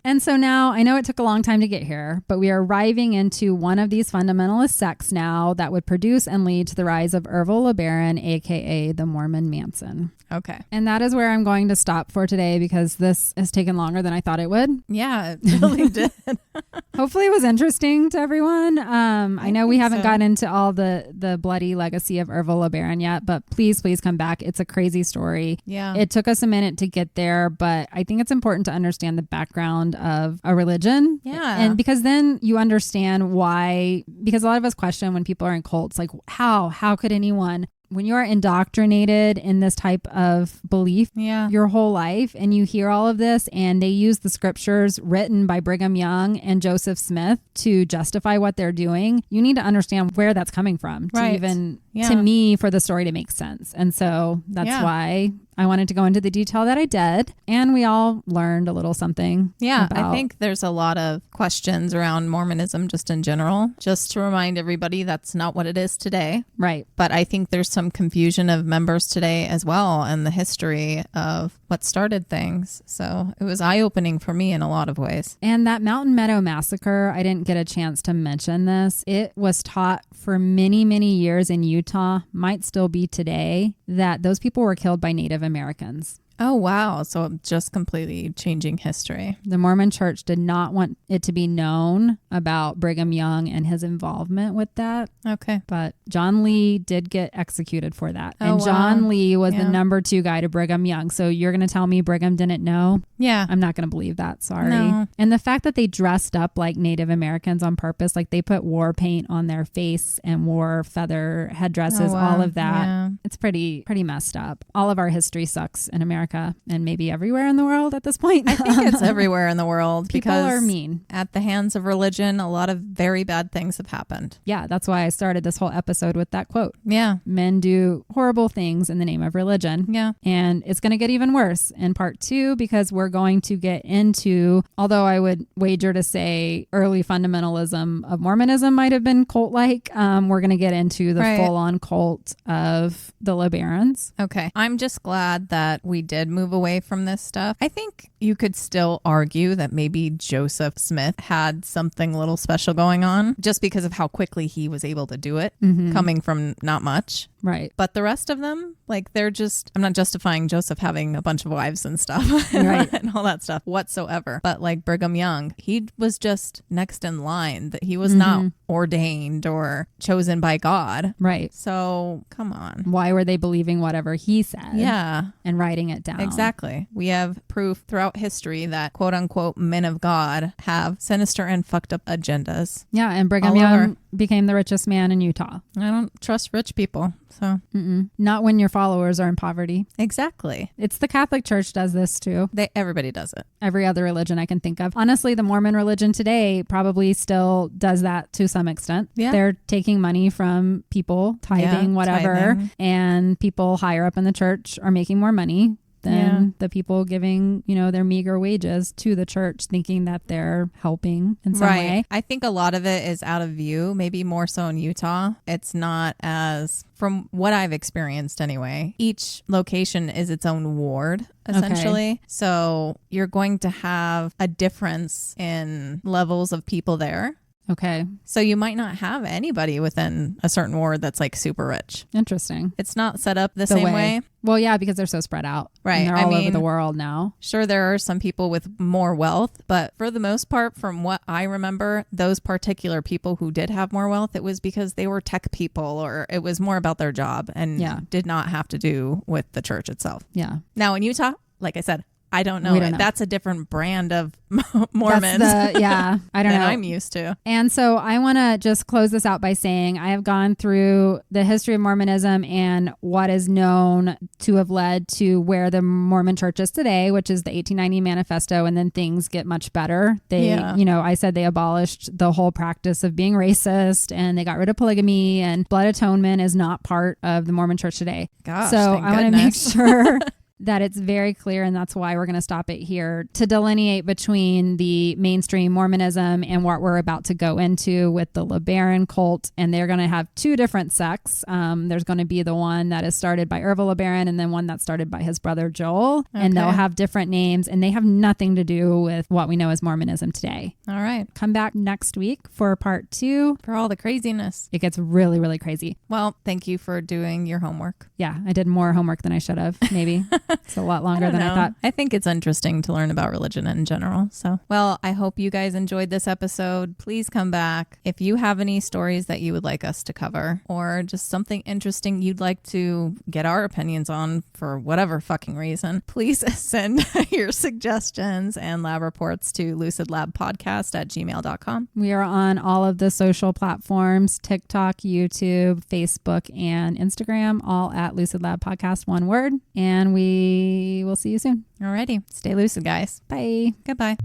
And so now, I know it took a long time to get here, but we are arriving into one of these fundamentalist sects now that would produce and lead to the rise of Ervil LeBaron, aka the Mormon Manson. Okay. And that is where I'm going to stop for today because this has taken longer than I thought it would. Yeah, it really did. Hopefully it was interesting to everyone. I know we haven't gotten into all the bloody legacy of Ervil LeBaron yet, but please come back. It's a crazy story. Yeah. It took us a minute to get there, but I think it's important to understand the background of a religion. Yeah. And because then you understand why, because a lot of us question when people are in cults, like how could anyone, when you are indoctrinated in this type of belief your whole life and you hear all of this and they use the scriptures written by Brigham Young and Joseph Smith to justify what they're doing, you need to understand where that's coming from to even, to me, for the story to make sense. And so that's why I wanted to go into the detail that I did, and we all learned a little something. Yeah, I think there's a lot of questions around Mormonism just in general. Just to remind everybody, that's not what it is today. Right. But I think there's some confusion of members today as well and the history of what started things. So it was eye-opening for me in a lot of ways. And that Mountain Meadow Massacre, I didn't get a chance to mention this. It was taught for many, many years in Utah, might still be today, that those people were killed by Native Americans. Oh, wow. So just completely changing history. The Mormon Church did not want it to be known about Brigham Young and his involvement with that. Okay. But John Lee did get executed for that. And John Lee was the number 2 guy to Brigham Young. So you're going to tell me Brigham didn't know? Yeah. I'm not going to believe that. Sorry. No. And the fact that they dressed up like Native Americans on purpose, like they put war paint on their face and wore feather headdresses, all of that. Yeah. It's pretty messed up. All of our history sucks in America. America and maybe everywhere in the world at this point. I think it's everywhere in the world People because are mean. at the hands of religion, a lot of very bad things have happened. Yeah, that's why I started this whole episode with that quote. Yeah. Men do horrible things in the name of religion. Yeah. And it's going to get even worse in part 2 because we're going to get into, although I would wager to say early fundamentalism of Mormonism might have been cult-like, we're going to get into the full-on cult of the LeBarons. Okay. I'm just glad that we did move away from this stuff. I think you could still argue that maybe Joseph Smith had something a little special going on just because of how quickly he was able to do it, coming from not much. Right. But the rest of them, like, they're just, I'm not justifying Joseph having a bunch of wives and stuff right. and all that stuff whatsoever. But like Brigham Young, he was just next in line, that he was not ordained or chosen by God. Right. So come on. Why were they believing whatever he said? Yeah. And writing it down? Exactly. We have proof throughout history that quote unquote men of God have sinister and fucked up agendas. Yeah. And Brigham Young became the richest man in Utah. I don't trust rich people. So not when your followers are in poverty. Exactly. It's the Catholic Church does this too. Everybody does it. Every other religion I can think of. Honestly, the Mormon religion today probably still does that to some extent. Yeah. They're taking money from people, tithing, whatever, and people higher up in the church are making more money than the people giving, their meager wages to the church, thinking that they're helping in some way. I think a lot of it is out of view, maybe more so in Utah. It's not as, from what I've experienced anyway, each location is its own ward, essentially. Okay. So you're going to have a difference in levels of people there. Okay. So you might not have anybody within a certain ward that's like super rich. Interesting. It's not set up the same way. Well, yeah, because they're so spread out. Right. And they're all over the world now. Sure, there are some people with more wealth, but for the most part, from what I remember, those particular people who did have more wealth, it was because they were tech people or it was more about their job and did not have to do with the church itself. Yeah. Now in Utah, like I said, I don't know. That's a different brand of Mormons. I don't know. I'm used to. And so I want to just close this out by saying I have gone through the history of Mormonism and what is known to have led to where the Mormon church is today, which is the 1890 Manifesto, and then things get much better. They, I said they abolished the whole practice of being racist and they got rid of polygamy, and blood atonement is not part of the Mormon church today. Gosh, so I want to make sure that it's very clear, and that's why we're going to stop it here, to delineate between the mainstream Mormonism and what we're about to go into with the LeBaron cult. And they're going to have two different sects. There's going to be the one that is started by Ervil LeBaron and then one that's started by his brother Joel. Okay. And they'll have different names, and they have nothing to do with what we know as Mormonism today. All right. Come back next week for part 2. For all the craziness. It gets really, really crazy. Well, thank you for doing your homework. Yeah, I did more homework than I should have, maybe. It's a lot longer than I thought. I think it's interesting to learn about religion in general. So, well, I hope you guys enjoyed this episode. Please come back. If you have any stories that you would like us to cover or just something interesting you'd like to get our opinions on for whatever fucking reason, please send your suggestions and lab reports to lucidlabpodcast@gmail.com. We are on all of the social platforms, TikTok, YouTube, Facebook, and Instagram, all at Lucid Lab Podcast, one word. And we will see you soon. Alrighty. Stay lucid, guys. Bye. Goodbye.